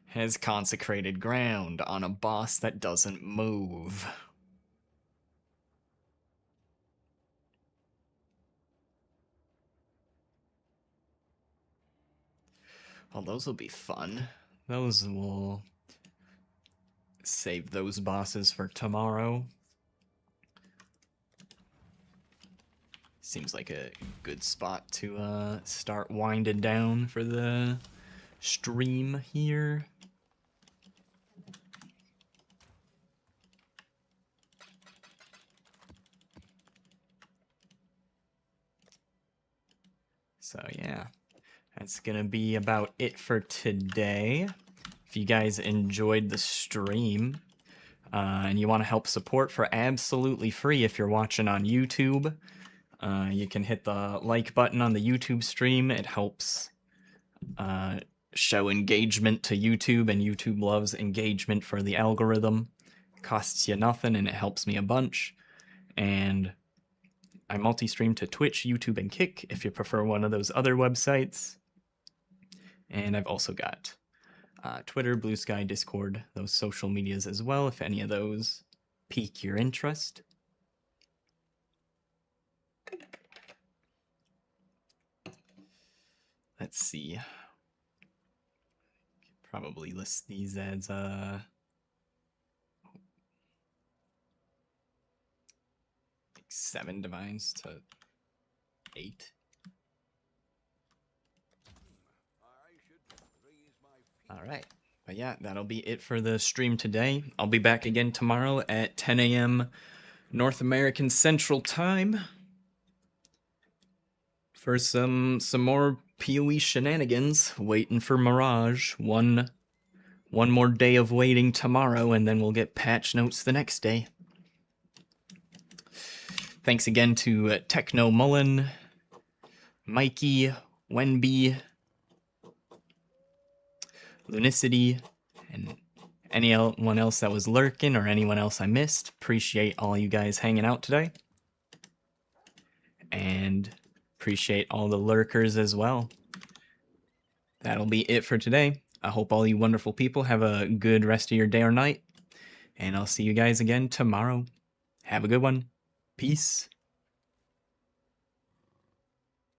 has consecrated ground on a boss that doesn't move. Well, those will be fun. Those will save those bosses for tomorrow. Seems like a good spot to start winding down for the stream here. So yeah, that's gonna be about it for today. If you guys enjoyed the stream and you want to help support for absolutely free if you're watching on YouTube, you can hit the like button on the YouTube stream. It helps show engagement to YouTube, and YouTube loves engagement for the algorithm. It costs you nothing and it helps me a bunch. And I multi-stream to Twitch, YouTube, and Kick if you prefer one of those other websites. And I've also got Twitter, Blue Sky, Discord, those social medias as well, if any of those pique your interest. Let's see. Probably list these as like 7 divines to 8. All right. But yeah, that'll be it for the stream today. I'll be back again tomorrow at 10 a.m. North American Central Time for some more PoE shenanigans. Waiting for Mirage. One more day of waiting tomorrow, and then we'll get patch notes the next day. Thanks again to Techno Mullen, Mikey, Wenby, Lunicity, and anyone else that was lurking or anyone else I missed. Appreciate all you guys hanging out today. And appreciate all the lurkers as well. That'll be it for today. I hope all you wonderful people have a good rest of your day or night. And I'll see you guys again tomorrow. Have a good one. Peace.